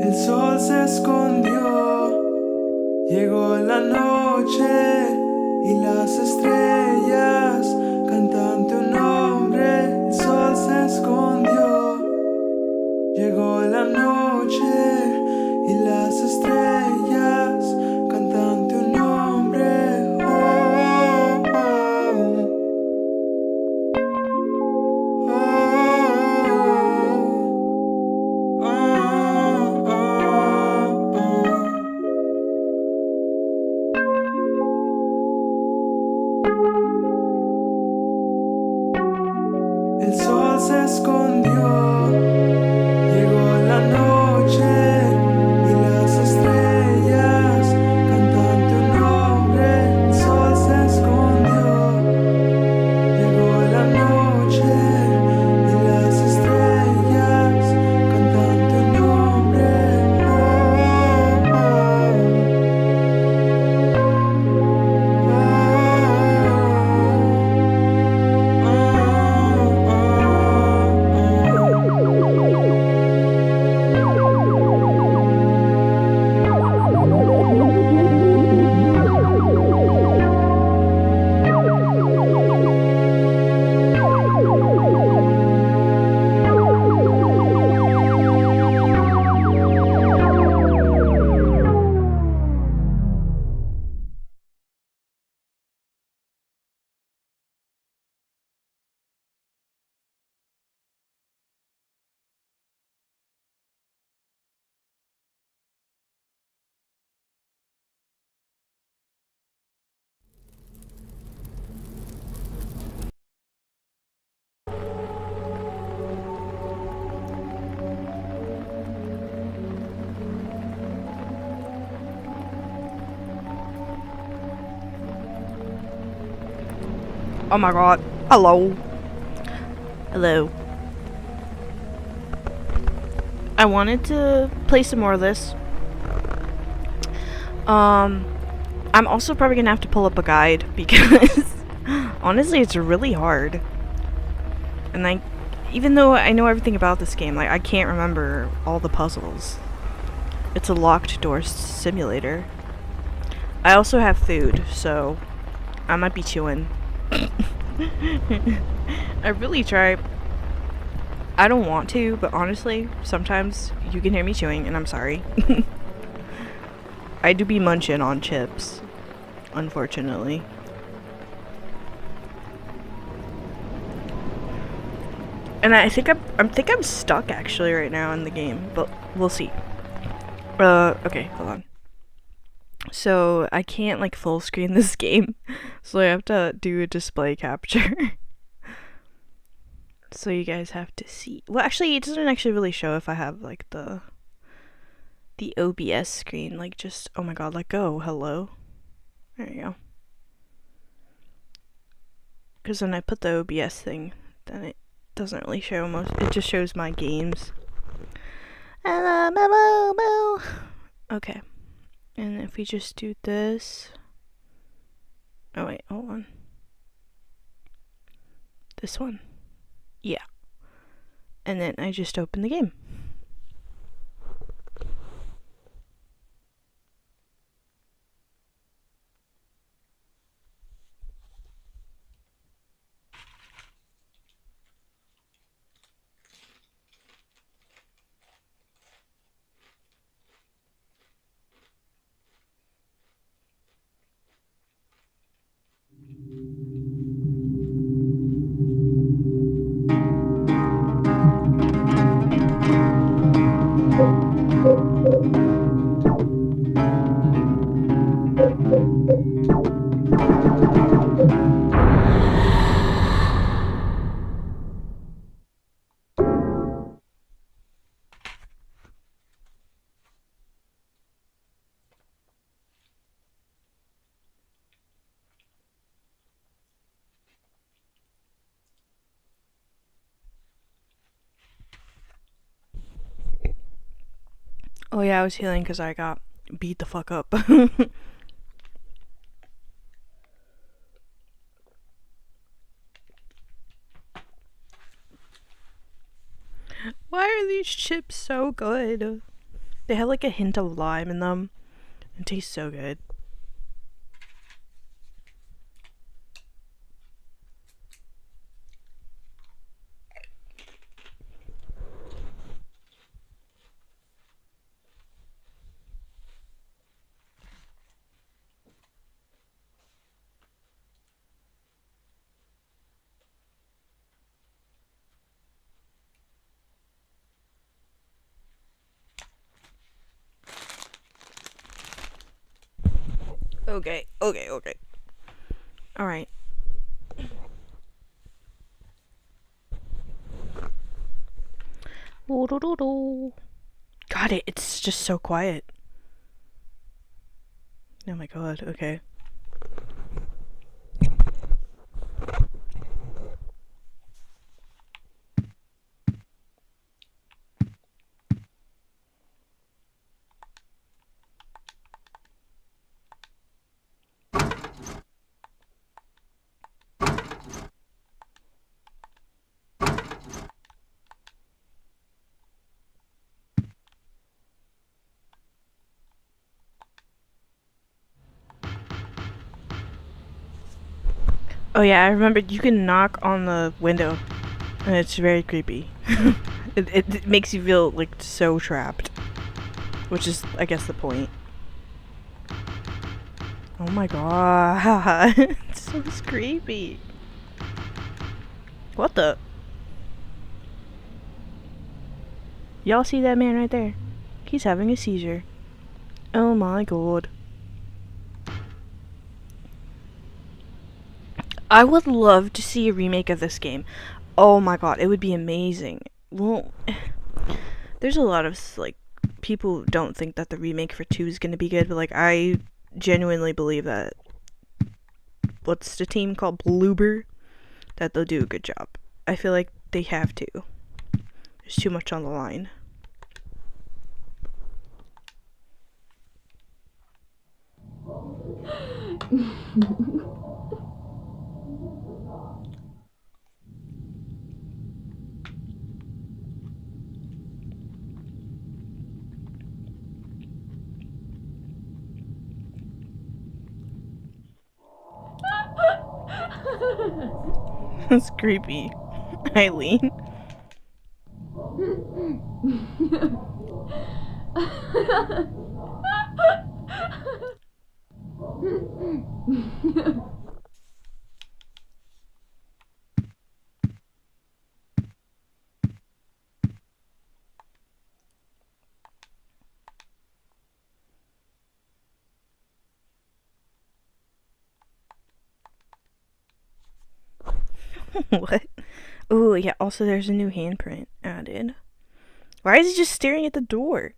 El sol se escondió, llegó la noche y las estrellas cantan tu nombre. El sol se escondió, llegó la noche y las estrellas cantan tu nombre. Oh, oh, oh, oh, oh, oh. El sol se escondió, llegó la noche y las estrellas cantan tu nombre. El sol se escondió, llegó la noche y las estrellas cantan tu nombre. Oh my god. Hello. Hello. I wanted to play some more of this. I'm also probably gonna have to pull up a guide because honestly it's really hard. And even though I know everything about this game, like I can't remember all the puzzles. It's a locked door simulator. I also have food, so I might be chewing. I really try. I don't want to, but honestly, sometimes you can hear me chewing, and I'm sorry. I do be munching on chips, unfortunately. And I think I'm stuck actually right now in the game, but we'll see. Okay, hold on. So I can't like full screen this game, so I have to do a display capture. So you guys have to see. Well, actually, it doesn't actually really show if I have like the OBS screen. Like just, oh my god, let go. Hello. There you go. Because when I put the OBS thing, then it doesn't really show most. It just shows my games. Okay. And if we just do this. Oh wait, hold on. This one. Yeah. And then I just open the game. Oh yeah, I was healing because I got beat the fuck up. Why are these chips so good? They have like a hint of lime in them. It tastes so good. Okay. Alright. Got it. It's just so quiet. Oh my god. Okay. Oh yeah, I remembered you can knock on the window, and it's very creepy. it makes you feel like so trapped, which is, I guess, the point. Oh my god, it's so creepy. What the? Y'all see that man right there? He's having a seizure. Oh my god. I would love to see a remake of this game. Oh my god, it would be amazing. Well, there's a lot of like people don't think that the remake for 2 is going to be good, but like I genuinely believe that what's the team called, Bloober, that they'll do a good job. I feel like they have to. There's too much on the line. That's creepy. Eileen. What? Oh, yeah, also there's a new handprint added. Why is he just staring at the door?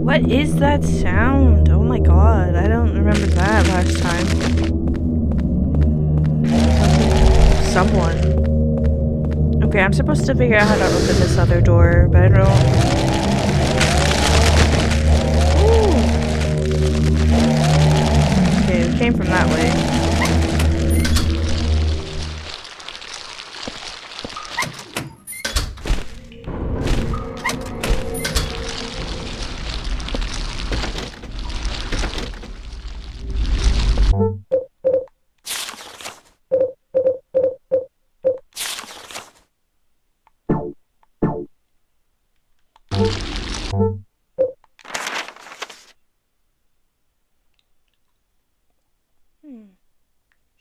What is that sound? Oh my god, I don't remember that last time. Someone. Okay, I'm supposed to figure out how to open this other door, but I don't. Ooh. Okay, it came from that way.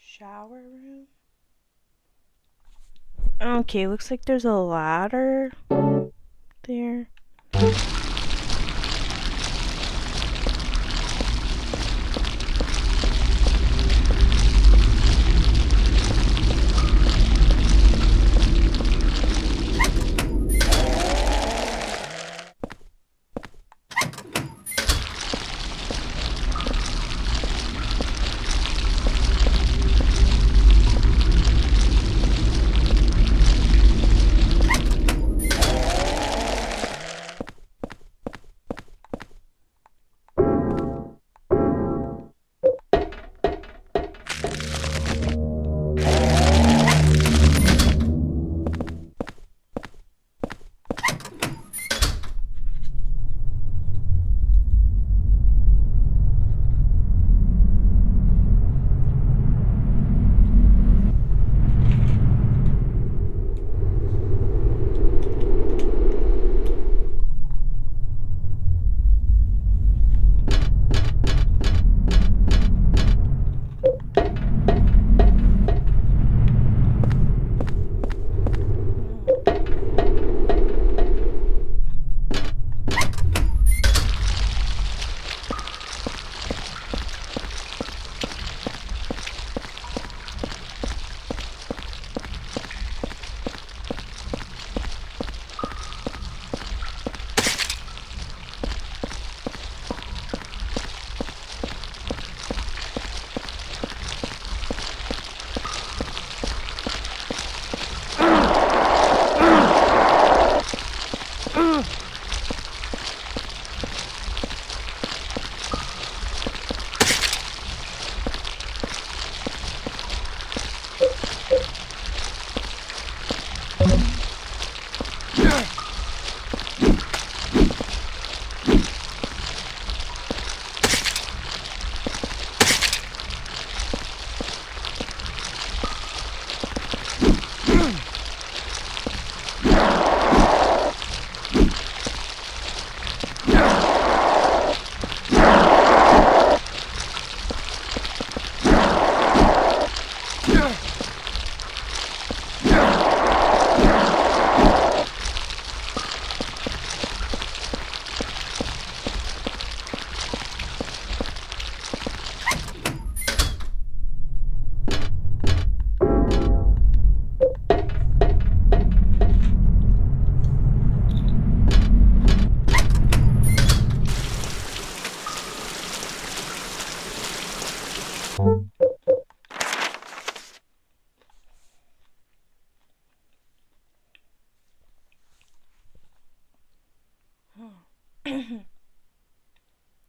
Shower room? Okay, looks like there's a ladder there.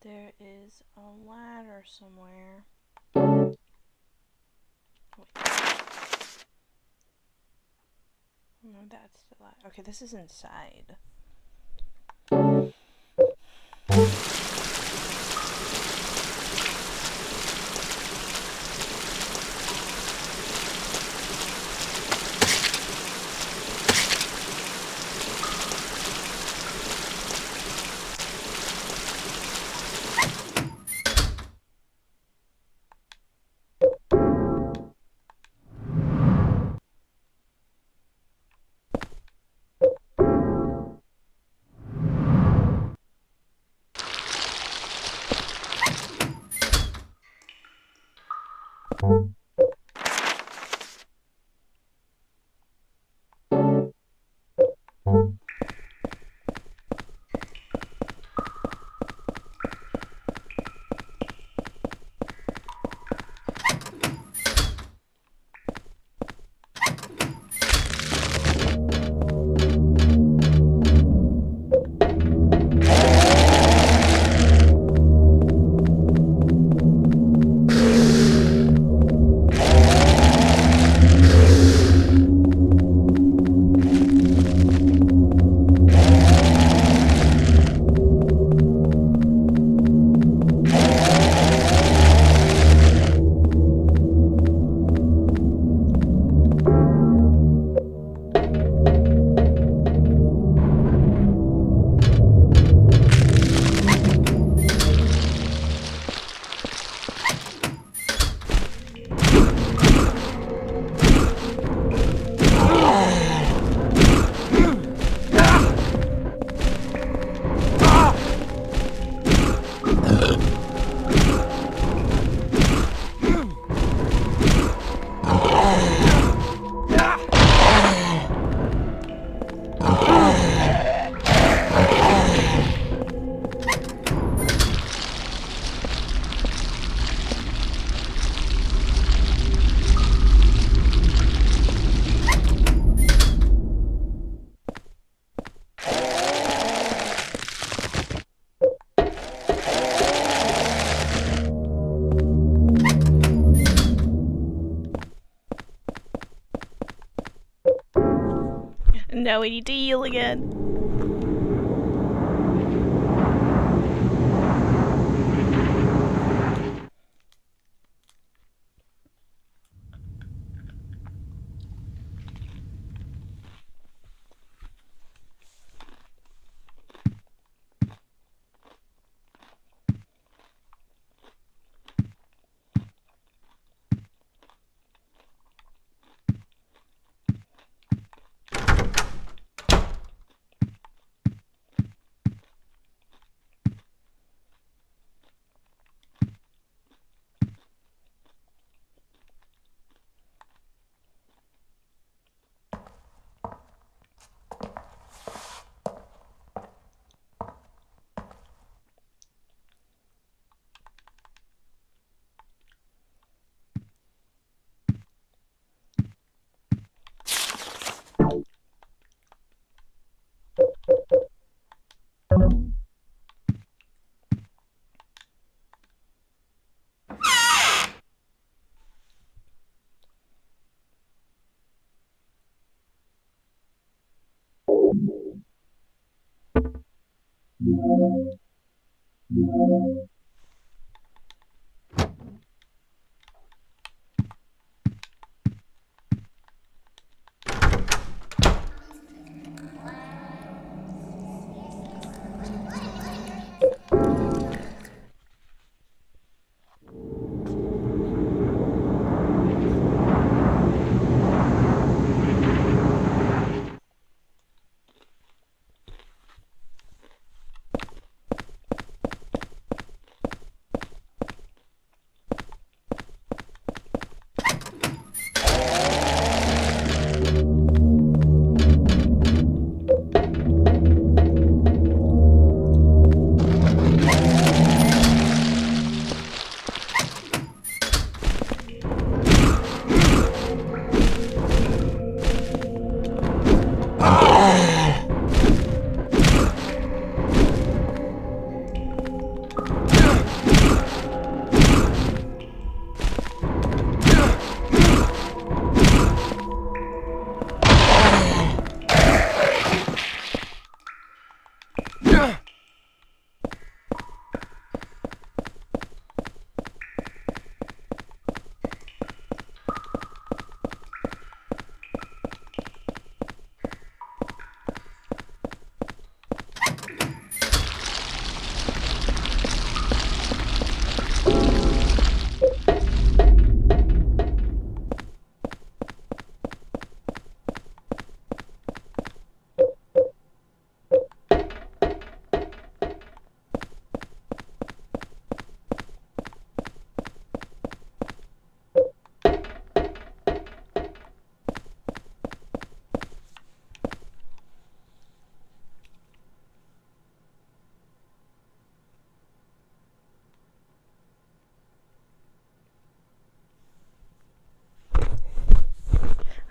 There is a ladder somewhere. Wait. No, that's the ladder. Okay, this is inside. now we need to heal again.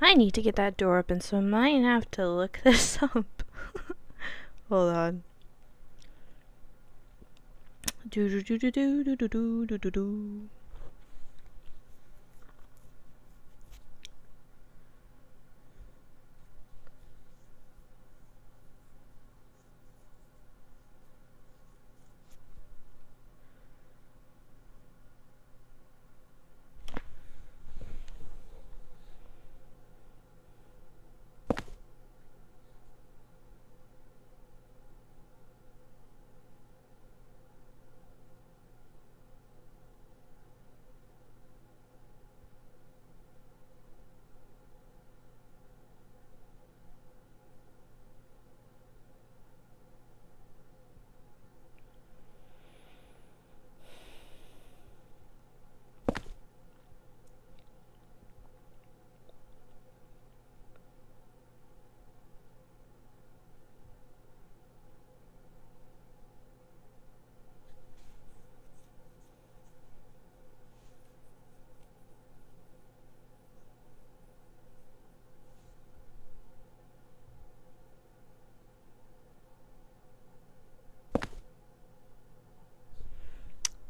I need to get that door open, so I might have to look this up. Hold on. Do do do do do do do do do do do.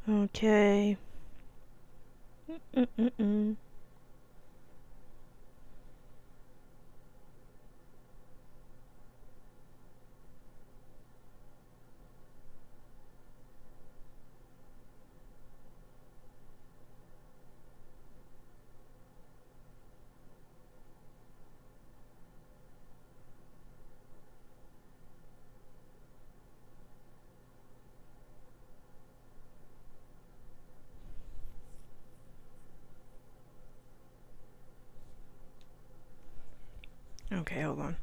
Okay. Mm-mm-mm-mm. Okay, hold on.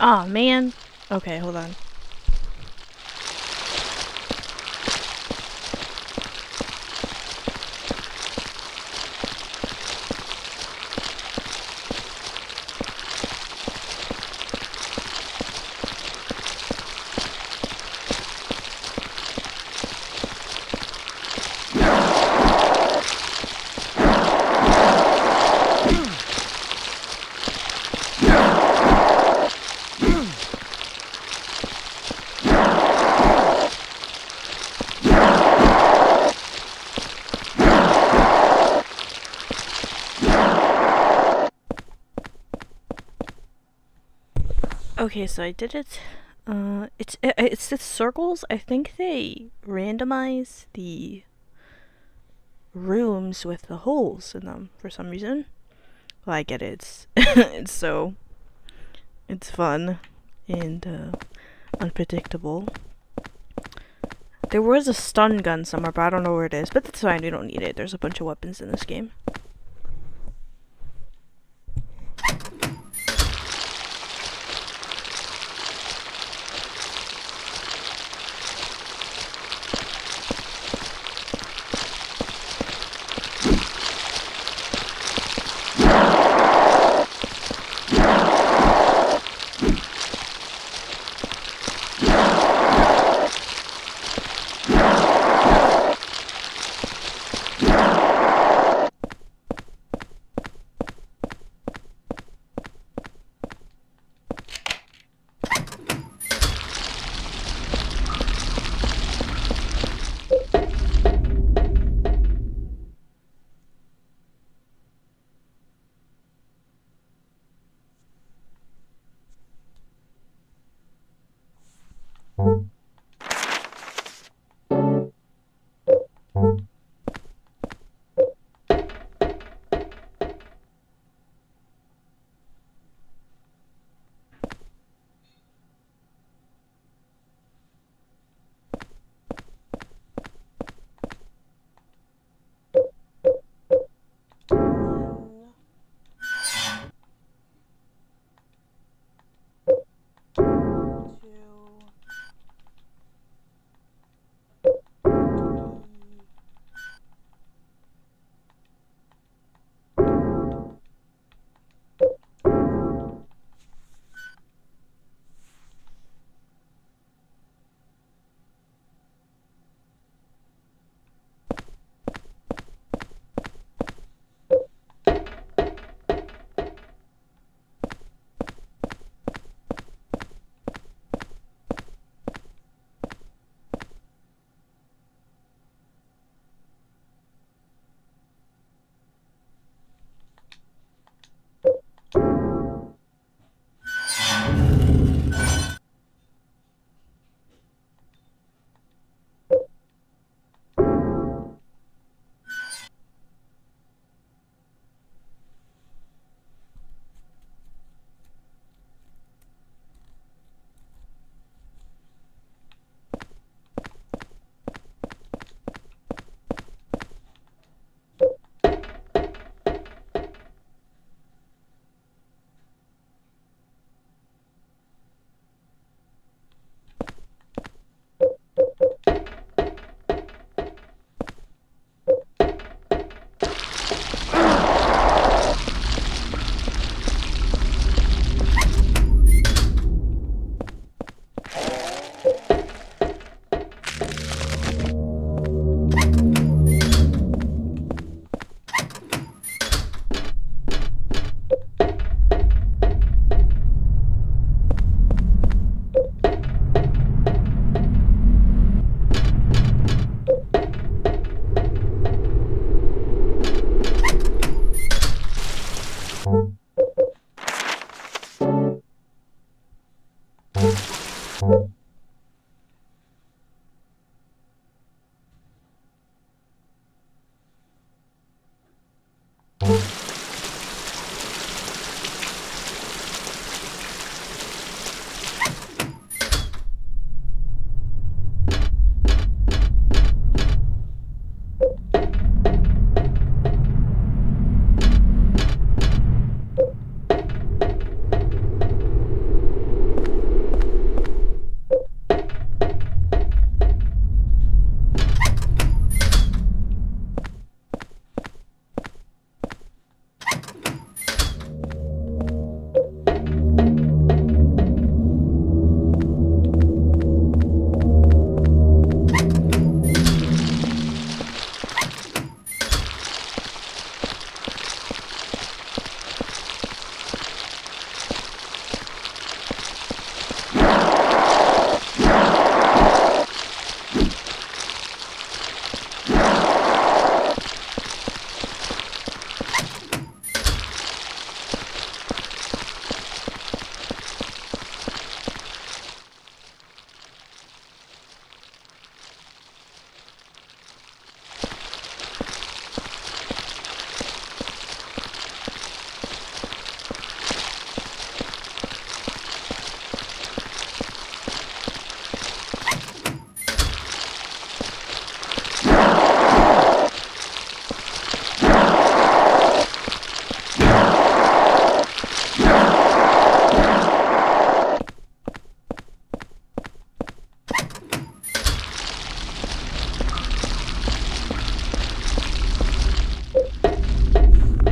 Aw, man. Okay, hold on. Okay, so I did it. It's the circles. I think they randomize the rooms with the holes in them for some reason. Well, I get it. It's it's fun and unpredictable. There was a stun gun somewhere, but I don't know where it is. But that's fine. We don't need it. There's a bunch of weapons in this game.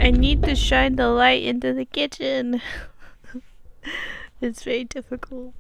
I need to shine the light into the kitchen. It's very difficult.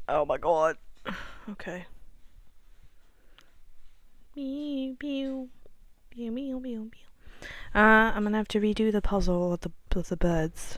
Oh my god. Okay. Meow, meow, meow, meow, meow, meow. I'm gonna have to redo the puzzle with the beds.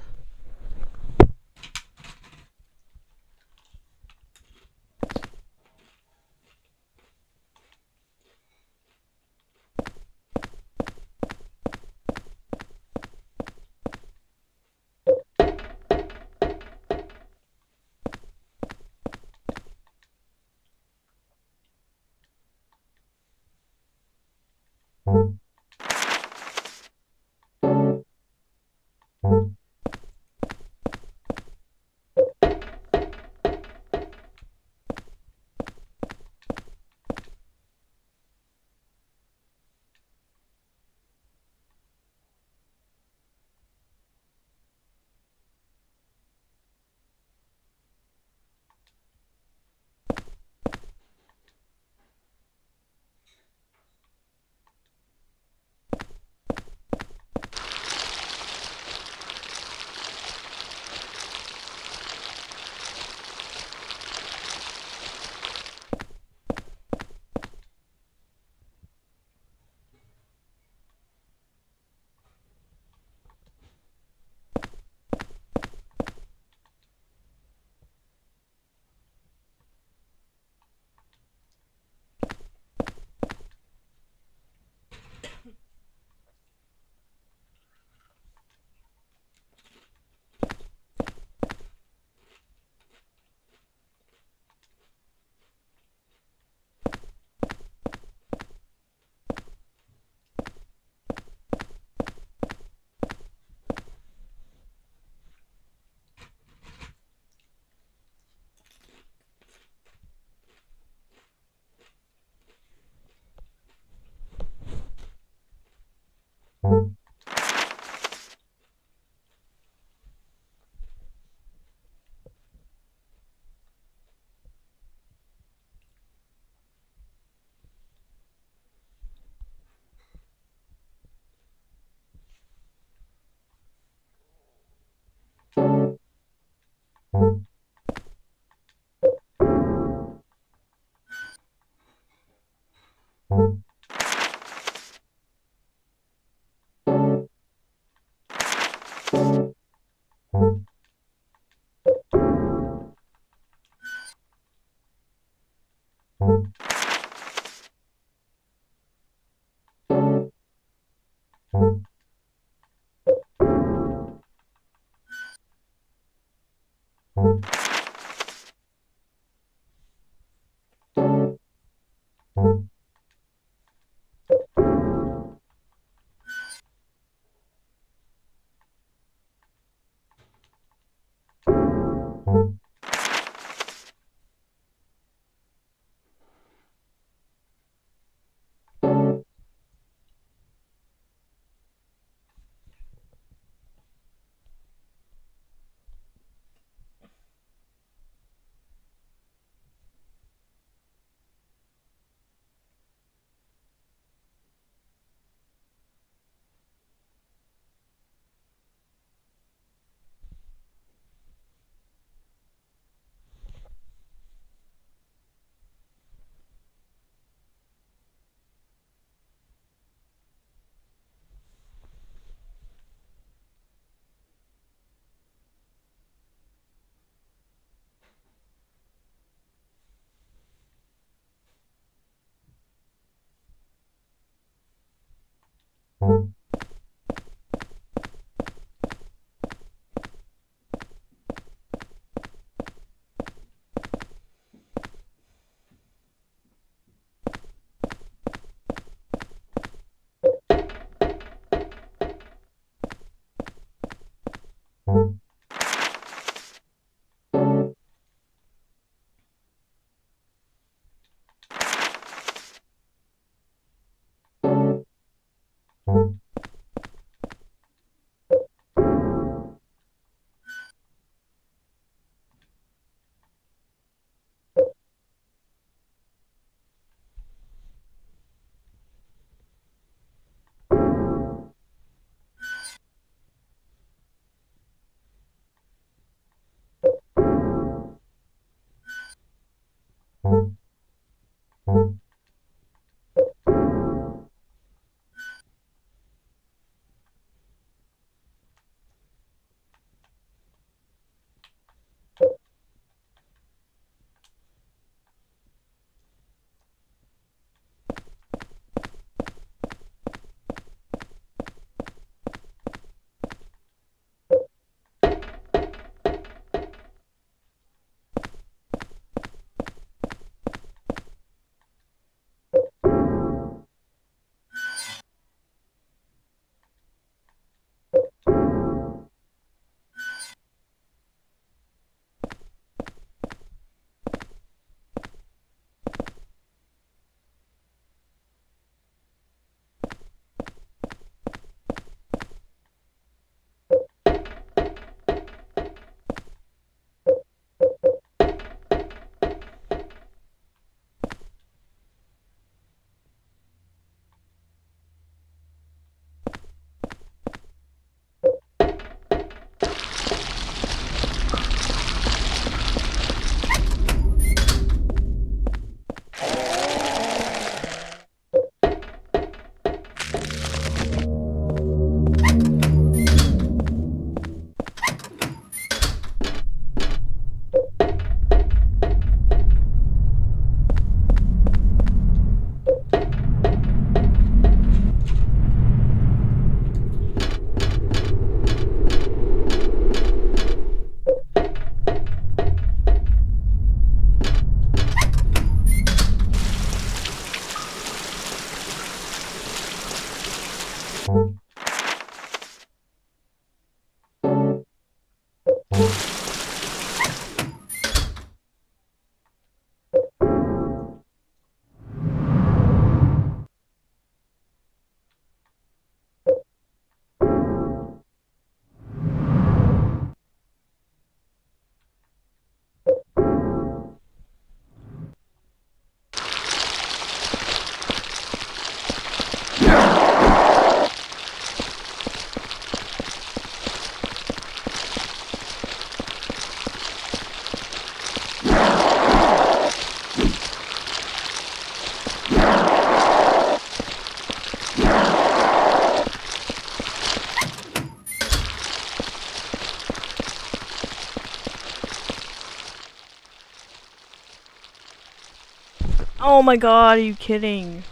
Oh my god, are you kidding?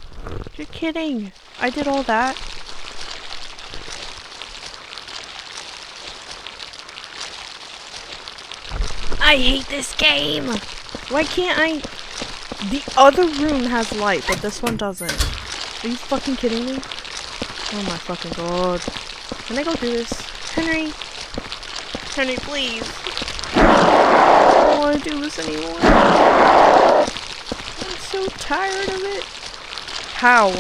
You're kidding. I did all that. I hate this game! Why can't I? The other room has light, but this one doesn't. Are you fucking kidding me? Oh my fucking god. Can I go through this? Henry? Henry, please. I don't want to do this anymore. I'm so tired of it. How?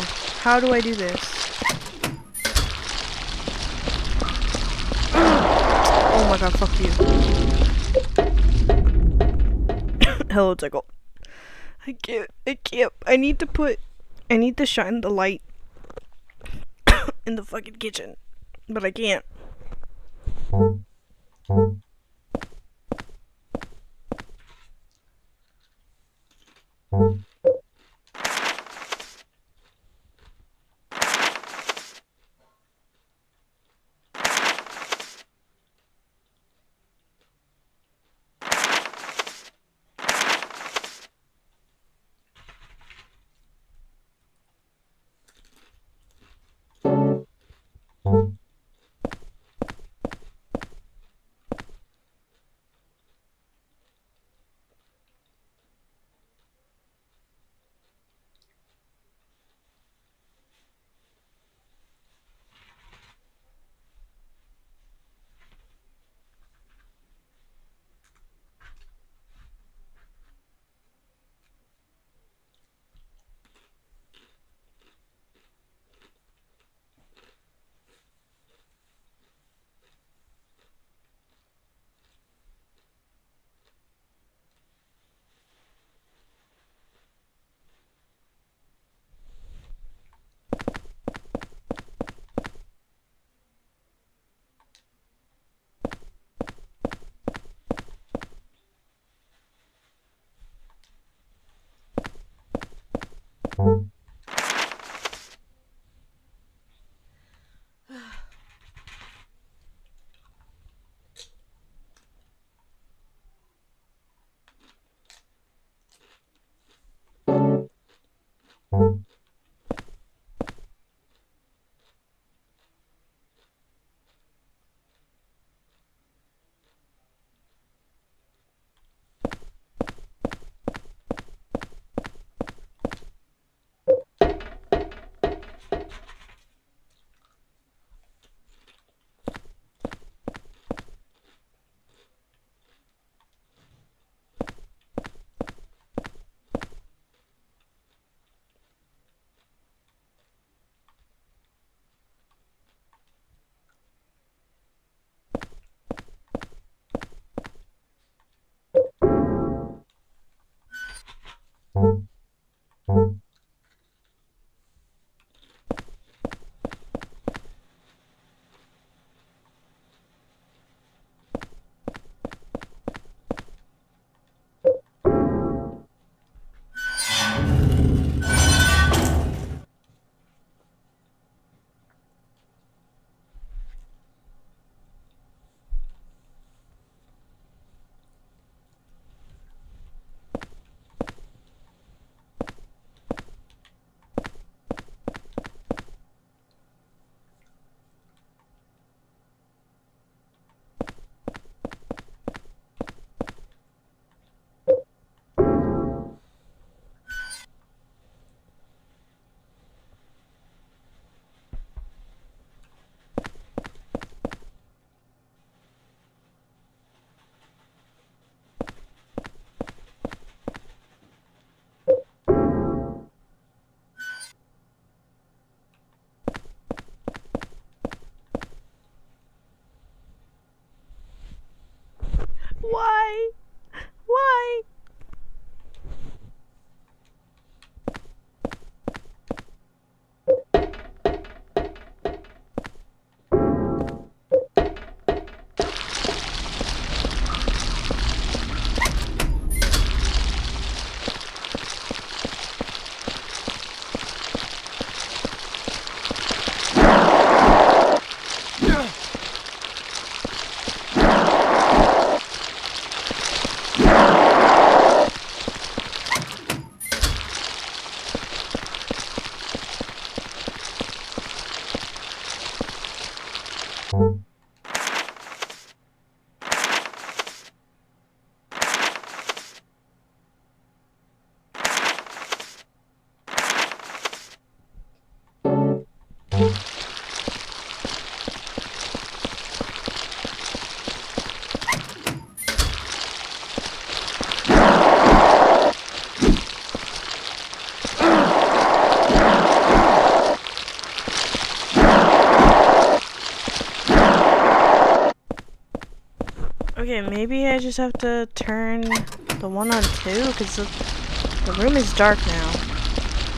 How do I do this? Oh my god, fuck you. Hello, Tickle. I can't. I need to shine the light in the fucking kitchen. But I can't. Why? Why? Okay, maybe I just have to turn the one on 2, because the room is dark now.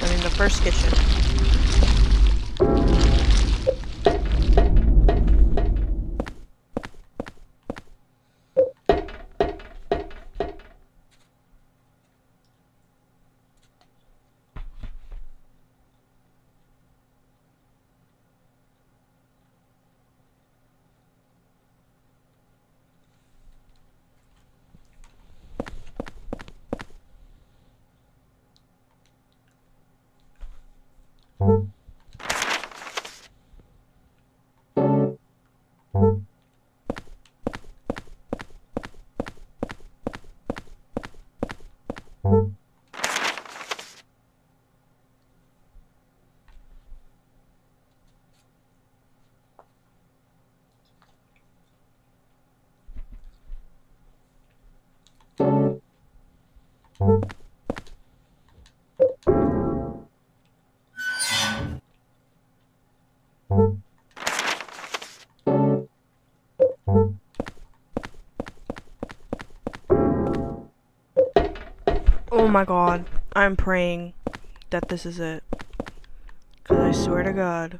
I mean, the first kitchen. Oh my god, I'm praying that this is it. Cause I swear to god.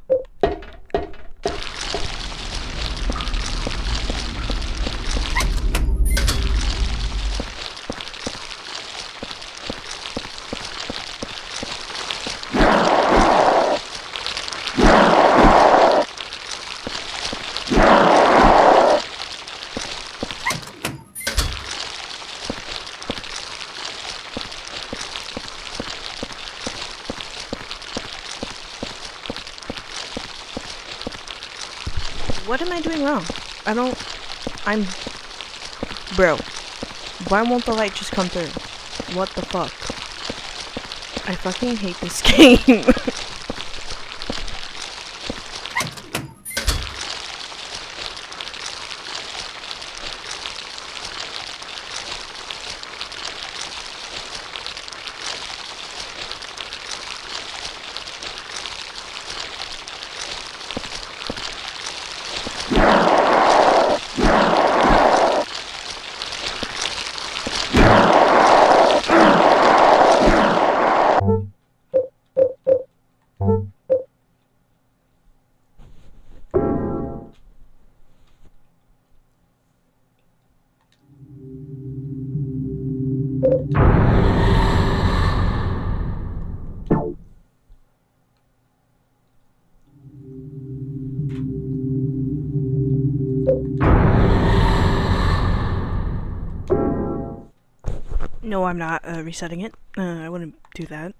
What am I doing wrong? I don't... I'm... Bro. Why won't the light just come through? What the fuck? I fucking hate this game. No, I'm not resetting it. I wouldn't do that.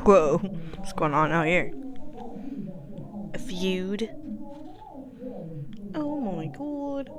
Whoa, what's going on out here? A feud? Oh my god.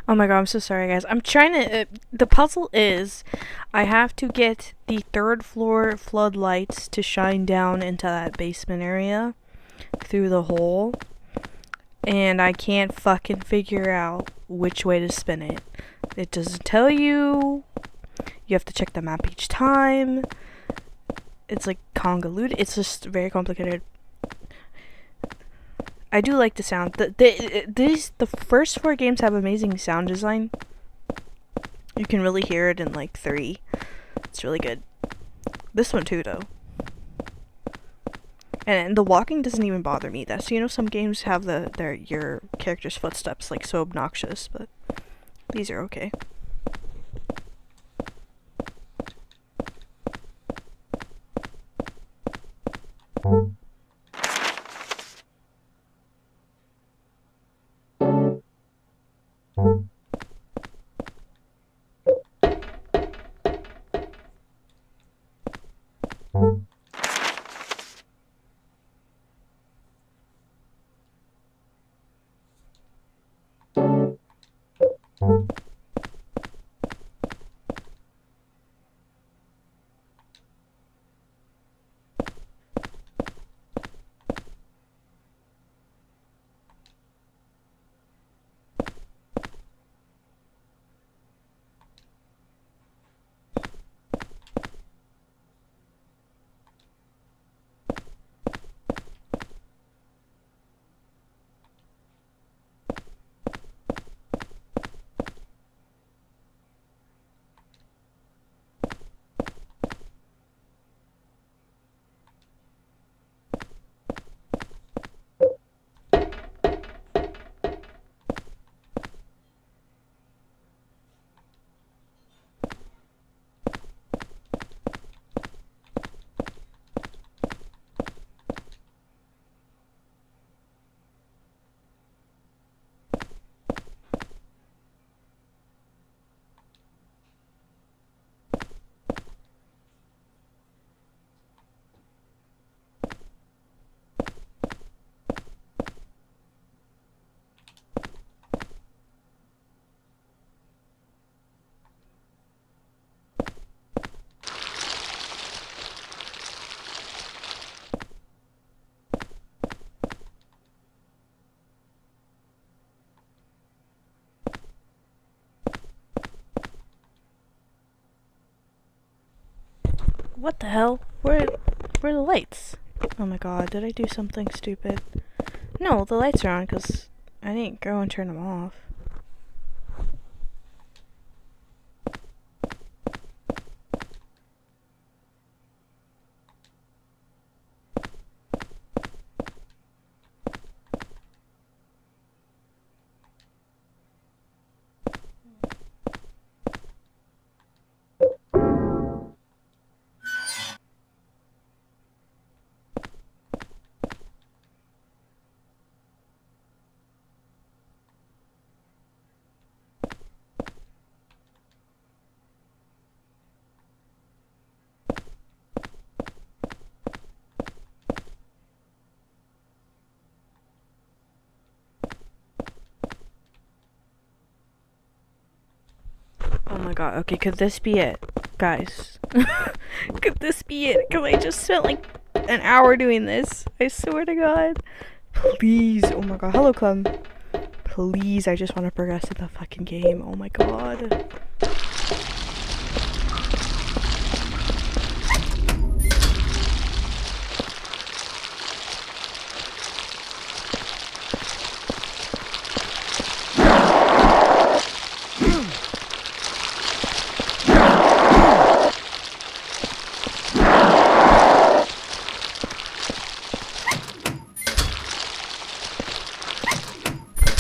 Oh my god, I'm so sorry, guys. I'm trying to. The puzzle is I have to get the third floor floodlights to shine down into that basement area through the hole. And I can't fucking figure out which way to spin it. It doesn't tell you. You have to check the map each time. It's like convoluted. It's just very complicated. I do like the sound. The first 4 games have amazing sound design. You can really hear it in like 3. It's really good. This one too, though. And the walking doesn't even bother me. That's, you know, some games have your character's footsteps like so obnoxious, but these are okay. What the hell? Where are the lights? Oh my god, did I do something stupid? No, the lights are on because I didn't go and turn them off. Oh my god, okay, could this be it? Guys. Could this be it? Cause I just spent like an hour doing this. I swear to god. Please, oh my god. Hello, Clem. Please, I just want to progress in the fucking game. Oh my god.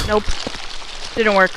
Nope. Didn't work.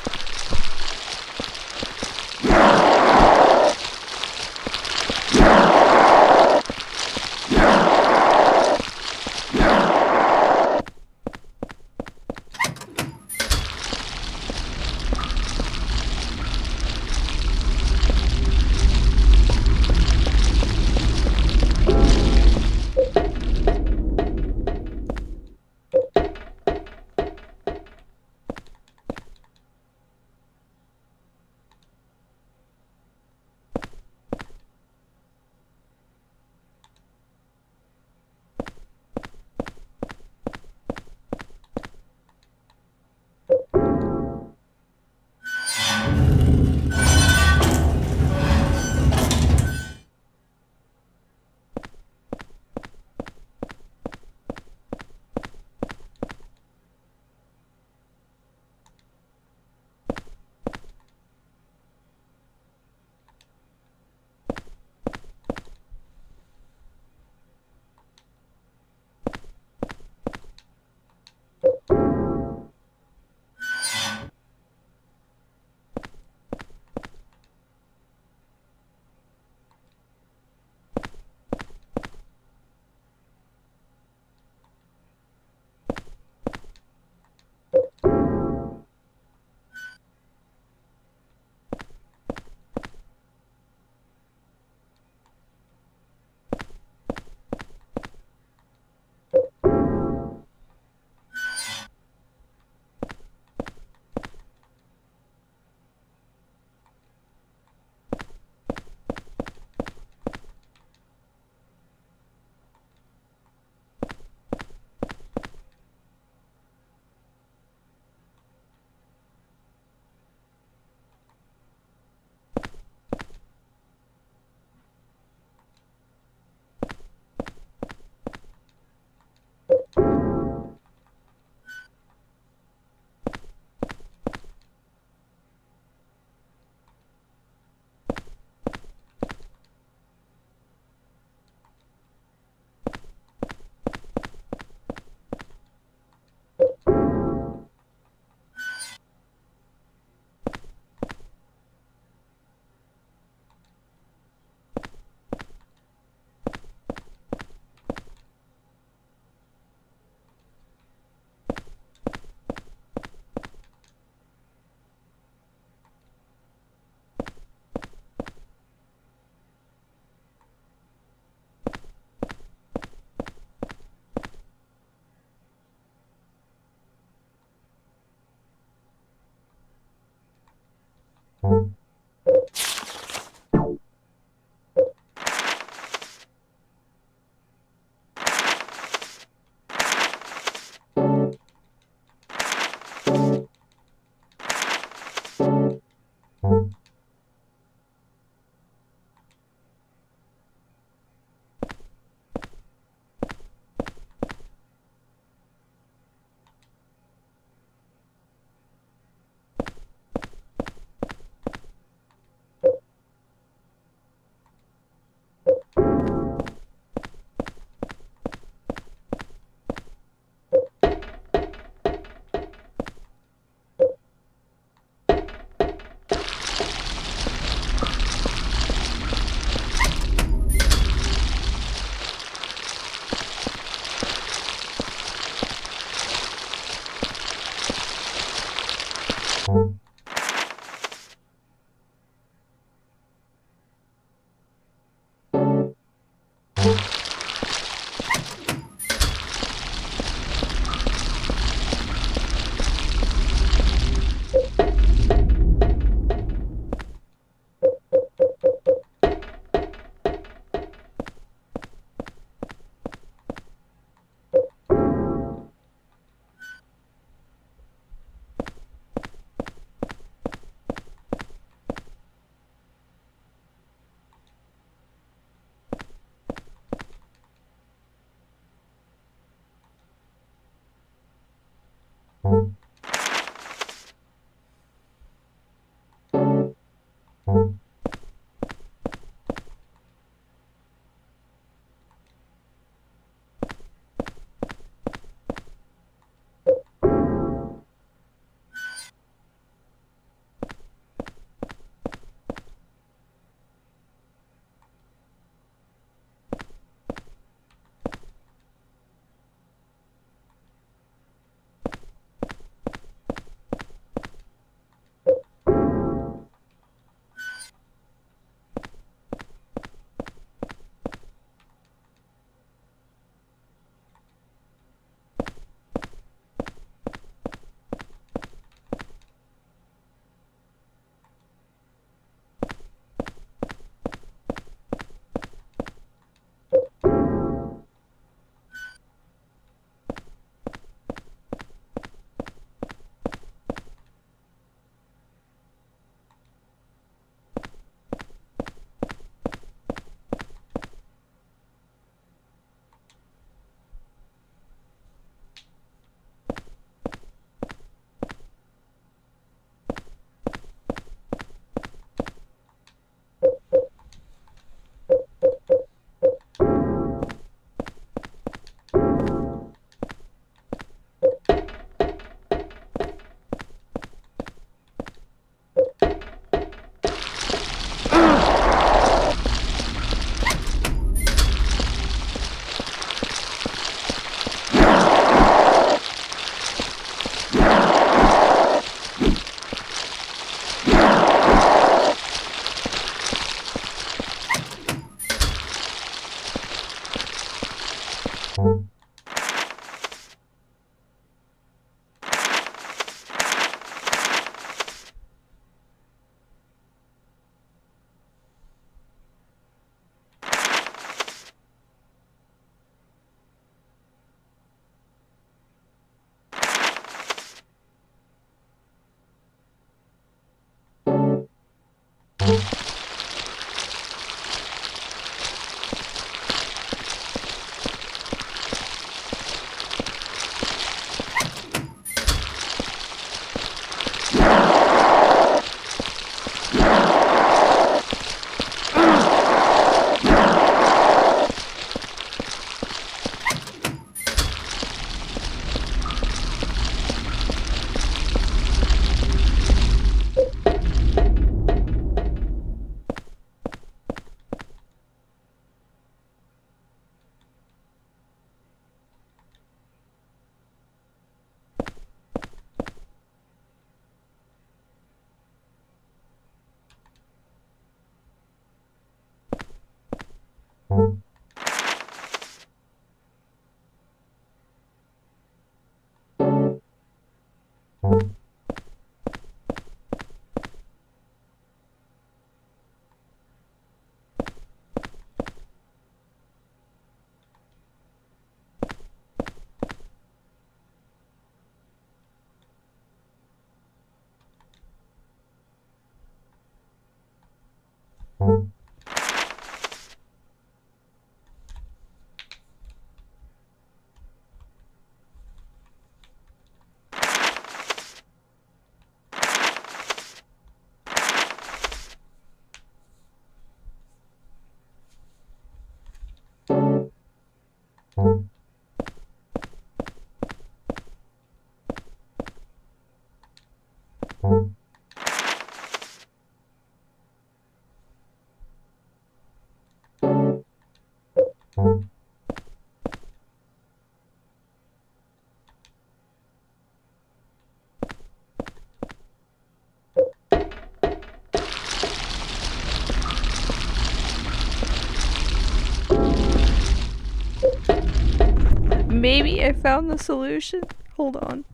Maybe I found the solution. Hold on.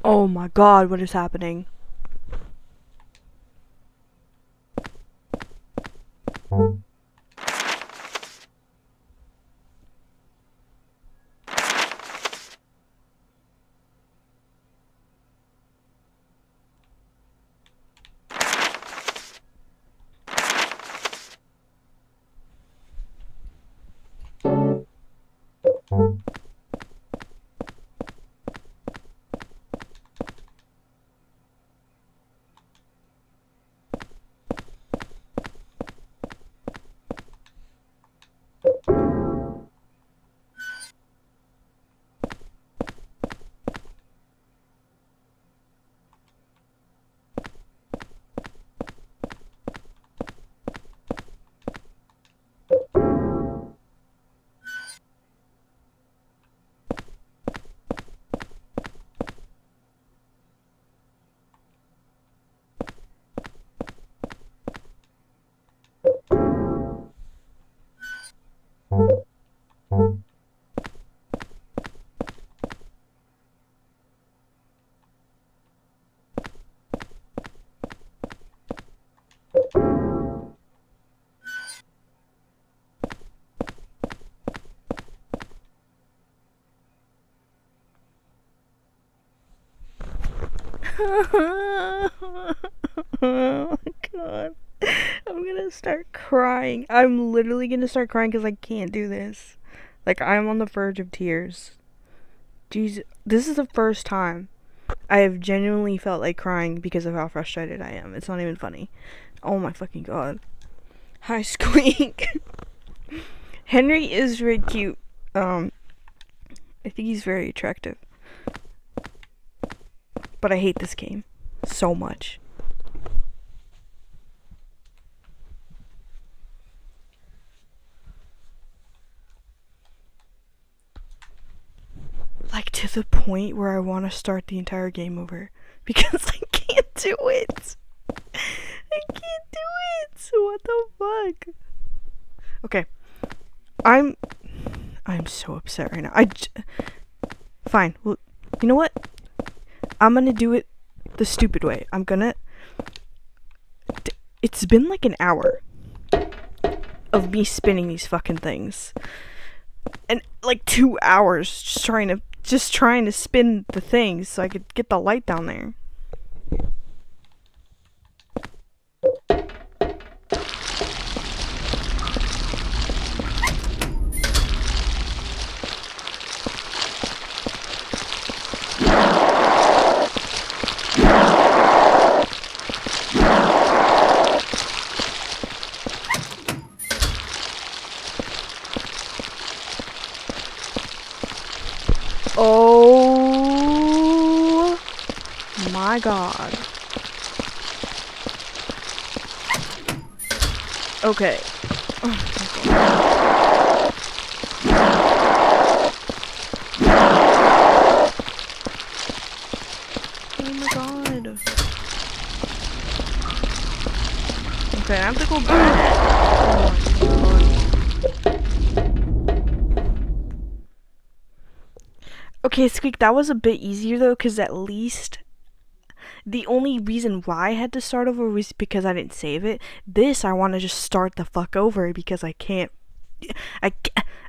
Oh my god, what is happening? Oh my god. I'm gonna start crying. I'm literally gonna start crying because I can't do this. Like, I'm on the verge of tears. Jesus. This is the first time I have genuinely felt like crying because of how frustrated I am. It's not even funny. Oh my fucking god. Hi, Squeak. Henry is very cute. I think he's very attractive. But I hate this game so much. Like, to the point where I want to start the entire game over. Because I can't do it. I can't do it. What the fuck? Okay. I'm so upset right now. Fine. Well, you know what? I'm gonna do it the stupid way. It's been like an hour of me spinning these fucking things. And like 2 hours just trying to spin the things so I could get the light down there. Oh my god. Okay. Oh my god. Okay, I have to go back. Oh my god. Okay, Squeak, that was a bit easier though, because at least the only reason why I had to start over was because I didn't save it. This, I want to just start the fuck over because I can't.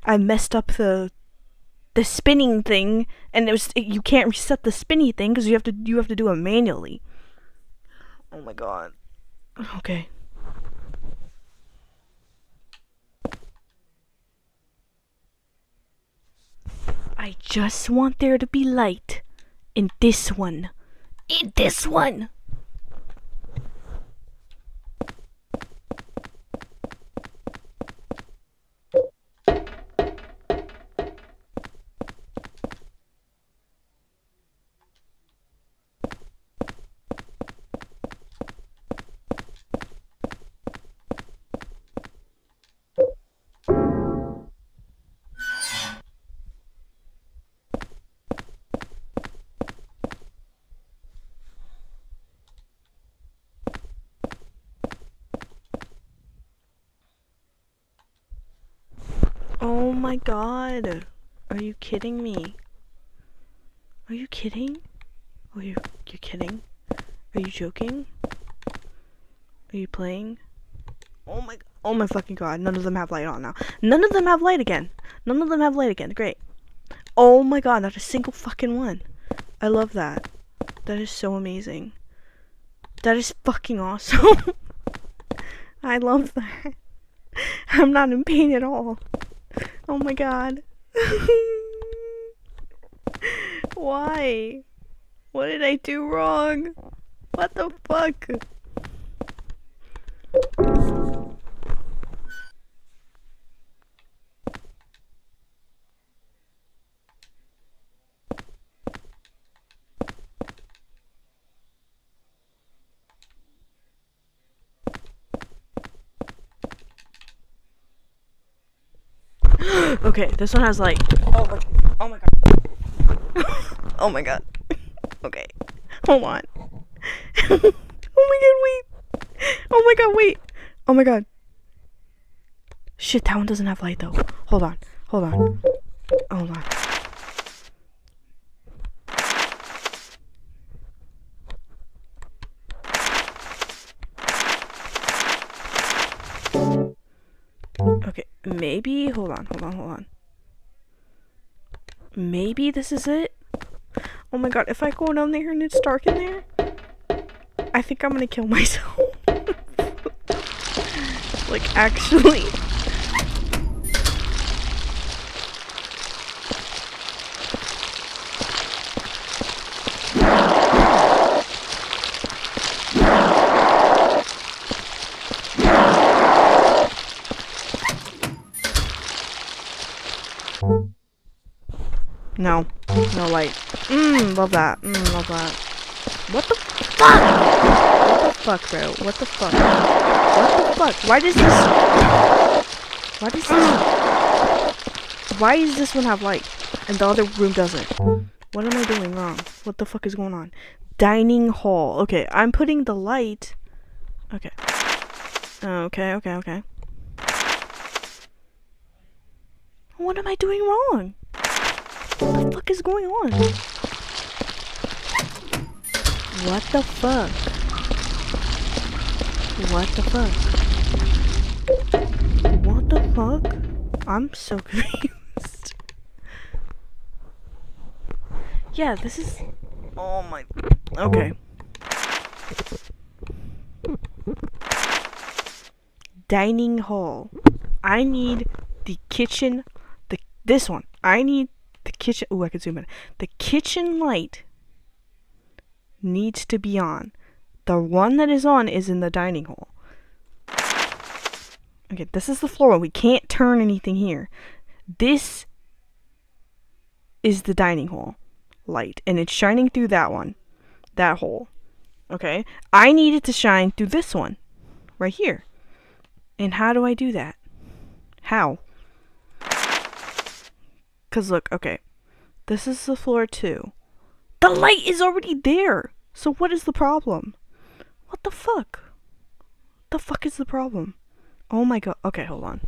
I messed up the spinning thing, and you can't reset the spinny thing because you have to do it manually. Oh my god. Okay. I just want there to be light in this one. In this one. Oh my god. Are you kidding me? Are you kidding? Oh, you're kidding? Are you joking? Are you playing? Oh my fucking god, none of them have light on now. None of them have light again. None of them have light again. Great. Oh my god, not a single fucking one. I love that. That is so amazing. That is fucking awesome. I love that. I'm not in pain at all. Oh my god. Why? What did I do wrong? What the fuck? Okay, this one has light. Oh my god. Oh my god. Okay. Hold on. Oh my god, wait. Oh my god, wait. Oh my god. Shit, that one doesn't have light though. Hold on. Hold on. Hold on. Okay, maybe. Hold on. Maybe this is it? Oh my god, if I go down there and it's dark in there, I think I'm gonna kill myself. Like, actually. No. No light. Love that. Love that. What the fuck? What the fuck, bro? What the fuck? What the fuck? Why does this one have light and the other room doesn't? What am I doing wrong? What the fuck is going on? Dining hall. Okay, I'm putting the light. Okay. Okay. What am I doing wrong? What the fuck is going on? What the fuck? What the fuck? What the fuck? I'm so confused. Yeah, this is... Oh my... Okay. Dining hall. I need the kitchen... This one. I need the kitchen... Ooh, I can zoom in. The kitchen light needs to be on. The one that is on is in the dining hall. Okay, this is the floor. We can't turn anything here. This is the dining hall light, and it's shining through that one. That hole. Okay? I need it to shine through this one. Right here. And how do I do that? How? Because look, okay. This is the floor 2. The light is already there. So what is the problem? What the fuck? What the fuck is the problem? Oh my god. Okay, hold on.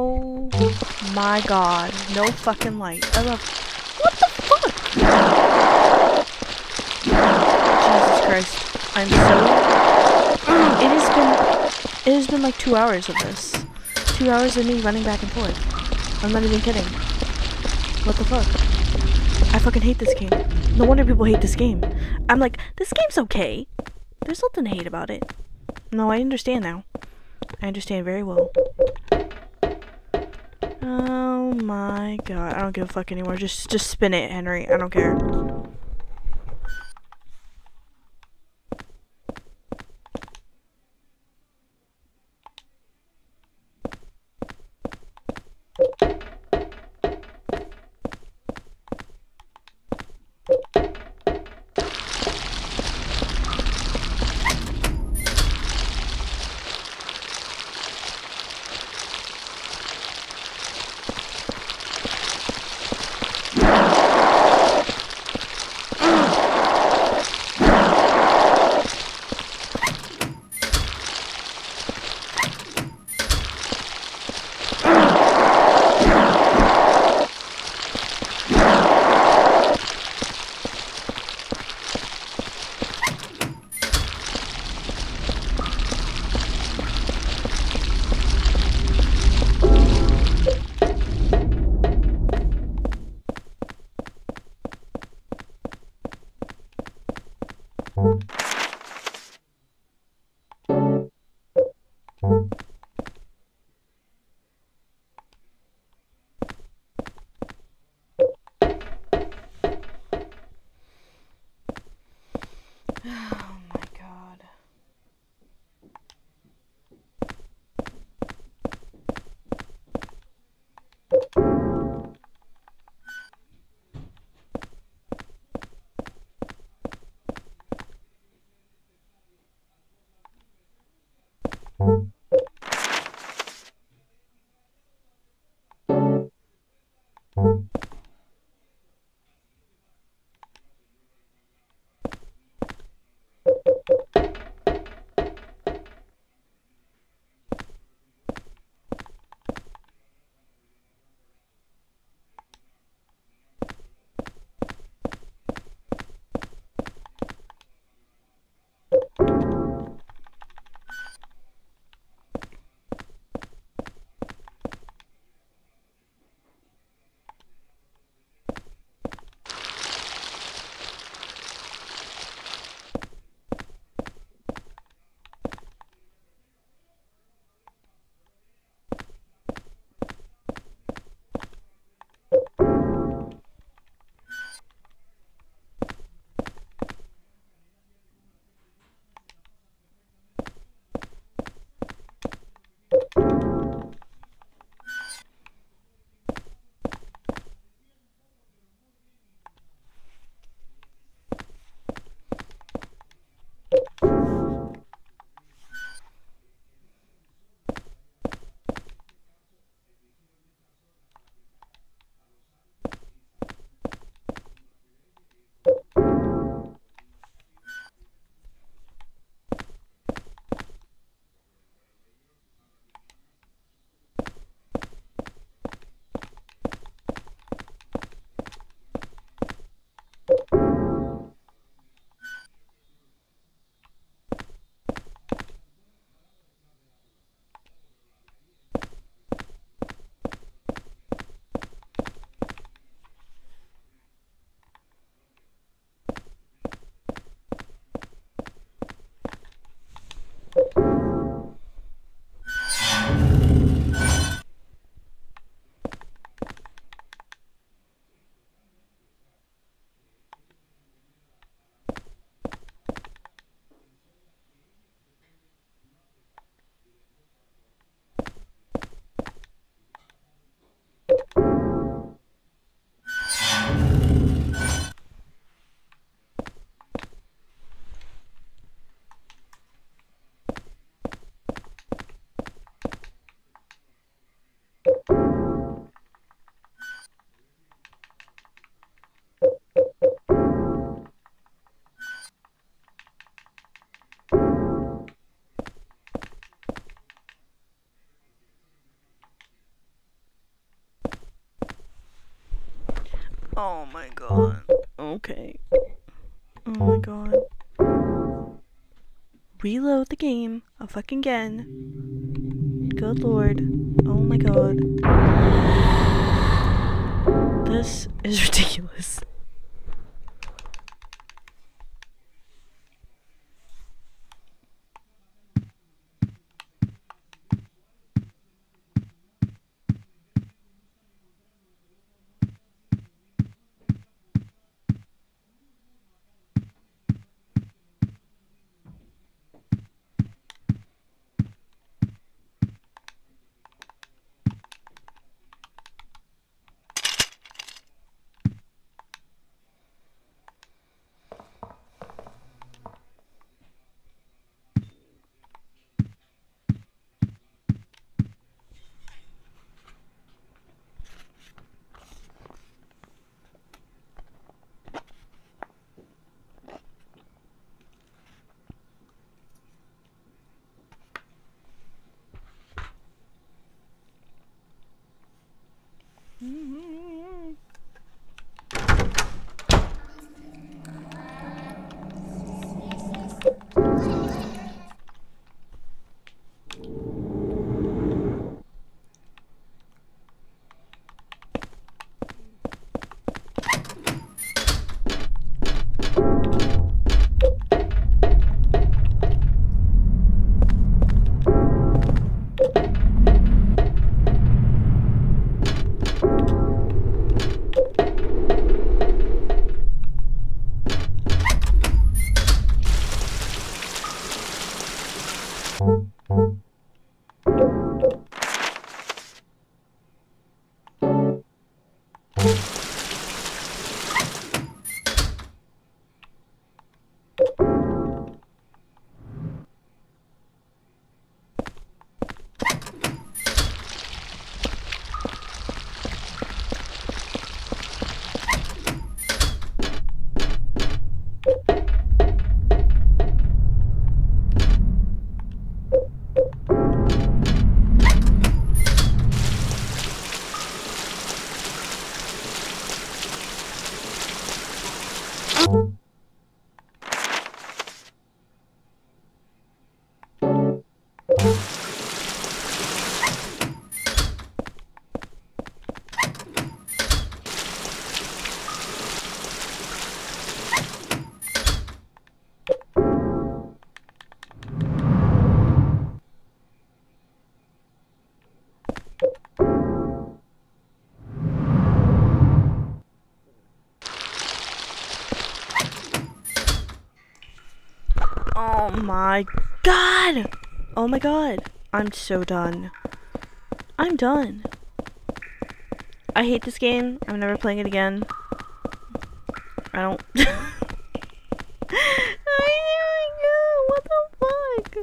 Oh my god. No fucking light. I love. What the fuck? Jesus Christ. I'm so. It has been like 2 hours of this. 2 hours of me running back and forth. I'm not even kidding. What the fuck? I fucking hate this game. No wonder people hate this game. I'm like, this game's okay. There's nothing to hate about it. No, I understand now. I understand very well. Oh my god. I don't give a fuck anymore. Just spin it, Henry. I don't care. Oh my god. Oh my god. Okay. Oh my god. Reload the game. Fucking again. Good lord. Oh my god. This is ridiculous. Oh my god! Oh my god. I'm so done. I'm done. I hate this game. I'm never playing it again. I don't. Oh my god, what the fuck?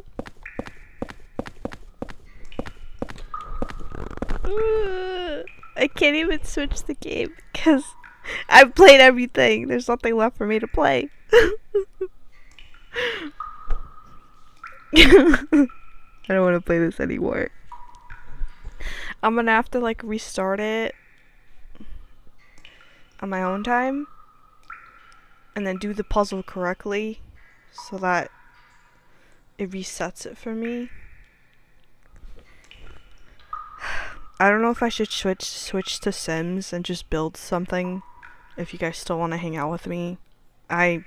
I can't even switch the game because I've played everything. There's nothing left for me to play. I don't want to play this anymore. I'm gonna have to like restart it on my own time and then do the puzzle correctly so that it resets it for me. I don't know if I should switch to Sims and just build something if you guys still want to hang out with me. I'm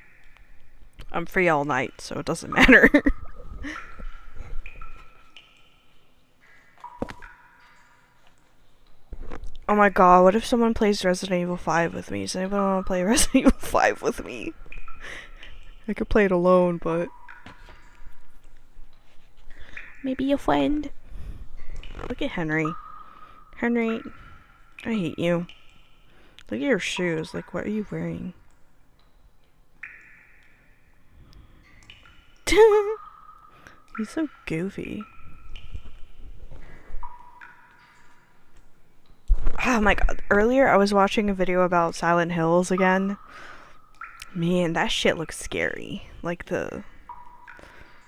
free all night, so it doesn't matter. Oh my god, what if someone plays Resident Evil 5 with me? Does anyone want to play Resident Evil 5 with me? I could play it alone, but... maybe a friend. Look at Henry. Henry, I hate you. Look at your shoes. Like, what are you wearing? He's so goofy. Oh my god. Earlier I was watching a video about Silent Hills again. Man, that shit looks scary. Like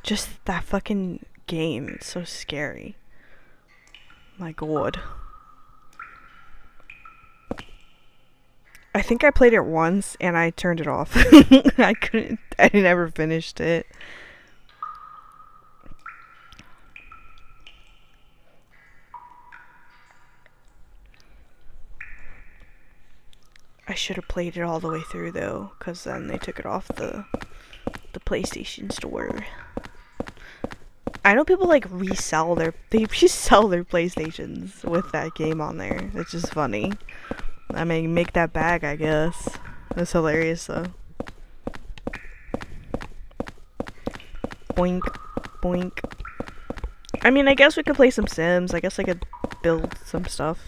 just that fucking game. It's so scary. My god. I think I played it once and I turned it off. I never finished it. I should have played it all the way through though, because then they took it off the PlayStation Store. I know people like resell their PlayStations with that game on there. It's just funny. I mean, make that bag, I guess. That's hilarious though. Boink, boink. I mean, I guess we could play some Sims. I guess I could build some stuff.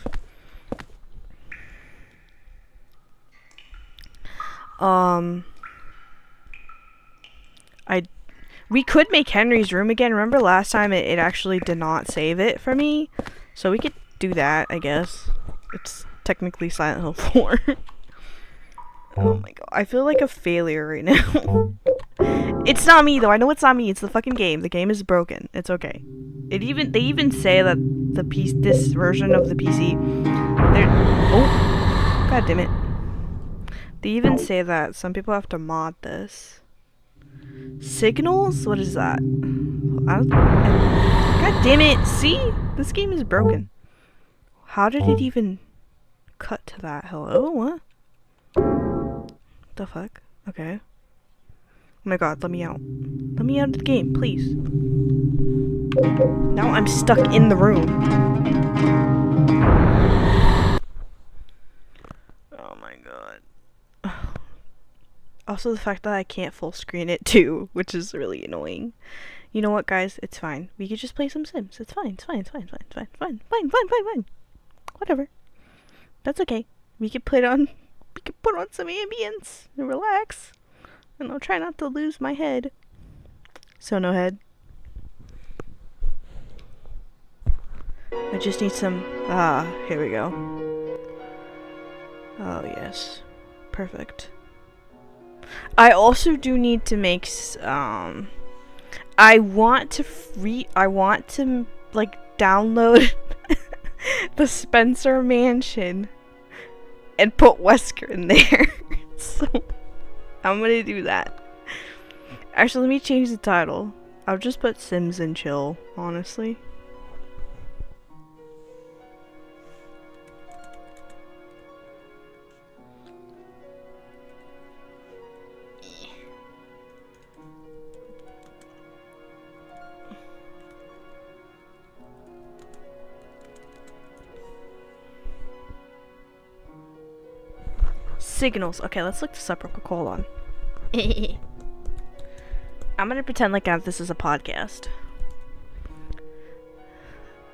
We could make Henry's room again. Remember last time it actually did not save it for me? So we could do that, I guess. It's technically Silent Hill 4. Oh my god. I feel like a failure right now. It's not me though. I know it's not me. It's the fucking game. The game is broken. It's okay. They even say that this version of the PC, oh, god damn it. They even say that some people have to mod this. Signals? What is that? God damn it! See? This game is broken. How did it even cut to that? Hello? What? The fuck? Okay. Oh my god, let me out. Let me out of the game, please. Now I'm stuck in the room. Oh my god. Also the fact that I can't full screen it too, which is really annoying. You know what, guys? It's fine. We could just play some Sims. It's fine. It's fine. It's fine. It's fine. It's fine. Fine. Fine. Fine. Fine. Fine. Whatever. That's okay. We could put on some ambience and relax. And I'll try not to lose my head. So no head. I just need some. Here we go. Oh yes. Perfect. I also do need to make I want to like download the Spencer Mansion and put Wesker in there. So I'm gonna do that. Actually, let me change the title. I'll just put Sims and Chill, honestly. Signals. Okay, let's look this up real quick. Hold on. I'm gonna pretend like this is a podcast.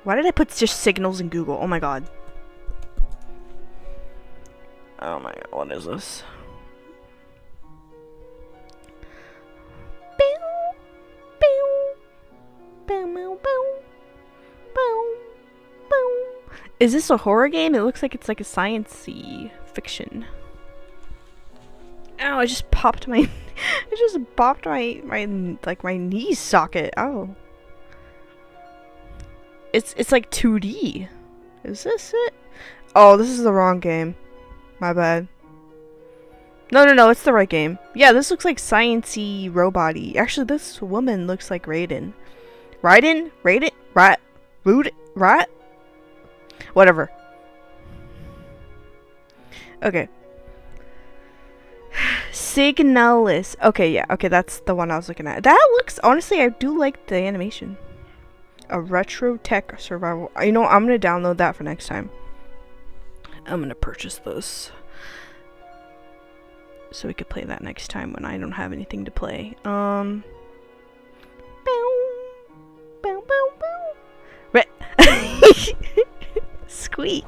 Why did I put just signals in Google? Oh my god. Oh my god, what is this? Is this a horror game? It looks like it's like a science-y fiction. Ow, I just popped my my knee socket. Oh. It's like 2D. Is this it? Oh, this is the wrong game. My bad. No, it's the right game. Yeah, this looks like science-y, robot-y. Actually, this woman looks like Raiden. Raiden? Right? Whatever. Okay. Signalis. Okay, yeah. Okay, that's the one I was looking at. That looks... Honestly, I do like the animation. A retro tech survival. You know, I'm going to download that for next time. I'm going to purchase this. So we could play that next time when I don't have anything to play. Squeak.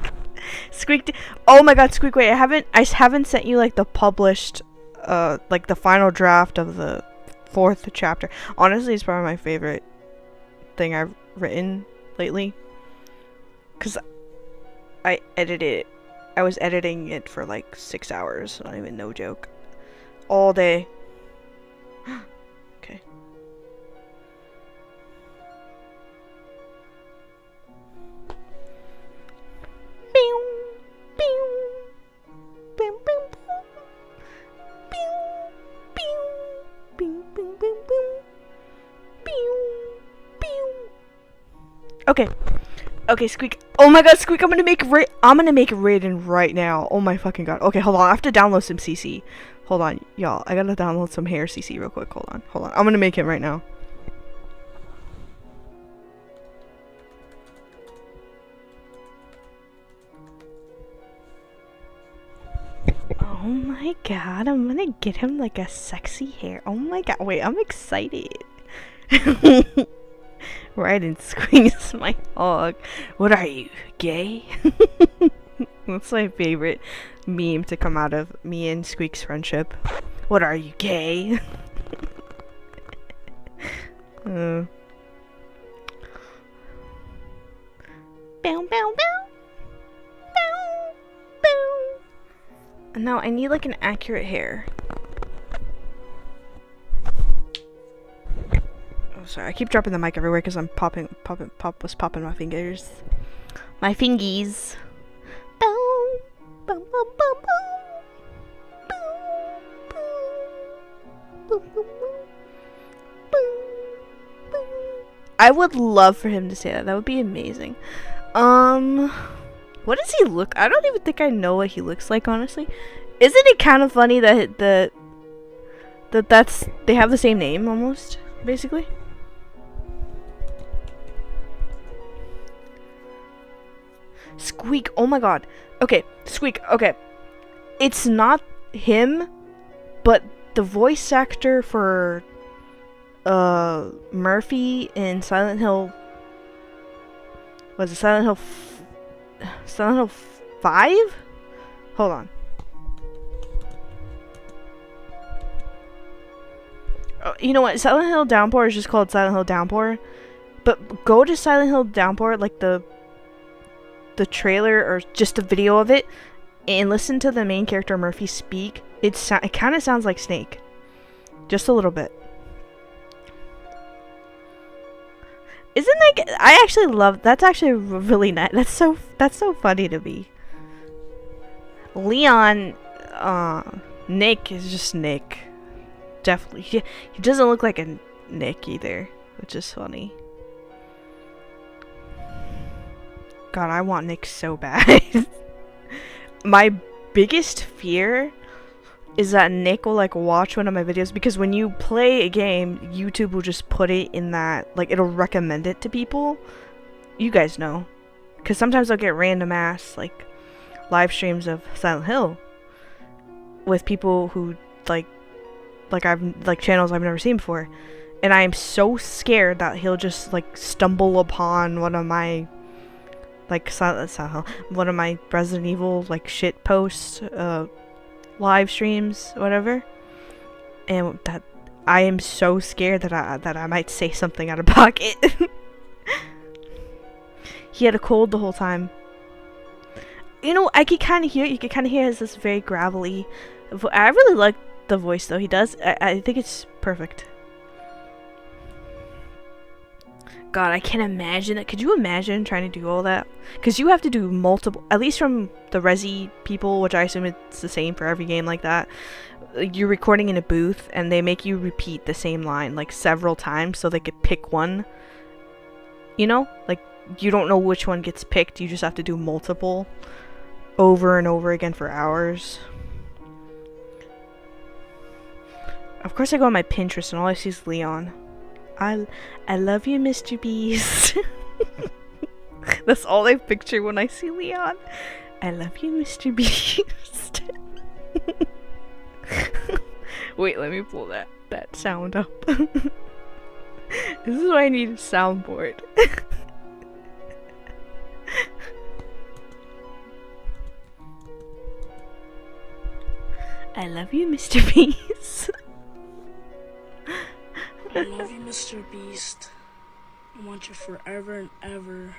Squeak. Oh my god, Squeak, wait, I haven't sent you like the published like the final draft of the 4th chapter. Honestly, it's probably my favorite thing I've written lately. Cause I was editing it for like 6 hours, not even no joke. All day. Okay. Okay. Okay, Squeak. Oh my god, Squeak, I'm gonna make Raiden right now. Oh my fucking god. Okay, hold on. I have to download some CC. Hold on, y'all. I gotta download some hair CC real quick. Hold on. Hold on. I'm gonna make him right now. Oh my god, I'm gonna get him like a sexy hair. Oh my god. Wait, I'm excited. Raiden squeeze my hog. What are you, gay? That's my favorite meme to come out of me and Squeak's friendship. What are you, gay? Bow, bow, bow. Bow, bow. And now I need like an accurate hair. Oh, sorry, I keep dropping the mic everywhere because I'm popping my fingers. My fingies. Bow, bow, bow, bow, bow. Bow, bow, bow, bow, bow. I would love for him to say that. That would be amazing. What does he look? I don't even think I know what he looks like, honestly. Isn't it kind of funny that they have the same name almost, basically? Squeak. Oh my god. Okay, Squeak. Okay. It's not him, but the voice actor for Murphy in Silent Hill, was it Silent Hill 5? Hold on. Oh, you know what? Silent Hill Downpour is just called Silent Hill Downpour. But go to Silent Hill Downpour, like the trailer or just a video of it, and listen to the main character Murphy speak. It kind of sounds like Snake. Just a little bit. Isn't that? I actually love. That's actually really nice. That's so funny to me. Leon, Nick is just Nick. Definitely, he doesn't look like a Nick either, which is funny. God, I want Nick so bad. My biggest fear is that Nick will like watch one of my videos, because when you play a game, YouTube will just put it in that, like, it'll recommend it to people. You guys know, because sometimes I'll get random ass like live streams of Silent Hill with people who like I've like channels I've never seen before, and I am so scared that he'll just like stumble upon one of my like one of my Resident Evil like shit posts, live streams, whatever, and that I am so scared that I might say something out of pocket. He had a cold the whole time. You know, I could kind of hear. You could kind of hear this very gravelly. I really like the voice though. He does. I think it's perfect. God, I can't imagine that. Could you imagine trying to do all that? Because you have to do multiple, at least from the Resi people, which I assume it's the same for every game like that. You're recording in a booth, and they make you repeat the same line like several times so they could pick one. You know? Like, you don't know which one gets picked. You just have to do multiple over and over again for hours. Of course, I go on my Pinterest, and all I see is Leon. I love you, Mr. Beast. That's all I picture when I see Leon. I love you, Mr. Beast. Wait, let me pull that sound up. This is why I need a soundboard. I love you, Mr. Beast. I love you, Mr. Beast. I want you forever and ever.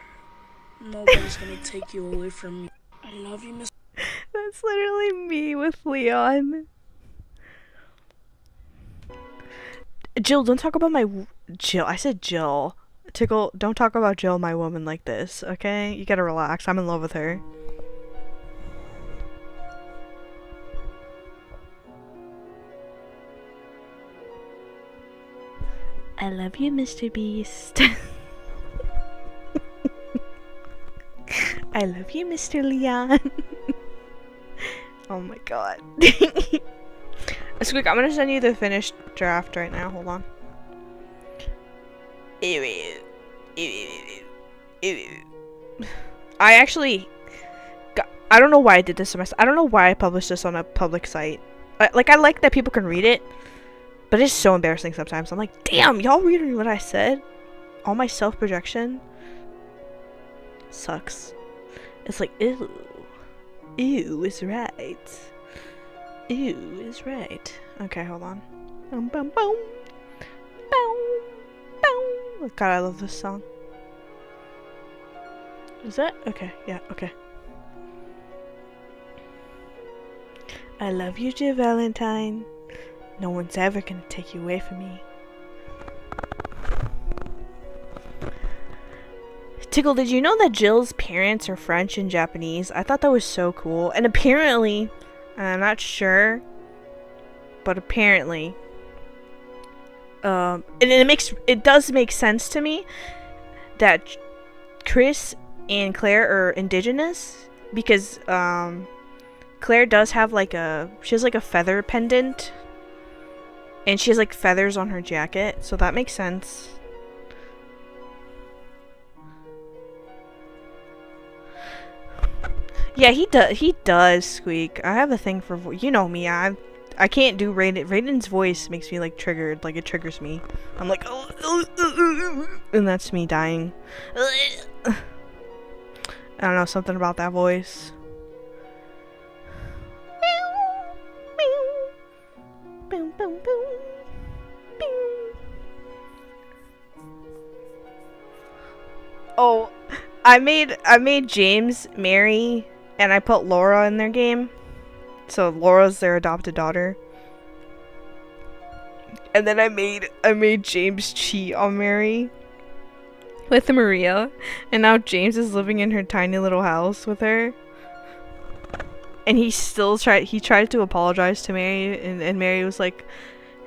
Nobody's gonna take you away from me. I love you, Mr. That's literally me with Leon. Jill, don't talk about my Jill. I said Jill. Tickle, don't talk about Jill, my woman, like this, okay? You gotta relax. I'm in love with her. I love you, Mr. Beast. I love you, Mr. Leon. Oh my god. Squeak, I'm gonna send you the finished draft right now. Hold on. I actually I don't know why I did this semester. I don't know why I published this on a public site. I like that people can read it, but it's so embarrassing sometimes. I'm like, damn, y'all reading what I said? All my self-projection sucks. It's like, ew. Ew is right. Ew is right. Okay, hold on. Boom, boom, boom. Boom, boom. God, I love this song. Is that? Okay, yeah, okay. I love you, Jill Valentine. No one's ever gonna take you away from me. Tickle, did you know that Jill's parents are French and Japanese? I thought that was so cool. And apparently, I'm not sure, but apparently, and it does make sense to me that Chris and Claire are indigenous because Claire does have she has like a feather pendant, and she has like feathers on her jacket, so that makes sense. Yeah, he does, Squeak. I have a thing for you know me. I can't do Raiden. Raiden's voice makes me like triggered. Like it triggers me. I'm like, and that's me dying. I don't know, something about that voice. Boom, boom, boom. Oh, I made James Mary. And I put Laura in their game. So Laura's their adopted daughter. And then I made James cheat on Mary with Maria. And now James is living in her tiny little house with her. And he tried to apologize to Mary, and Mary was like,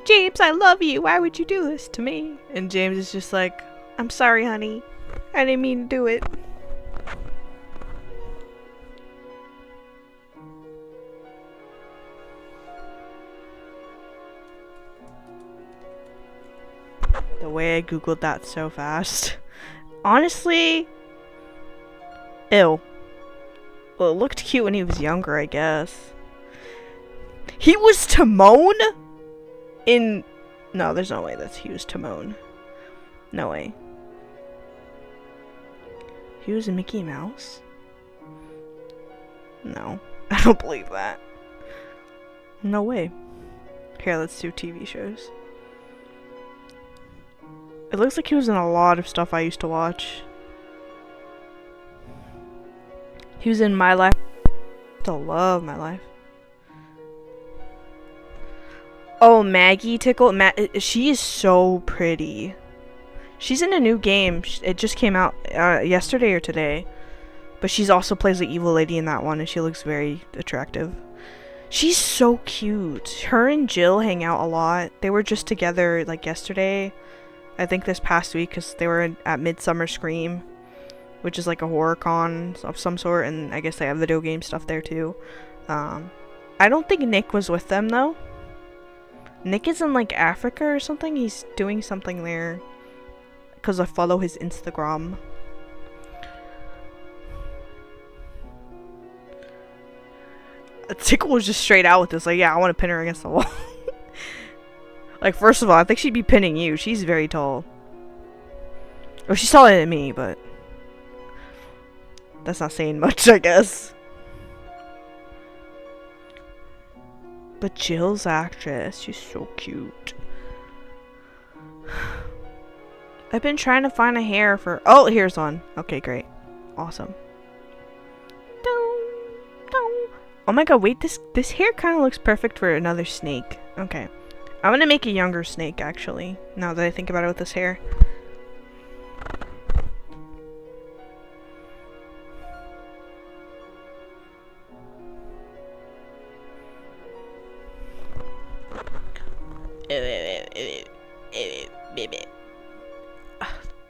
James, I love you. Why would you do this to me? And James is just like, I'm sorry, honey. I didn't mean to do it. The way I googled that so fast. Honestly, ew. Well, it looked cute when he was younger, I guess. He was Timon? No, there's no way that he was Timon. No way. He was a Mickey Mouse? No, I don't believe that. No way. Here, let's do TV shows. It looks like he was in a lot of stuff I used to watch. He was in My Life. I still love My Life. Oh, Maggie Tickle. She is so pretty. She's in a new game. It just came out yesterday or today. But she's also plays the evil lady in that one, and she looks very attractive. She's so cute. Her and Jill hang out a lot. They were just together like yesterday. I think this past week, because they were at Midsummer Scream, which is like a horror con of some sort, and I guess they have video game stuff there too. I don't think Nick was with them though. Nick is in like Africa or something. He's doing something there because I follow his Instagram. Tickle was just straight out with this, like, yeah, I want to pin her against the wall. Like, first of all, I think she'd be pinning you. She's very tall. Well, she's taller than me, but that's not saying much, I guess. But Jill's actress, she's so cute. I've been trying to find a hair for... Oh, here's one. Okay, great. Awesome. Oh my god, wait, this hair kind of looks perfect for another snake. Okay. I'm gonna make a younger snake, actually, now that I think about it with this hair.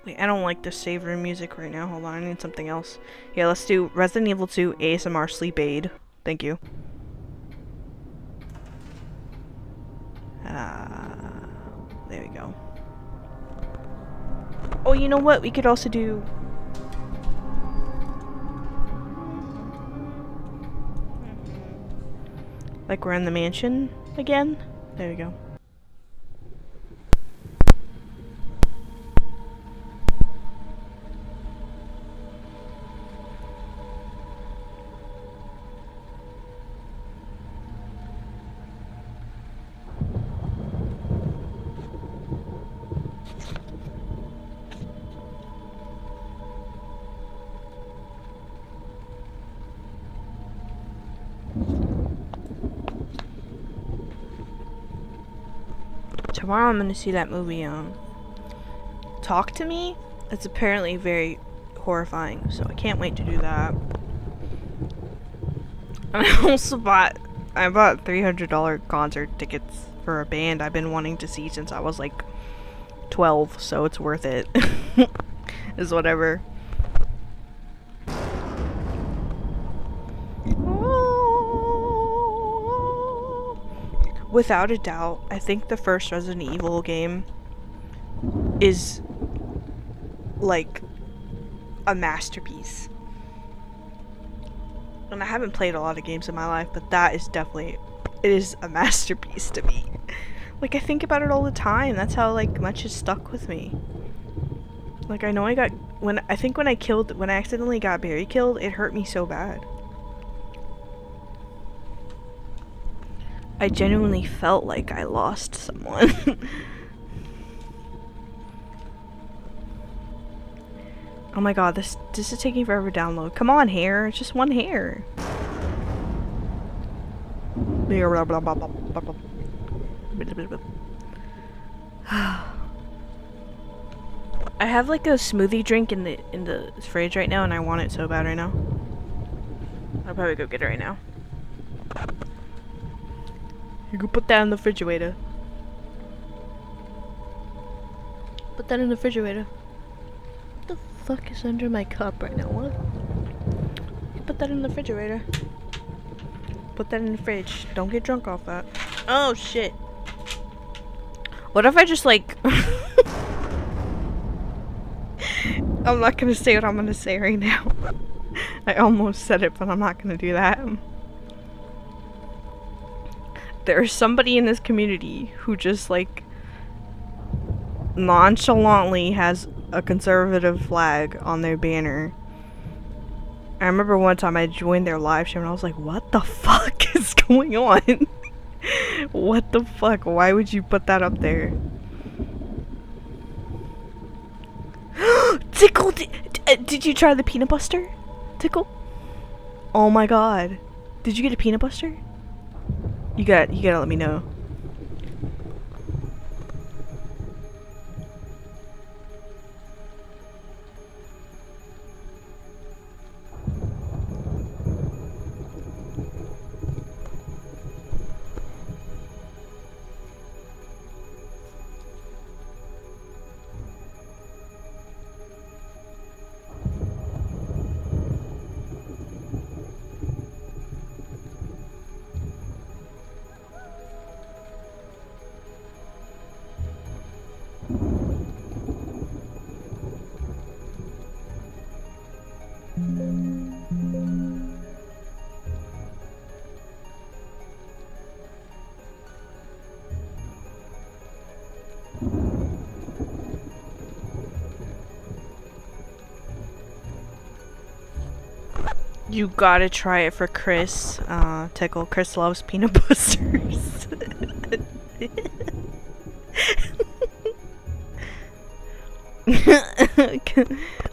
Wait, I don't like the save room music right now. Hold on, I need something else. Yeah, let's do Resident Evil 2 ASMR Sleep Aid. Thank you. There we go. Oh, you know what? We could also do... like we're in the mansion again? There we go. Tomorrow I'm gonna see that movie, Talk to Me. It's apparently very horrifying, so I can't wait to do that. And I also bought $300 concert tickets for a band I've been wanting to see since I was like 12, so it's worth it. Is whatever. Without a doubt, I think the first Resident Evil game is like a masterpiece. And I haven't played a lot of games in my life, but that is definitely, it is a masterpiece to me. Like, I think about it all the time. That's how like much is stuck with me. Like, I know I got, when I accidentally got Barry killed, it hurt me so bad. I genuinely felt like I lost someone. Oh my god, this is taking forever to download. Come on, hair. It's just one hair. I have like a smoothie drink in the fridge right now, and I want it so bad right now. I'll probably go get it right now. You can put that in the refrigerator. Put that in the refrigerator. What the fuck is under my cup right now? What? You put that in the refrigerator. Put that in the fridge. Don't get drunk off that. Oh shit. What if I just like... I'm not gonna say what I'm gonna say right now. I almost said it, but I'm not gonna do that. There's somebody in this community who just like nonchalantly has a conservative flag on their banner. I remember one time I joined their live stream and I was like, what the fuck is going on? What the fuck? Why would you put that up there? Tickle! Did you try the peanut buster? Tickle? Oh my god. Did you get a peanut buster? You gotta let me know. You gotta try it for Chris. Tickle. Chris loves peanut busters.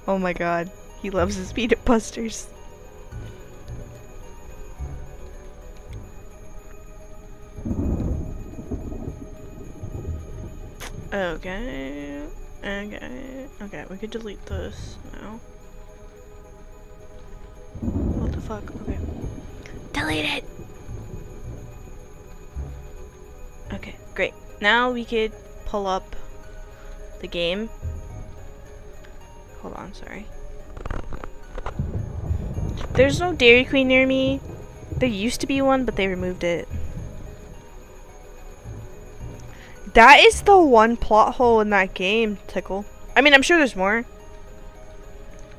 Oh my god. He loves his peanut busters. Okay. Okay, we could delete this now. What the fuck? Okay. Delete it! Okay, great. Now we could pull up the game. on, sorry. There's no Dairy Queen near me. There used to be one, but they removed it. That is the one plot hole in that game, Tickle. I mean, I'm sure there's more.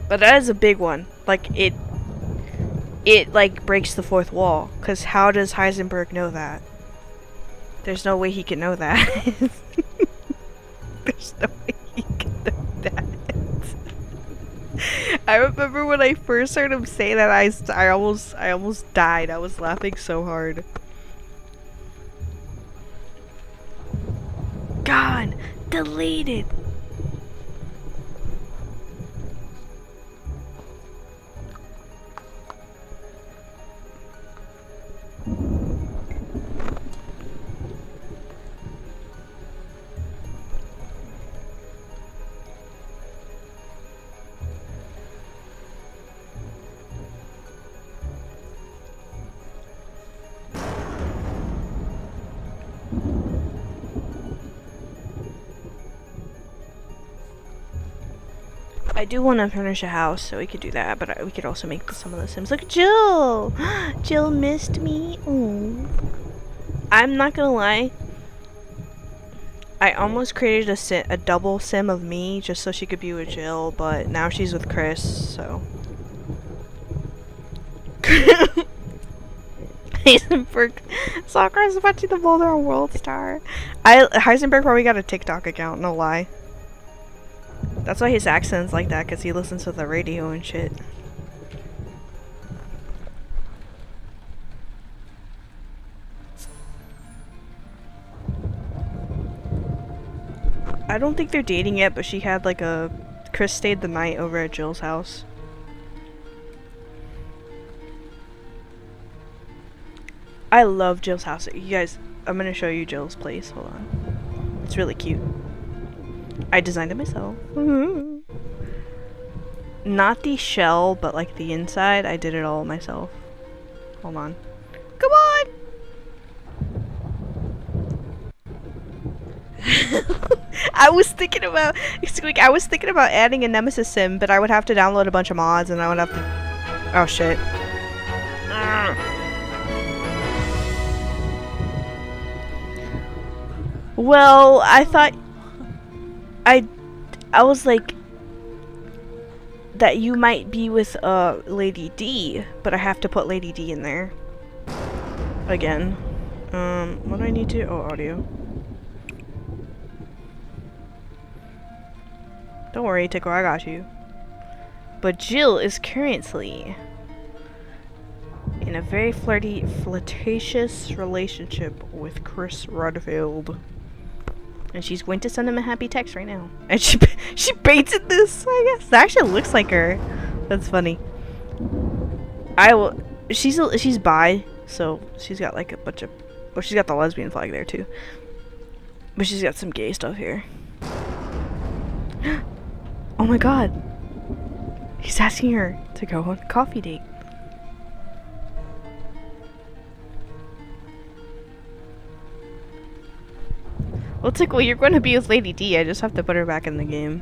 But that is a big one. Like, it like, breaks the fourth wall. Because how does Heisenberg know that? There's no way he can know that. There's no way he can know that. I remember when I first heard him say that, I almost died. I was laughing so hard. Gone! Deleted! I do want to furnish a house, so we could do that, but we could also make some of the Sims. Look at Jill! Jill missed me. Ooh. I'm not gonna lie. I almost created a double Sim of me just so she could be with Jill, but now she's with Chris, so. Heisenberg. Soccer is watching the Boulder on World Star. Heisenberg probably got a TikTok account, no lie. That's why his accent's like that, because he listens to the radio and shit. I don't think they're dating yet, but she had like a... Chris stayed the night over at Jill's house. I love Jill's house. You guys, I'm gonna show you Jill's place. Hold on. It's really cute. I designed it myself. Not the shell, but like the inside. I did it all myself. Hold on. Come on! I was thinking about adding a Nemesis sim, but I would have to download a bunch of mods and I would have to... Oh shit. Well, I thought... I was like that you might be with Lady D, but I have to put Lady D in there again. What do I need to? Oh, audio. Don't worry, Tickle, I got you. But Jill is currently in a very flirtatious relationship with Chris Redfield. And she's going to send him a happy text right now. And she baited this, I guess. That actually looks like her. That's funny. She's bi, so she's got like a bunch of... Well, she's got the lesbian flag there too. But she's got some gay stuff here. Oh my god. He's asking her to go on a coffee date. Well, Tickle, you're going to be with Lady D. I just have to put her back in the game.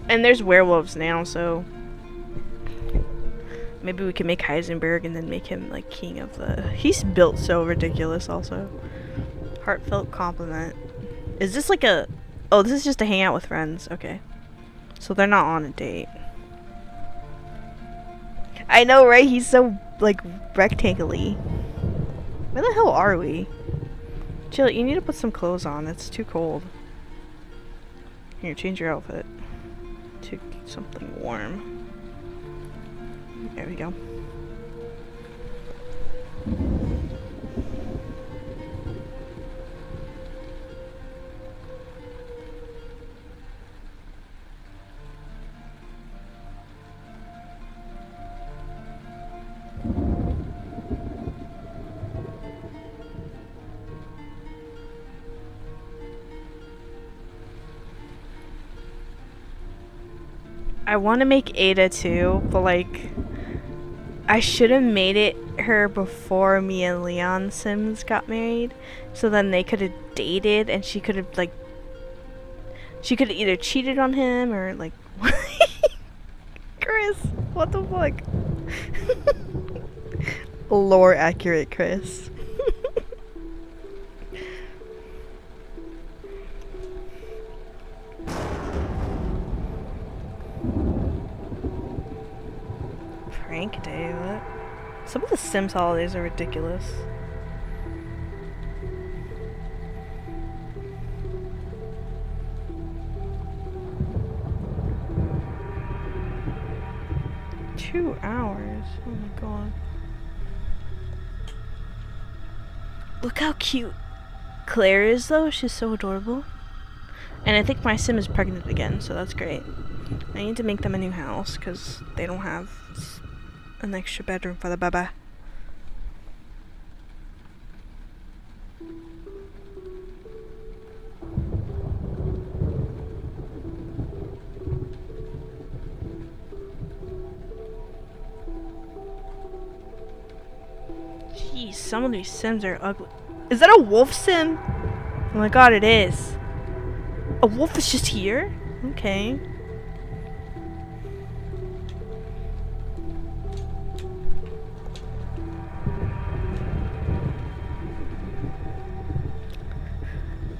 And there's werewolves now, so... Maybe we can make Heisenberg and then make him, like, king of the... He's built so ridiculous, also. Heartfelt compliment. Is this like a... Oh, this is just to hang out with friends. Okay. So they're not on a date. I know, right? He's so, like, rectangle-y. Where the hell are we? Jill, you need to put some clothes on. It's too cold. Here, change your outfit to something warm. There we go. I want to make Ada too, but like I should have made it her before me and Leon Sims got married, so then they could have dated and she could have like She could have either cheated on him or like Chris, what the fuck? Lore accurate Chris. Prank day, what? Some of the Sims holidays are ridiculous. $2. Oh my god. Look how cute Claire is though, she's so adorable. And I think my Sim is pregnant again, so that's great. I need to make them a new house because they don't have an extra bedroom for the baba. Jeez, some of these Sims are ugly. Is that a wolf Sim? Oh my god, it is. A wolf is just here? Okay.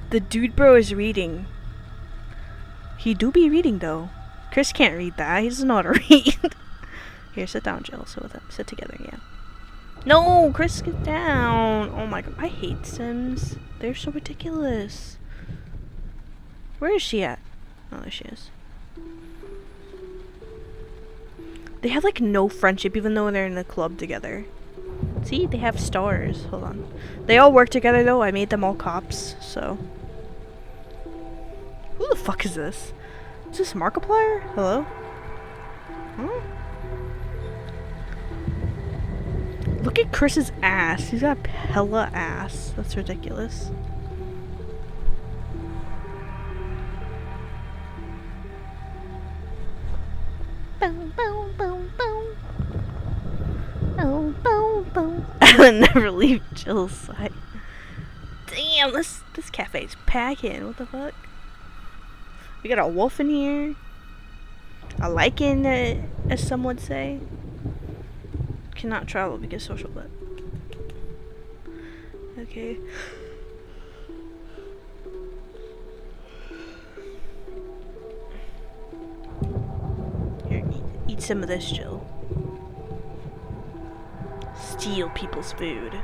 The dude bro is reading. He do be reading though. Chris can't read that. He doesn't know how to read. Here, sit down, Jill. Sit with him. Sit together, yeah. No, Chris, get down. Oh my god, I hate Sims. They're so ridiculous. Where is she at? Oh, there she is. They have like no friendship even though they're in the club together. See, they have stars. Hold on. They all work together though. I made them all cops, so. Who the fuck is this? Is this Markiplier? Hello? Huh? Look at Chris's ass. He's got hella ass. That's ridiculous. Boom, boom, boom, boom. Boom, boom, boom. I would never leave Jill's side. Damn, this cafe's packing. What the fuck? We got a wolf in here. A lichen, as some would say. Cannot travel because social, but okay. Here, eat some of this, Jill. Steal people's food.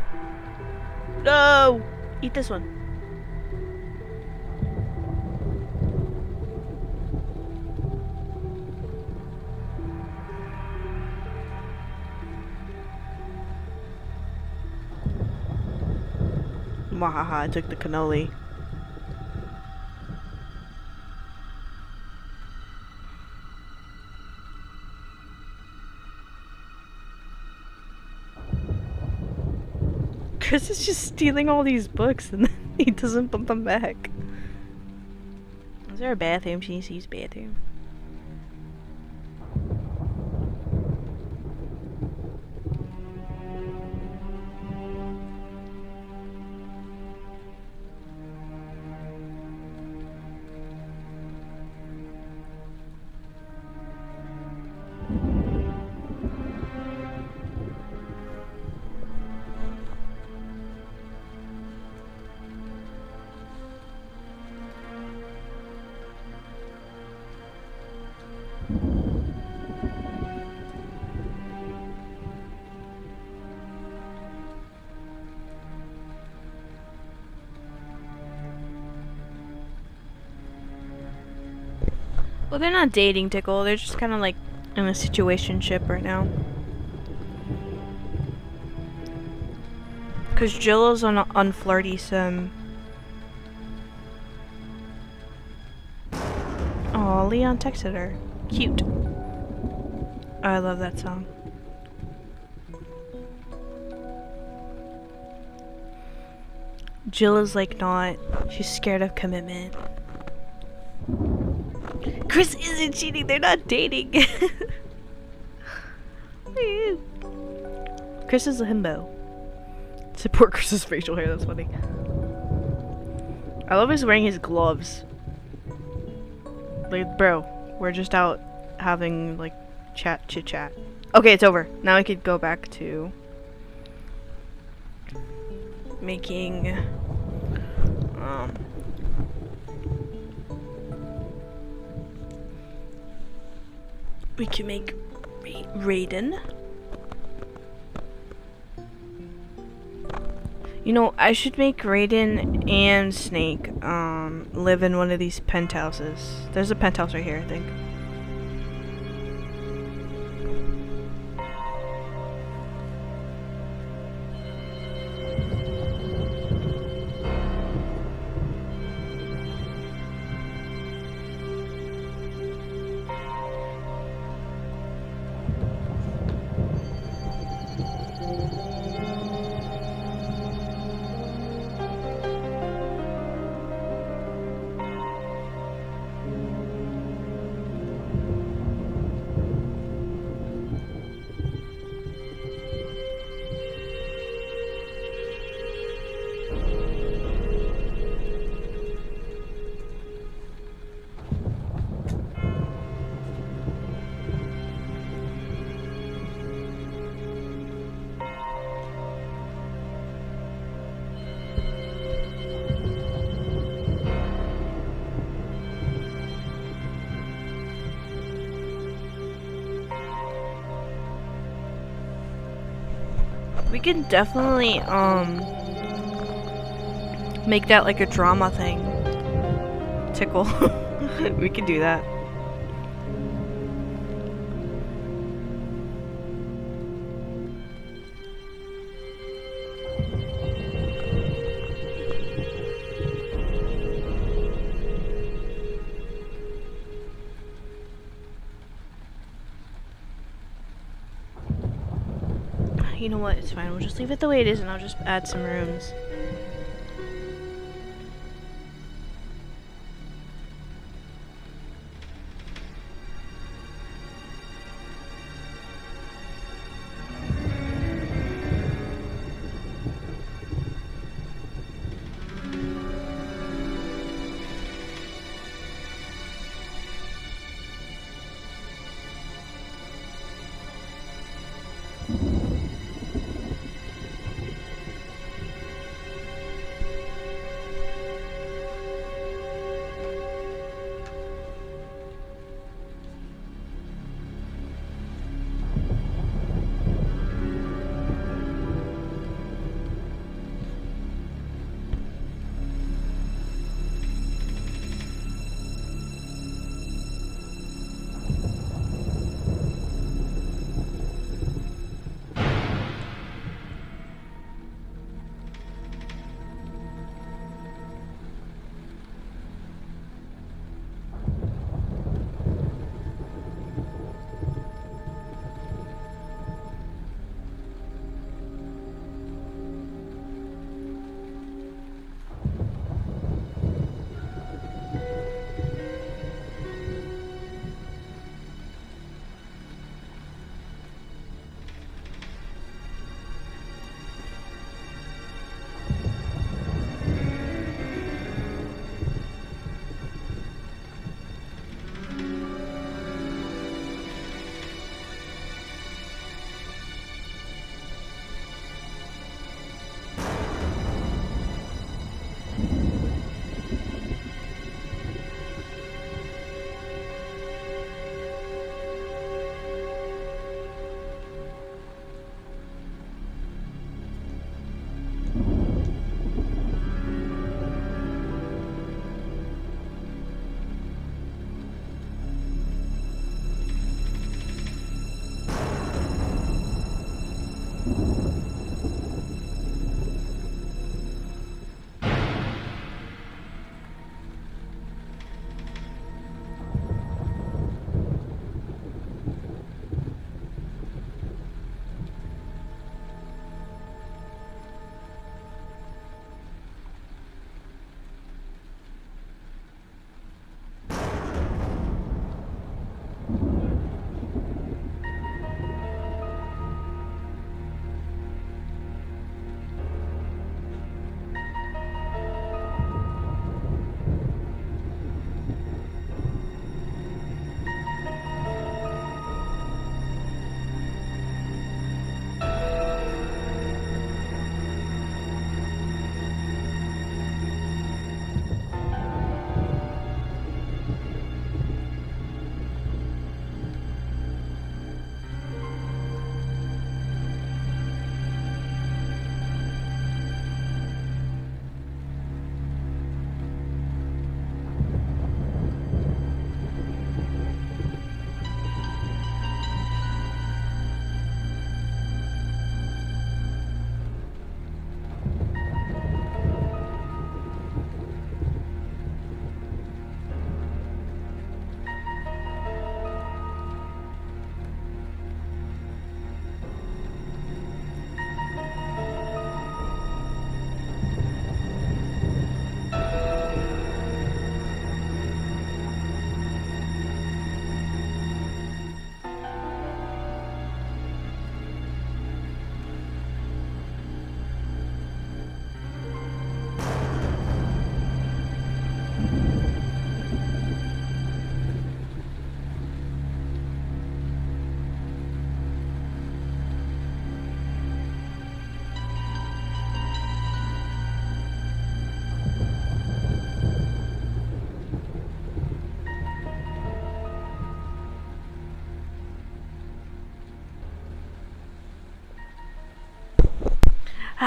No! Eat this one. Wahaha, I took the cannoli. Chris is just stealing all these books and then he doesn't put them back. Is there a bathroom? She needs to use bathroom. Well, they're not dating, Tickle. They're just kind of like in a situationship right now. Because Jill is on unflirty Sim. Oh, Leon texted her. Cute. Oh, I love that song. Jill is like not. She's scared of commitment. Chris isn't cheating. They're not dating. Chris is a himbo. Support Chris's facial hair. That's funny. I love he's wearing his gloves. Like, bro, we're just out having, like, chit chat. Okay, it's over. Now I could go back to making, we can make Raiden. You know, I should make Raiden and Snake live in one of these penthouses. There's a penthouse right here, I think. We can definitely, make that like a drama thing. Tickle. We can do that. You know what? It's fine. We'll just leave it the way it is and I'll just add some rooms.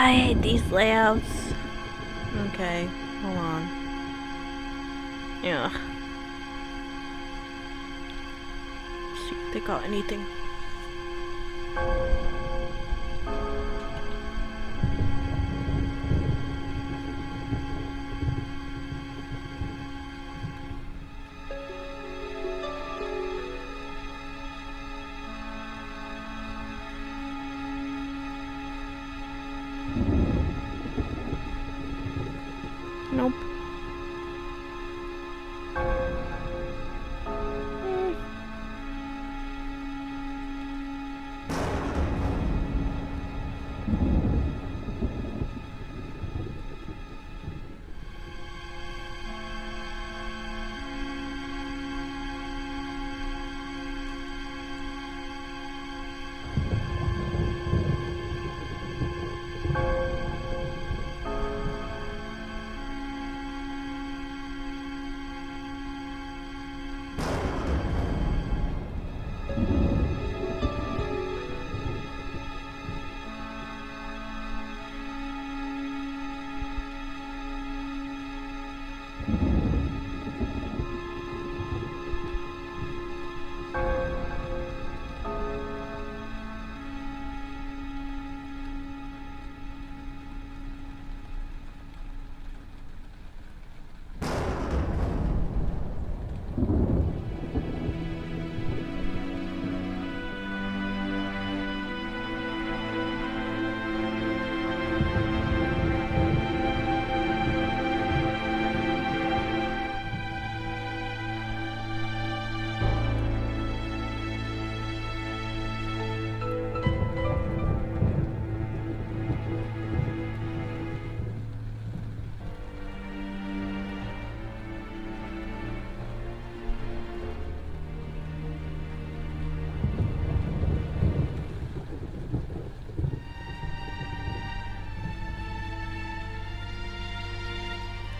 I hate these layouts. Okay, hold on. Yeah. See if they got anything. Nope.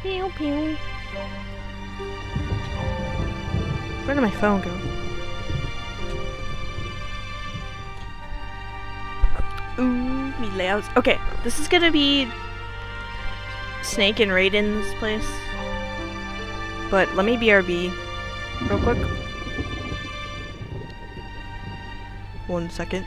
Pew pew. Where did my phone go? Ooh, me layouts. Okay, this is gonna be Snake and Raiden's place. But let me BRB real quick. 1 second.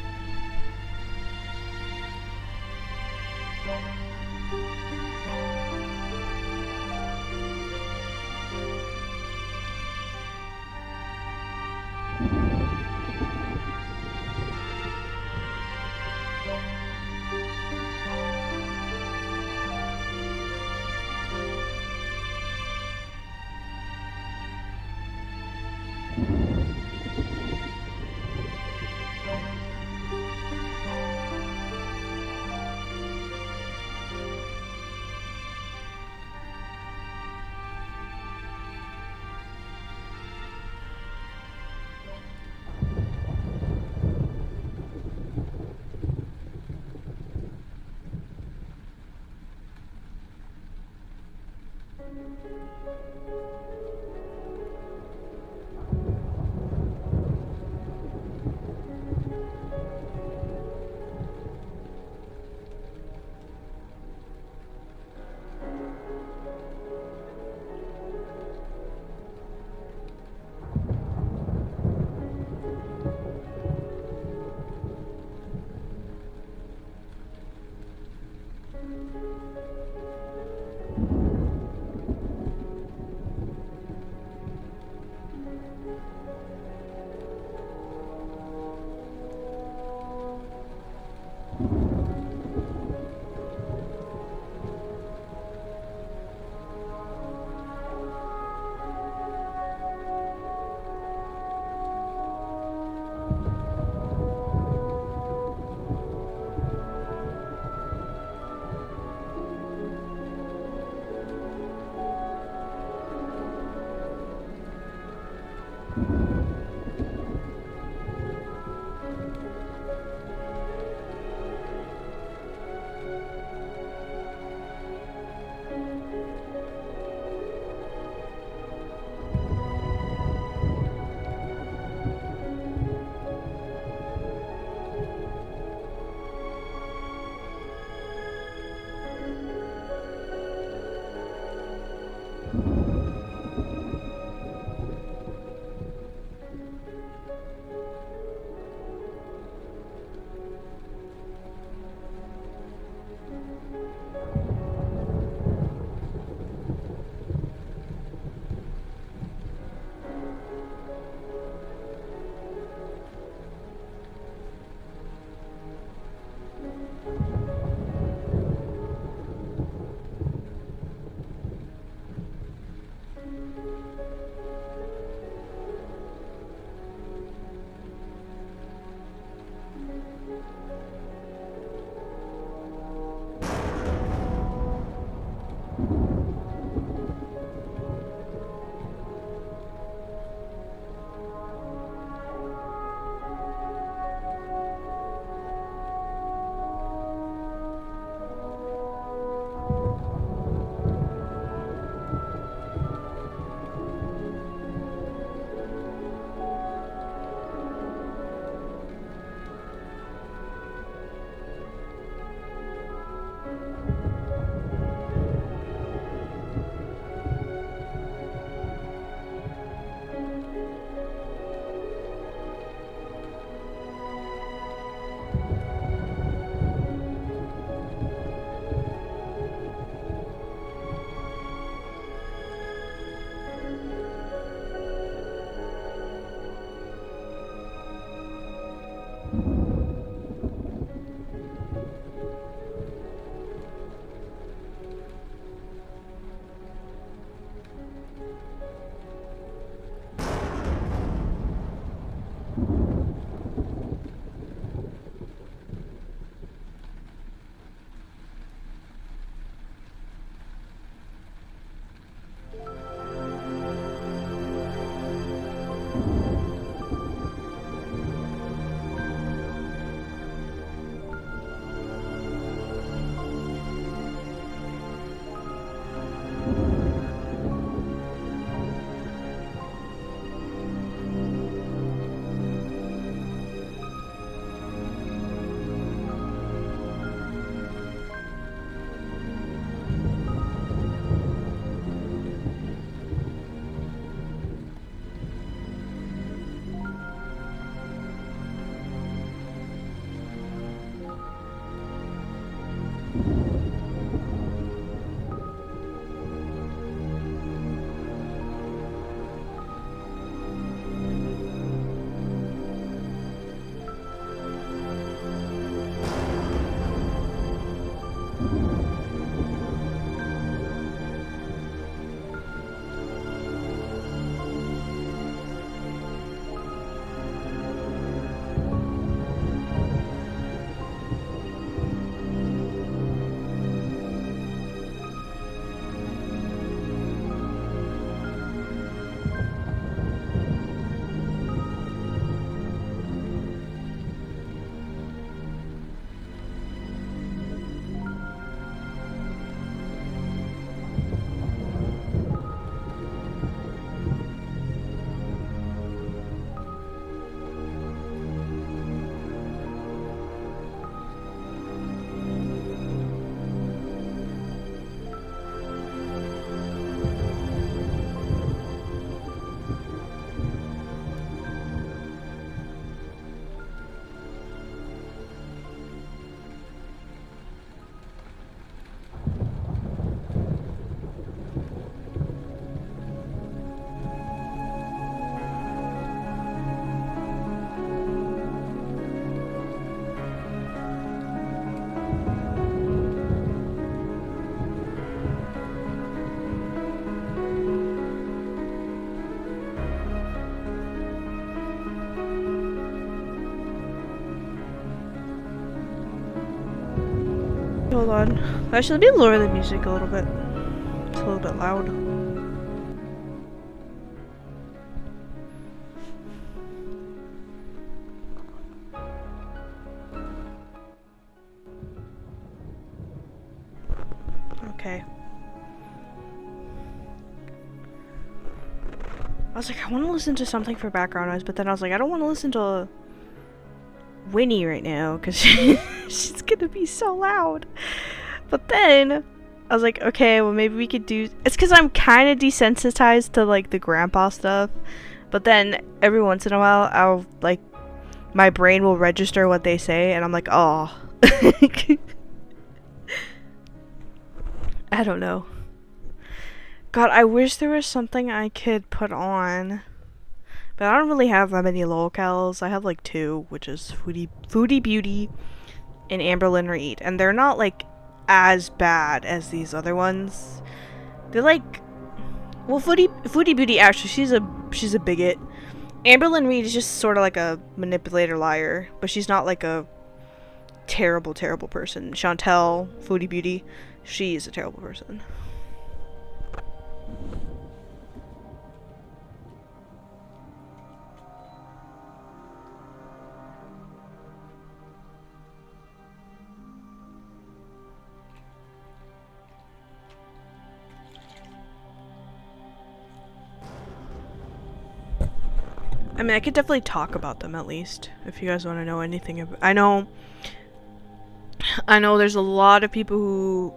Hold on. Actually, let me lower the music a little bit. It's a little bit loud. Okay. I was like, I want to listen to something for background noise, but then I was like, I don't want to listen to Winnie right now because she's gonna be so loud. But then I was like, okay, well maybe we could do. It's because I'm kind of desensitized to like the grandpa stuff. But then every once in a while, I'll like my brain will register what they say, and I'm like, oh. I don't know. God, I wish there was something I could put on. But I don't really have that many locales. I have like 2, which is Foodie Beauty and Amberlynn Reed. And they're not like as bad as these other ones. They're like, well, Foodie Beauty actually, she's a bigot. Amberlynn Reed is just sort of like a manipulator liar, but she's not like a terrible person. Chantel, Foodie Beauty, she is a terrible person. I mean, I could definitely talk about them at least, if you guys want to know anything about. I know there's a lot of people who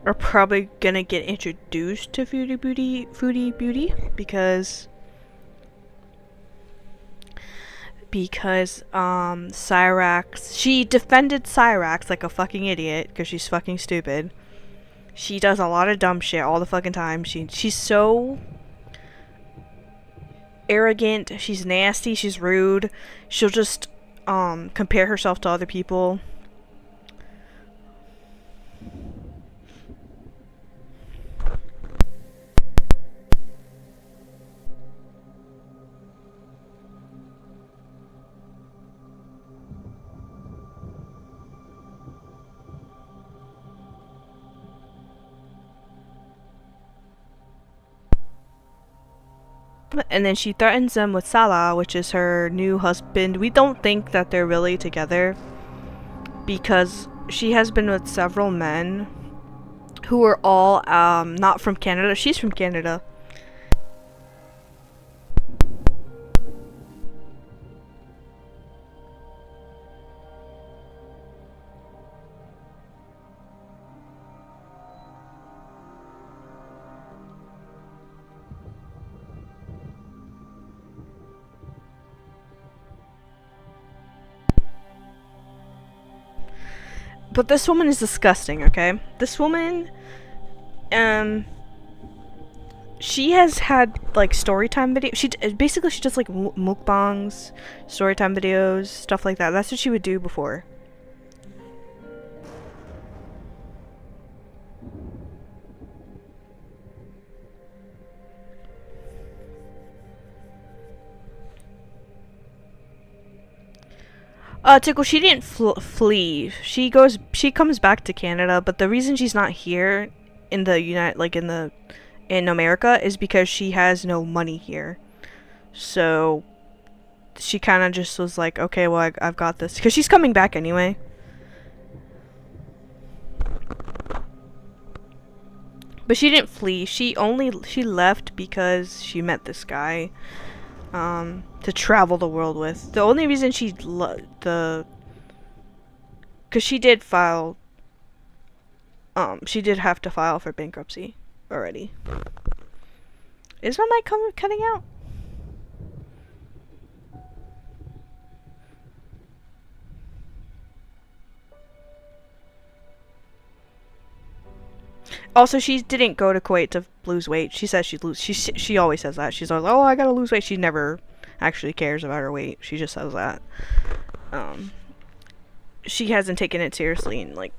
are probably gonna get introduced to Foodie Beauty because Cyrax, she defended Cyrax like a fucking idiot because she's fucking stupid. She does a lot of dumb shit all the fucking time. She's so arrogant, she's nasty, she's rude. She'll just compare herself to other people. And then she threatens him with Salah, which is her new husband. We don't think that they're really together because she has been with several men who are all not from Canada. She's from Canada. But this woman is disgusting, okay? This woman, she has had like storytime videos. She does like mukbangs, storytime videos, stuff like that. That's what she would do before. Tickle, she didn't flee. She comes back to Canada, but the reason she's not here in the in America is because she has no money here. So she kind of just was like, okay, well, I've got this, because she's coming back anyway. But she didn't flee. She left because she met this guy to travel the world with. The only reason because she did file she did have to file for bankruptcy already. Is my mic cutting out? Also, she didn't go to Kuwait to lose weight. She says she always says that. She's like, oh, I gotta lose weight. She never actually cares about her weight. She just says that. She hasn't taken it seriously in like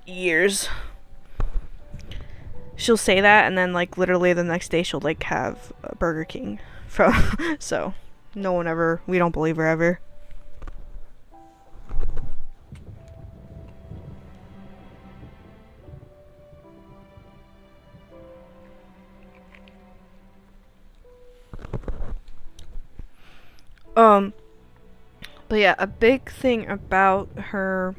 years. She'll say that, and then like literally the next day she'll like have a Burger King from. So we don't believe her ever. But yeah, a big thing about her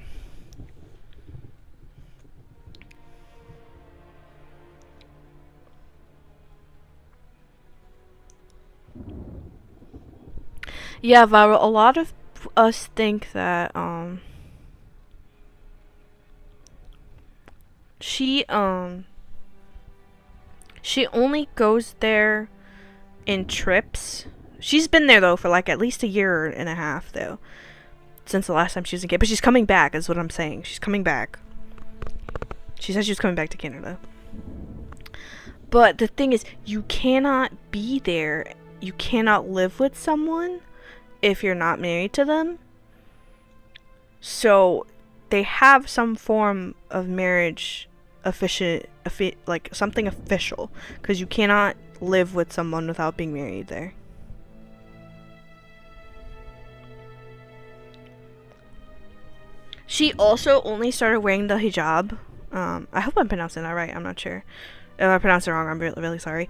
yeah, Viral, a lot of us think that she only goes there in trips. She's been there though for like at least a year and a half though, since the last time she was in Canada. But she's coming back, is what I'm saying. She's coming back. She said she was coming back to Canada. But the thing is, you cannot be there. You cannot live with someone if you're not married to them. So they have some form of marriage like something official, because you cannot live with someone without being married there. She also only started wearing the hijab. I hope I'm pronouncing that right. I'm not sure. If I pronounced it wrong, I'm really sorry.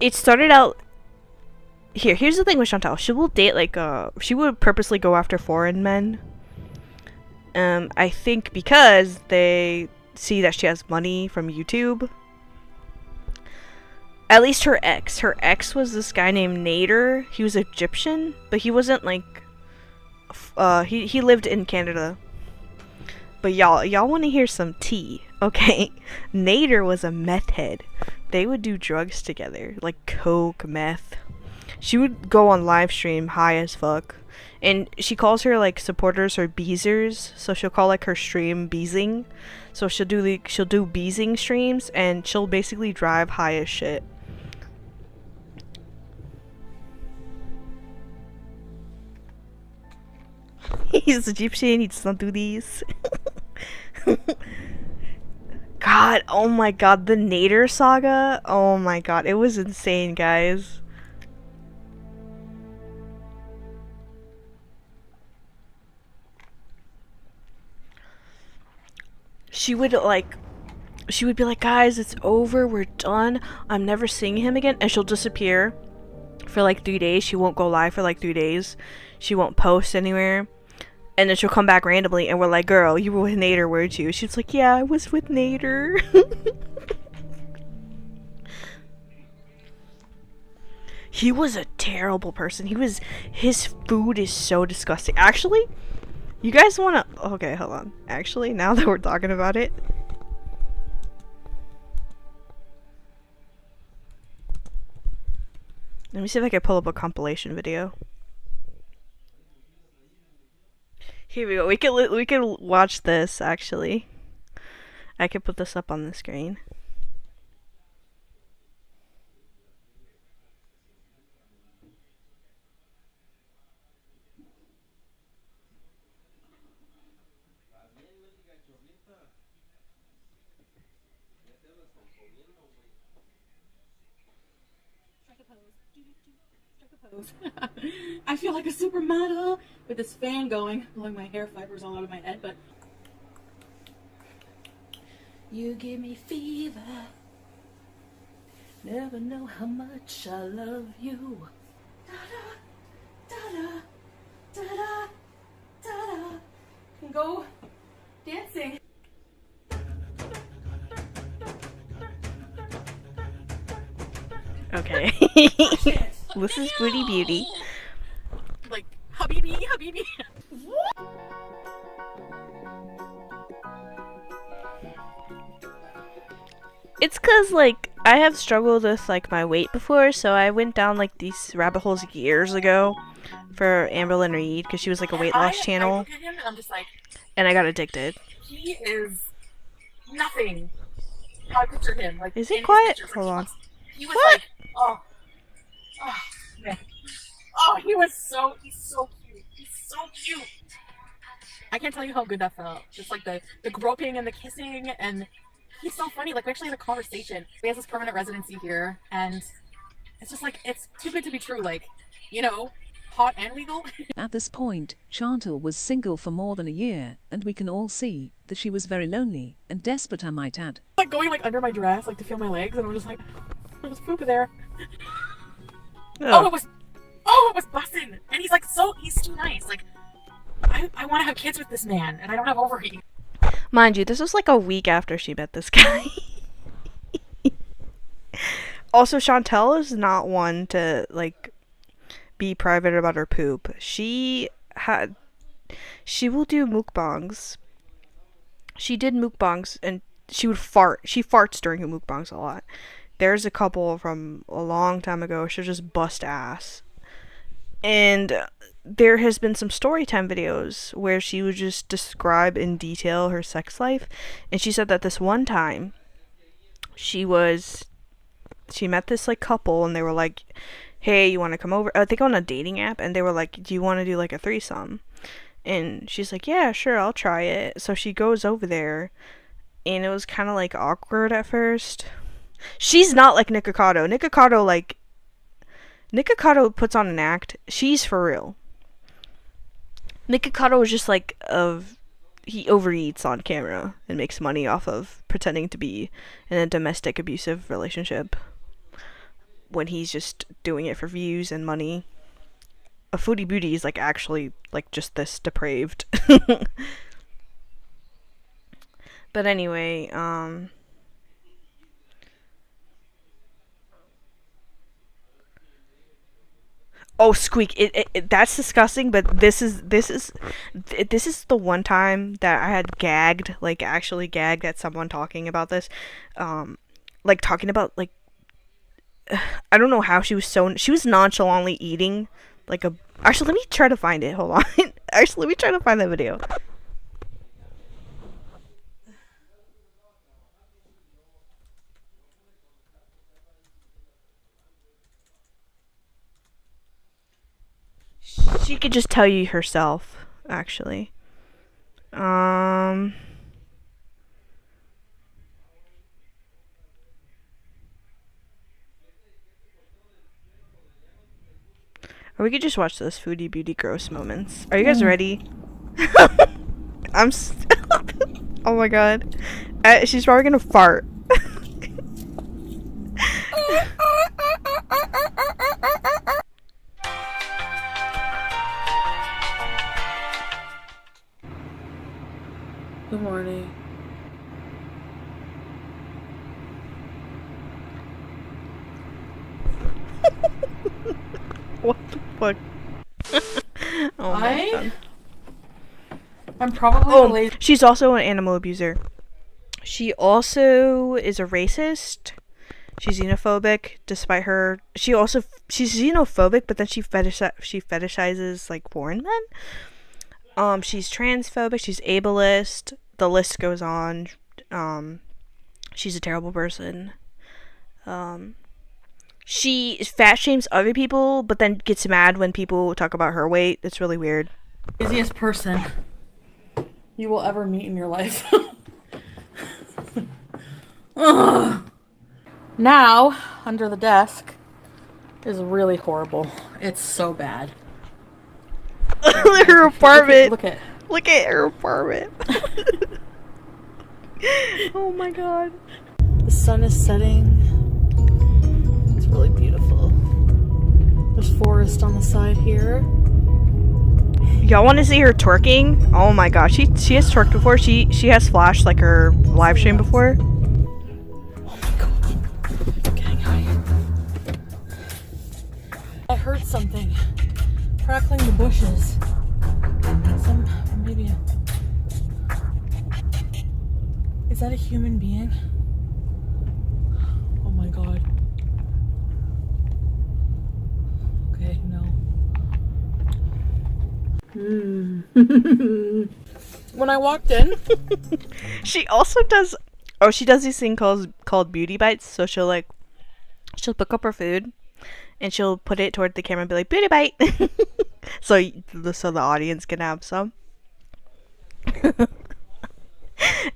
It started out... Here's the thing with Chantal. She will date, like, she would purposely go after foreign men. I think because they see that she has money from YouTube. At least her ex. Her ex was this guy named Nader. He was Egyptian, but he wasn't, like... he lived in Canada. But y'all want to hear some tea, okay? Nader was a meth head. They would do drugs together, like coke, meth. She would go on live stream high as fuck, and she calls her like supporters her beezers. So she'll call like her stream beezing. So she'll do beezing streams, and she'll basically drive high as shit. He's Egyptian, he does not do these. God, oh my god, the Nader saga. Oh my god, it was insane, guys. She would be like, guys, it's over, we're done, I'm never seeing him again, and she'll disappear for like 3 days. She won't go live for like 3 days. She won't post anywhere. And then she'll come back randomly, and we're like, girl, you were with Nader, weren't you? She's like, yeah, I was with Nader. He was a terrible person. His food is so disgusting. Actually, you guys wanna... Okay, hold on. Actually, now that we're talking about it... Let me see if I can pull up a compilation video. Here we go. We can watch this actually. I could put this up on the screen. I feel like a supermodel with this fan going, blowing my hair fibers all out of my head, but you give me fever. Never know how much I love you. Da da da da da da. Can go dancing. Okay. This is Booty Beauty. Like, Habibi, Habibi. It's cause like I have struggled with like my weight before, so I went down like these rabbit holes years ago for Amberlyn Reed because she was like a weight loss I channel, look at him and I'm just like, and I got addicted. he is nothing. I picture him like. Is he in his quiet? pictures, Hold on. He was like, oh, man. Oh, he's so cute. He's so cute. I can't tell you how good that felt. Just like the groping and the kissing, and he's so funny. Like, we actually had a conversation. He has this permanent residency here, and it's just like, it's too good to be true. Like, you know, hot and legal. At this point, Chantal was single for more than a year, and we can all see that she was very lonely and desperate, I might add. Like going like under my dress, like to feel my legs, and I'm just like, there was poop there. Oh, it was bussin', and he's like he's too nice. Like, I want to have kids with this man, and I don't have ovaries. Mind you, this was like a week after she met this guy. Also, Chantel is not one to like be private about her poop. She will do mukbangs. She did mukbangs and she would fart. She farts during her mukbangs a lot. There's a couple from a long time ago. She'll just bust ass. And there has been some storytime videos where she would just describe in detail her sex life. And she said that this one time she met this like couple and they were like, hey, you want to come over? I think on a dating app, and they were like, do you want to do like a threesome? And she's like, yeah, sure, I'll try it. So she goes over there, and it was kind of like awkward at first. She's not like Nikocado. Nikocado puts on an act. She's for real. Nikocado is just like he overeats on camera and makes money off of pretending to be in a domestic abusive relationship when he's just doing it for views and money. A Foodie Beauty is like actually like just this depraved. But anyway, oh, Squeak! That's disgusting. But this is the one time that I had gagged, like actually gagged at someone talking about this, like talking about like I don't know how she was nonchalantly eating like a. Actually, let me try to find it. Hold on. Actually, let me try to find that video. She could just tell you herself, actually. Or we could just watch those Foodie Beauty gross moments. Are you guys ready? Oh my god. She's probably gonna fart. Good morning. What the fuck? Oh my god. I'm probably lazy. She's also an animal abuser. She also is a racist. She's xenophobic, despite her. She's xenophobic, but then she fetishizes like foreign men. She's transphobic, she's ableist, the list goes on. She's a terrible person. She fat shames other people, but then gets mad when people talk about her weight. It's really weird. Craziest person you will ever meet in your life. Ugh. Now, under the desk is really horrible. It's so bad. Her apartment. Look at Look at her apartment. Oh my god. the sun is setting. It's really beautiful. There's forest on the side here. Y'all want to see her twerking? Oh my gosh, she has twerked before. She has flashed like her live stream before. Oh my god. I'm getting out of here. I heard something crackling the bushes. Maybe is that a human being? Oh my god. Okay, no. When I walked in, She also does. Oh, she does these things called beauty bites. So she'll pick up her food, and she'll put it toward the camera and be like, "Beauty bite," so the audience can have some.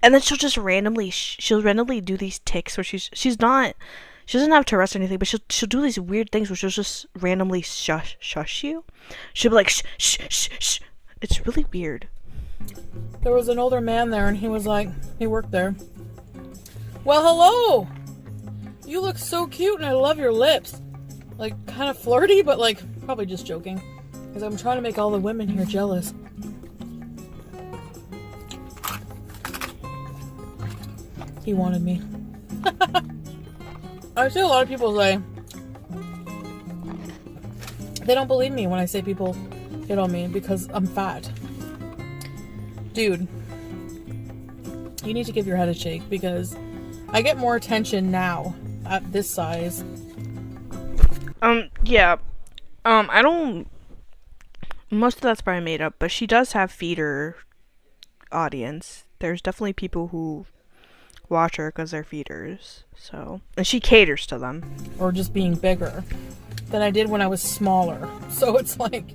And then she'll just randomly do these ticks where she doesn't have Tourette's or anything, but she'll do these weird things where she'll just randomly shush you. She'll be like shh shh shh shh. It's really weird. there was an older man there, and he was like, he worked there. Well, hello. You look so cute, and I love your lips. Like, kind of flirty, but like probably just joking, because I'm trying to make all the women here jealous. He wanted me. I see a lot of people say they don't believe me when I say people hit on me because I'm fat. Dude, you need to give your head a shake because I get more attention now at this size. Yeah. I don't. Most of that's probably made up, but she does have feeder audience. There's definitely people who watch her because they're feeders. So, and she caters to them. Or just being bigger than I did when I was smaller. So it's like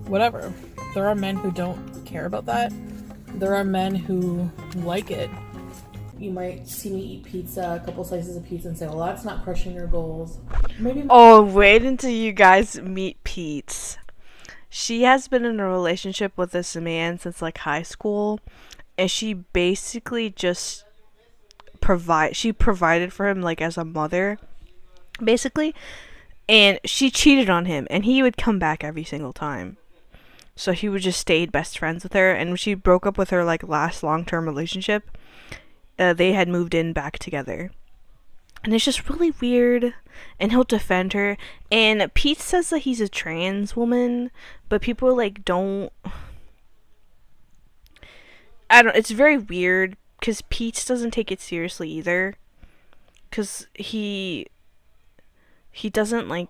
whatever. There are men who don't care about that. There are men who like it. You might see me eat pizza, a couple slices of pizza, and say, well, that's not crushing your goals. Maybe. Oh, wait until you guys meet Pete. She has been in a relationship with this man since like high school, and she basically just provided for him like as a mother, basically, and she cheated on him, and he would come back every single time. So he would just stayed best friends with her, and when she broke up with her like last long-term relationship, they had moved in back together. And it's just really weird, and he'll defend her. And Pete says that he's a trans woman, but people like don't. It's very weird because Pete doesn't take it seriously either. Because he doesn't like.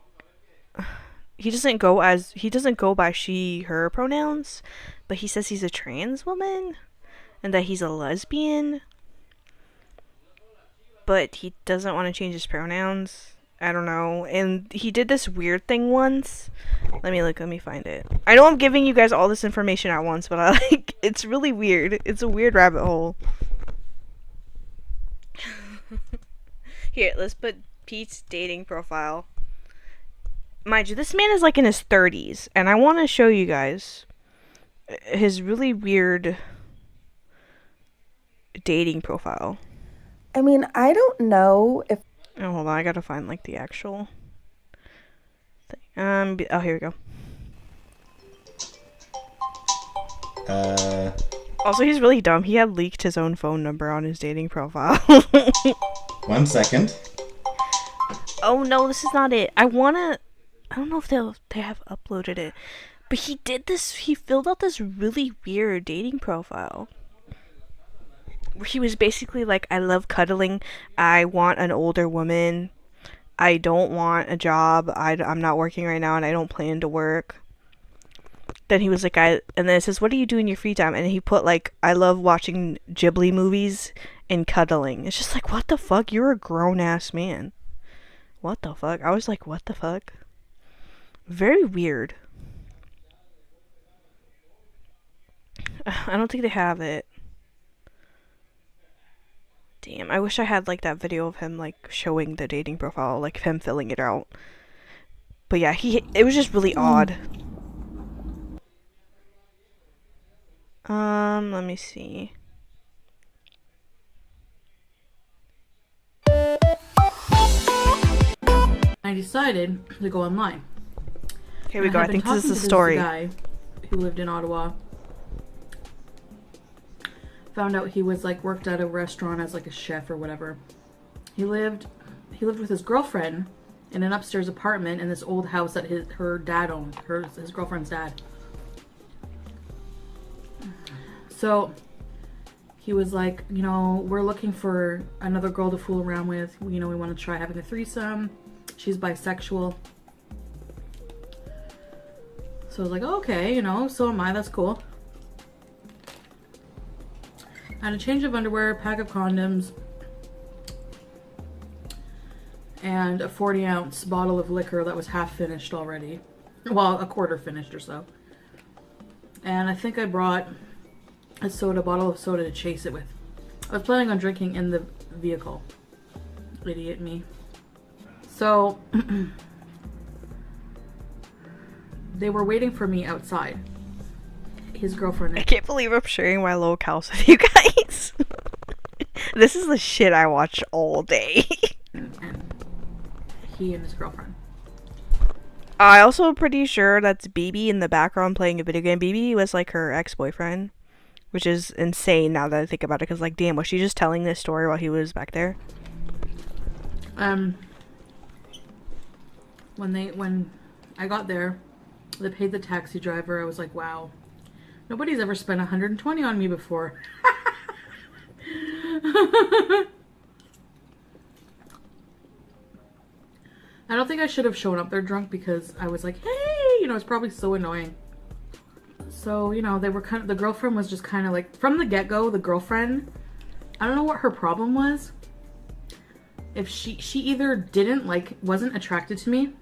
He doesn't go by she, her pronouns, but he says he's a trans woman, and that he's a lesbian. But he doesn't want to change his pronouns. I don't know. And he did this weird thing once. Let me find it. I know I'm giving you guys all this information at once, but it's really weird. It's a weird rabbit hole. Here, let's put Pete's dating profile. Mind you, this man is like in his 30s, and I want to show you guys his really weird dating profile. I mean, I don't know if... Oh, hold on. I gotta find, like, the actual thing. Oh, here we go. Also, he's really dumb. He had leaked his own phone number on his dating profile. 1 second. Oh, no, this is not it. I don't know if they have uploaded it. But he did this. He filled out this really weird dating profile. Where he was basically like, I love cuddling, I want an older woman, I don't want a job, I'm not working right now, and I don't plan to work. then he was like, and then it says, what do you do in your free time? And he put like, I love watching Ghibli movies and cuddling. It's just like, what the fuck? You're a grown ass man. What the fuck? I was like, what the fuck? Very weird. I don't think they have it. Damn, I wish I had like that video of him like showing the dating profile, like him filling it out. But yeah, it was just really odd. Let me see. I decided to go online. Here we And go. I had been think this is talking the to story. Guy who lived in Ottawa. Found out he was like worked at a restaurant as like a chef or whatever. He lived with his girlfriend in an upstairs apartment in this old house that her dad owned. His girlfriend's dad. So he was like, you know, we're looking for another girl to fool around with. You know, we want to try having a threesome. She's bisexual. So I was like, oh, okay, you know, so am I. That's cool. And a change of underwear, a pack of condoms, and a 40-ounce bottle of liquor that was half finished already. Well, a quarter finished or so. And I think I brought a bottle of soda to chase it with. I was planning on drinking in the vehicle. Idiot me. So, they were waiting for me outside. His girlfriend. I can't believe I'm sharing my locales with you guys. This is the shit I watch all day. And he and his girlfriend. I also pretty sure that's BB in the background playing a video game. BB was like her ex-boyfriend, which is insane now that I think about it. Because like, damn, was she just telling this story while he was back there? When I got there, they paid the taxi driver. I was like, wow, nobody's ever spent 120 on me before. I don't think I should have shown up there drunk because I was like, hey, you know, it's probably so annoying. So, you know, they were the girlfriend was just kind of like, from the get-go, the girlfriend, I don't know what her problem was. If she either wasn't attracted to me,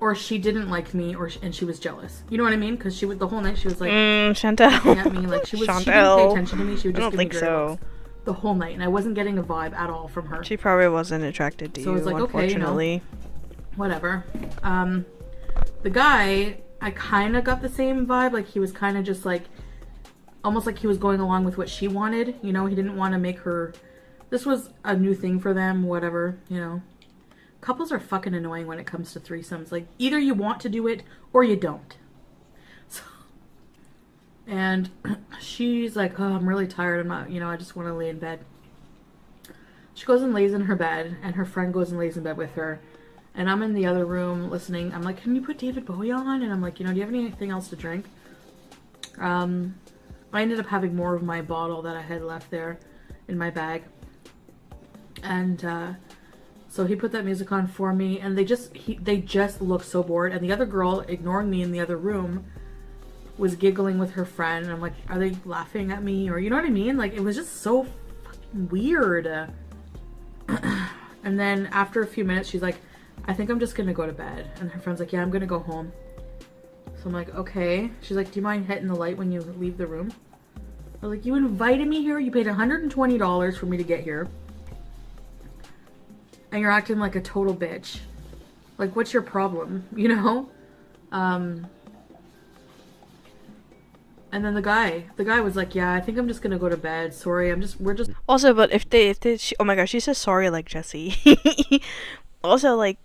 or she didn't like me, and she was jealous. You know what I mean? Because the whole night she was like Chantel. looking at me like she didn't pay attention to me. She would just I don't give me think dirty so. looks the whole night, and I wasn't getting a vibe at all from her. She probably wasn't attracted to So you, I was like, okay, you know, unfortunately. whatever. The guy, I kind of got the same vibe. Like, he was kind of just like, almost like he was going along with what she wanted. You know, he didn't want to make her, this was a new thing for them, whatever, you know. Couples are fucking annoying when it comes to threesomes. Like, either you want to do it or you don't. So, and she's like, oh, I'm really tired. I'm not, you know, I just want to lay in bed. She goes and lays in her bed, and her friend goes and lays in bed with her. And I'm in the other room listening. I'm like, can you put David Bowie on? And I'm like, you know, do you have anything else to drink? I ended up having more of my bottle that I had left there in my bag. And, so he put that music on for me, and they just looked so bored. And the other girl, ignoring me in the other room, was giggling with her friend. And I'm like, are they laughing at me? Or, you know what I mean? Like, it was just so fucking weird. And then after a few minutes, she's like, I think I'm just gonna go to bed. And her friend's like, yeah, I'm gonna go home. So I'm like, okay. She's like, do you mind hitting the light when you leave the room? I was like, you invited me here. You paid $120 for me to get here. And you're acting like a total bitch. Like, what's your problem? You know? And then the guy was like, yeah, I think I'm just gonna go to bed. Sorry, we're just. Also, but if they oh my gosh, she says sorry like Jesse. Also, like,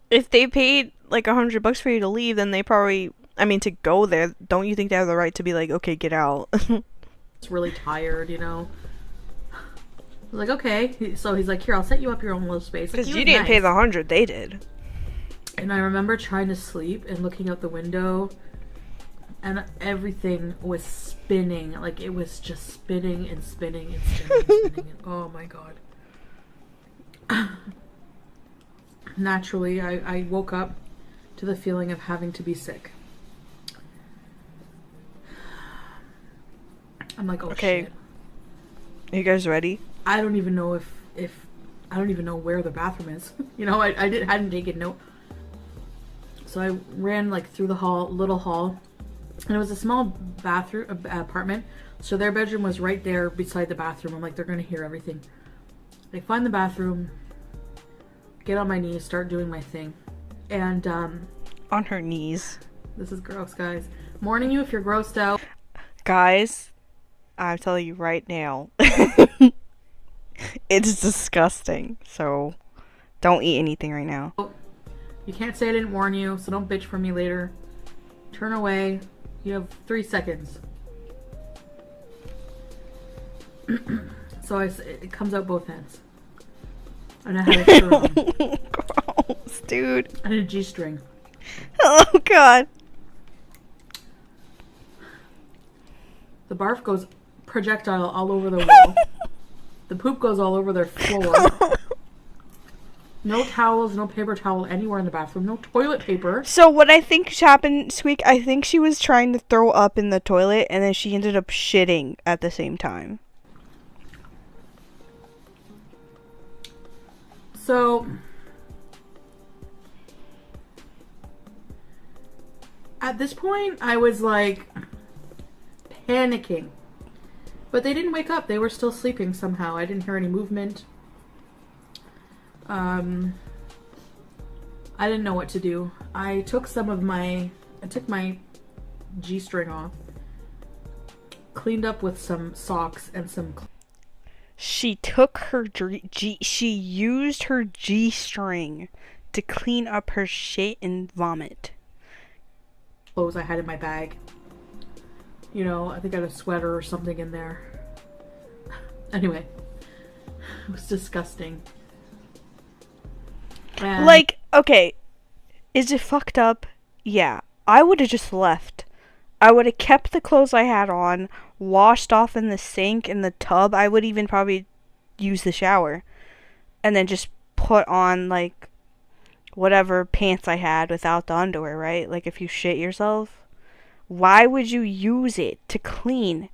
if they paid like $100 for you to leave, then they probably, I mean, to go there, don't you think they have the right to be like, okay, get out? Really tired, you know? I was like, okay. So he's like, here, I'll set you up your own little space. Because Like, you didn't pay the $100, they did. And I remember trying to sleep and looking out the window, and everything was spinning. Like, it was just spinning and spinning and spinning and spinning. And, oh my god. Naturally, I woke up to the feeling of having to be sick. I'm like, oh Okay. shit. Are you guys ready? I don't even know if I don't even know where the bathroom is. You know, I hadn't taken note. So I ran like through the little hall, and it was a small bathroom apartment. So their bedroom was right there beside the bathroom. I'm like, they're gonna hear everything. I find the bathroom, get on my knees, start doing my thing, and On her knees. this is gross, guys. I'm warning you if you're grossed out. Guys, I'm telling you right now. It's disgusting. So don't eat anything right now. You can't say I didn't warn you, so don't bitch for me later. Turn away. You have 3 seconds. So it comes out both ends. And I had a shirt on. Gross, dude. And a G-string. Oh god. The barf goes projectile all over the wall. The poop goes all over their floor. No towels, no paper towel anywhere in the bathroom. No toilet paper. So what I think happened, Squeak, I think she was trying to throw up in the toilet and then she ended up shitting at the same time. So at this point, I was like panicking. But they didn't wake up. They were still sleeping somehow. I didn't hear any movement. I didn't know what to do. I took my G-string off, cleaned up with some socks and some She took her she used her G-string to clean up her shit and vomit. clothes I had in my bag. You know, I think I had a sweater or something in there. Anyway, it was disgusting. And Like, okay, is it fucked up? Yeah. I would have just left. I would have kept the clothes I had on, washed off in the sink, in the tub. I would even probably use the shower. And then just put on, like, whatever pants I had without the underwear, right? Like, if you shit yourself. Why would you use it to clean?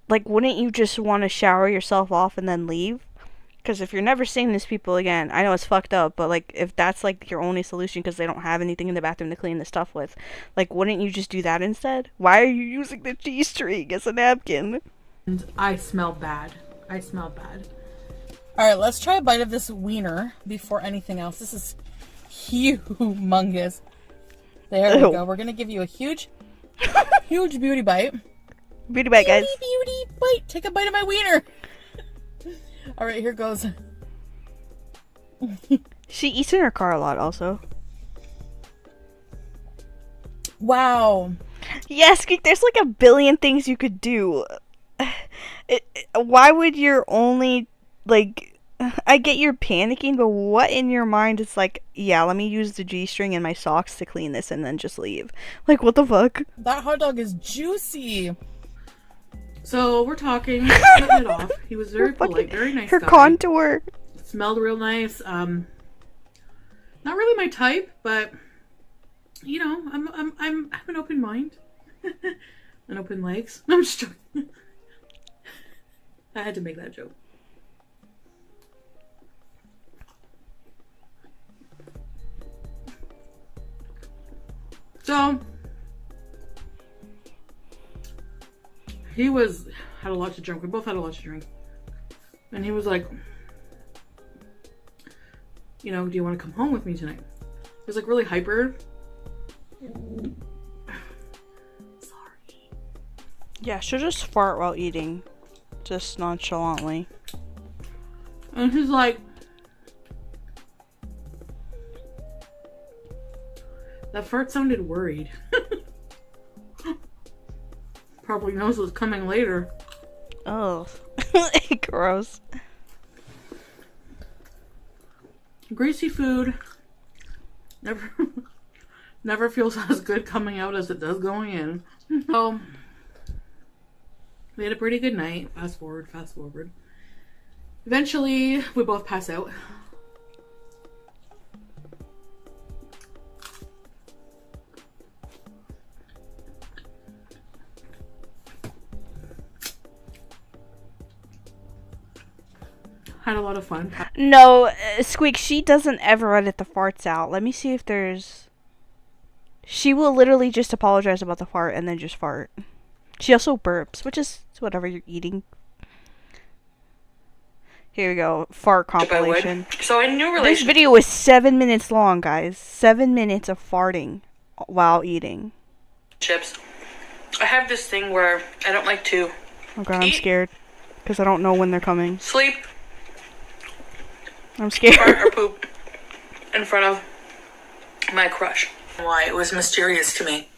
Like, wouldn't you just want to shower yourself off and then leave? Because if you're never seeing these people again, I know it's fucked up, but, like, if that's, like, your only solution because they don't have anything in the bathroom to clean the stuff with, like, wouldn't you just do that instead? Why are you using the G-string as a napkin? I smelled bad. Alright, let's try a bite of this wiener before anything else. This is humongous. There we Ew. go. We're gonna give you a huge beauty bite. Beauty bite, guys. Beauty bite. Take a bite of my wiener. Alright, here goes. She eats in her car a lot, also. Wow. Yes, there's like a billion things you could do. Why would your only, like, I get you're panicking, but what in your mind is like, yeah, let me use the G-string and my socks to clean this and then just leave? Like, what the fuck? That hot dog is juicy. So we're talking, cutting it off. He was very polite, very nice Her guy. contour. Smelled real nice. Not really my type, but you know, I have an open mind, and open legs. No, I'm just joking. I had to make that joke. So he had a lot to drink. We both had a lot to drink, and he was like, you know, do you want to come home with me tonight? He was like really hyper. Sorry. Yeah, she'll just fart while eating. Just nonchalantly. And he's like, that fart sounded worried. Probably knows what's coming later. Oh. Gross. Greasy food never feels as good coming out as it does going in. So we had a pretty good night. Fast forward. Eventually we both pass out. had a lot of fun. No, Squeak, she doesn't ever edit the farts out. Let me see if there's... She will literally just apologize about the fart and then just fart. She also burps, which is whatever you're eating. Here we go. Fart compilation. So in new This relationship, video is 7 minutes long, guys. 7 minutes of farting while eating. I have this thing where I don't like to Oh god, I'm Eat. scared. Because I don't know when they're coming. sleep, I'm scared. fart, or poop in front of my crush. Why? It was mysterious to me.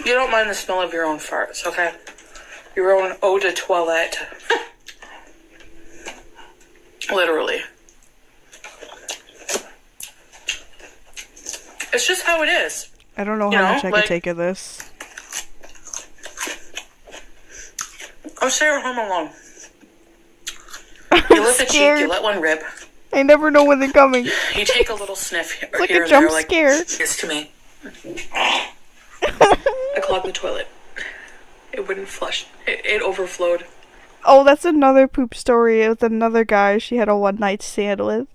You don't mind the smell of your own farts, okay? Your own eau de toilette. Literally. It's just how it is. I don't know You how know, much I like- could take of this. I'm staying home alone. You lift a cheek, scared. you let one rip. I never know when they're coming. You take a little sniff here, It's like here a and there, jump like scare. it's to me. I clogged the toilet. It wouldn't flush. It overflowed. Oh, that's another poop story with another guy she had a one-night stand with.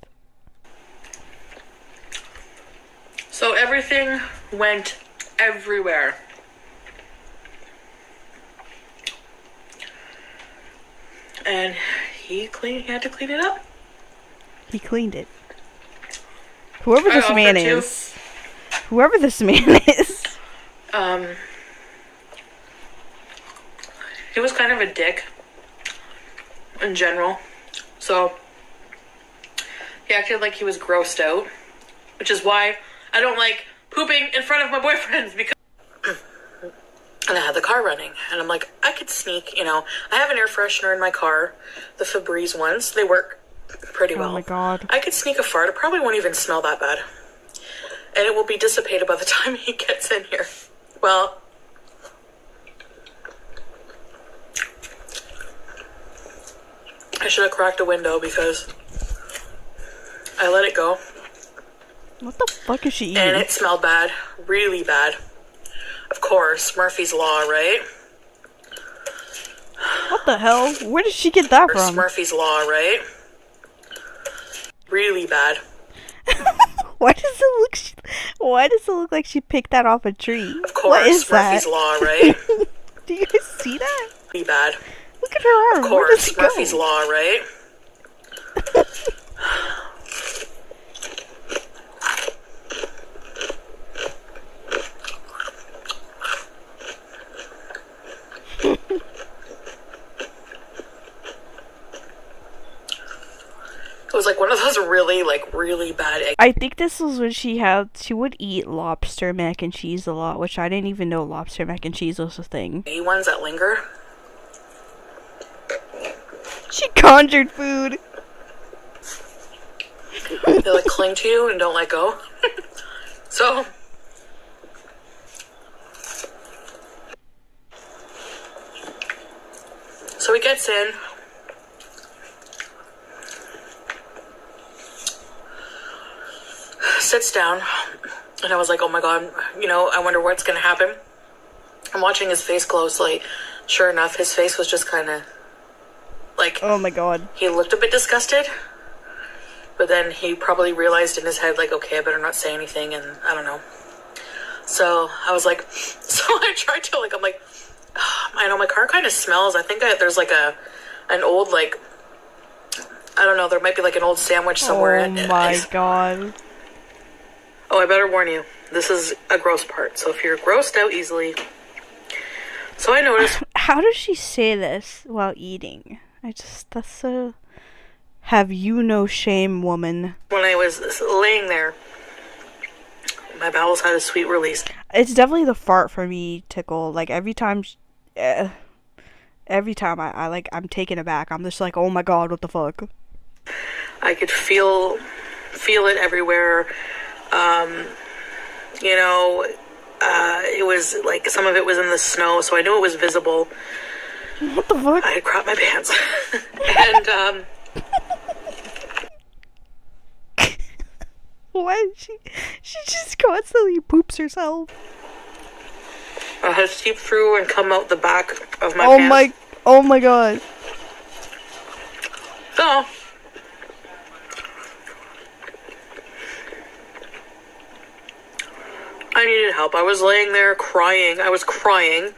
So everything went everywhere. And he had to clean it up. He cleaned it. Whoever I this man offered to. is. Whoever this man is. He was kind of a dick in general. So he acted like he was grossed out, which is why I don't like pooping in front of my boyfriends because and I had the car running and I'm like, I could sneak, you know. I have an air freshener in my car, the Febreze ones. They work pretty well. Oh my god. I could sneak a fart. It probably won't even smell that bad. And it will be dissipated by the time he gets in here. Well, I should have cracked a window because I let it go What the fuck is she eating? and it smelled bad. Really bad. Of course, Murphy's Law, right? What the hell? Where did she get that from? Murphy's Law, right? Really bad. Why does it look like she picked that off a tree? Of course, What is Murphy's that? Law, right? Do you guys see that? Really bad. Look at her arm. Of Where does course, it go? Murphy's Law, right? It was like one of those really bad egg I think this was when she would eat lobster mac and cheese a lot, which I didn't even know lobster mac and cheese was a thing. ones that linger. She conjured food. They like cling to you and don't let go. So he gets in. Sits down, and I was like, oh my god, you know, I wonder what's gonna happen. I'm watching his face closely. Sure enough, his face was just kind of like, Oh my god. he looked a bit disgusted, but then he probably realized in his head, like, okay, I better not say anything, and I don't know. So I was like, so I tried to, like, I'm like, I know my car kind of smells. I think there's like an old, like, I don't know, there might be like an old sandwich somewhere. Oh my god. Oh, I better warn you. This is a gross part. So if you're grossed out easily. So I noticed How does she say this while eating? That's so... Have you no shame, woman. when I was laying there, my bowels had a sweet release. It's definitely the fart for me, Tickle. Like, every time I like, I'm taken aback. I'm just like, oh my god, what the fuck? I could feel it everywhere. You know, it was like some of it was in the snow, so I knew it was visible. What the fuck? I had crapped my pants. And Why she just constantly poops herself. I had to seep through and come out the back of my Oh pants. oh my god. So, I needed help. I was laying there crying. I was crying.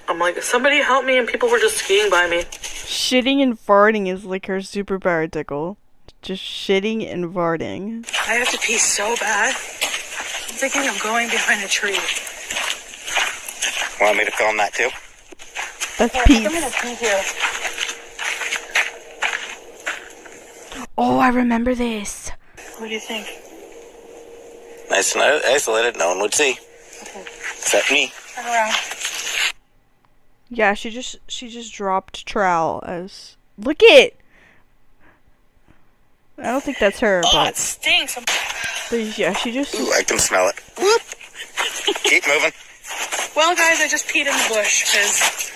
I'm like, somebody help me, and people were just skiing by me. Shitting and farting is like her superpower, Tickle. Just shitting and farting. I have to pee so bad. I'm thinking of going behind a tree. Want me to film that too? That's I'm peace. gonna pee here. Oh, I remember this. What do you think? Nice and isolated, no one would see. Except me. Turn around. Yeah, she just dropped trowel as look it. I don't think that's her, Oh, it but stinks. yeah, she just. Ooh, I can smell it. Whoop. Keep moving. Well, guys, I just peed in the bush because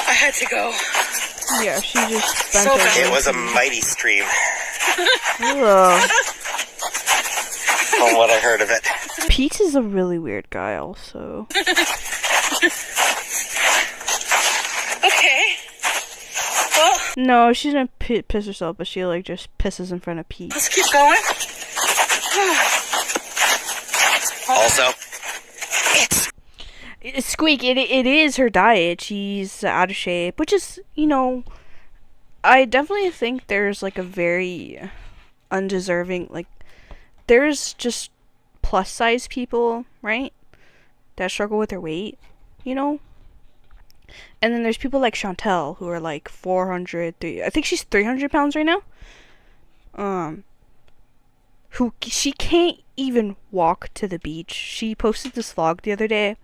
I had to go. Yeah, she just bent So over. bad. It was a mighty stream, Ugh. from what I heard of it. Pete is a really weird guy, also. Okay. Well, No, she didn't piss herself, but she like just pisses in front of Pete. let's keep going. Also, Squeak, it is her diet. She's out of shape, which is, you know, I definitely think there's like a very undeserving, like, there's just plus size people, right, that struggle with their weight, you know? And then there's people like Chantel who are like 400, I think she's 300 pounds right now. Who she can't even walk to the beach. She posted this vlog the other day.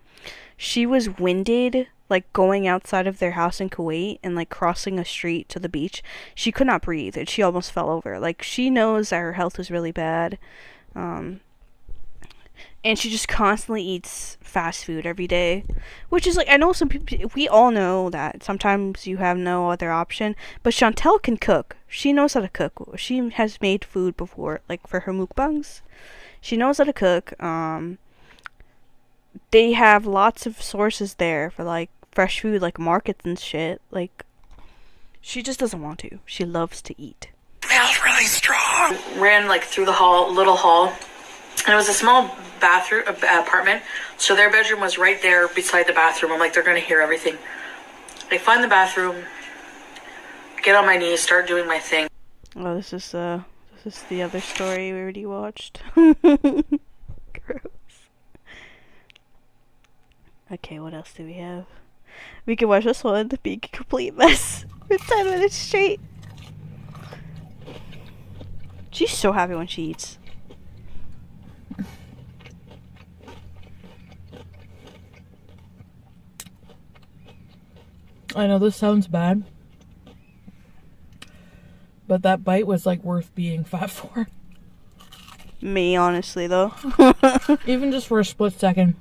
She was winded, like going outside of their house in Kuwait and like crossing a street to the beach. She could not breathe and she almost fell over. Like, she knows that her health is really bad. And she just constantly eats fast food every day. Which is like, I know some people, we all know that sometimes you have no other option. But Chantel can cook. She knows how to cook. She has made food before, like for her mukbangs. She knows how to cook. They have lots of sources there for like fresh food, like markets and shit. Like, she just doesn't want to. She loves to eat. Smells really strong. Ran like through the little hall, and it was a small bathroom apartment. So their bedroom was right there beside the bathroom. I'm like, they're gonna hear everything. I find the bathroom, get on my knees, start doing my thing. Oh, this is the other story we already watched. Gross. Okay, what else do we have? We can watch this one, Being a Complete Mess, for 10 minutes straight. She's so happy when she eats. I know this sounds bad, but that bite was like worth being fat for. Me, honestly, though. Even just for a split second.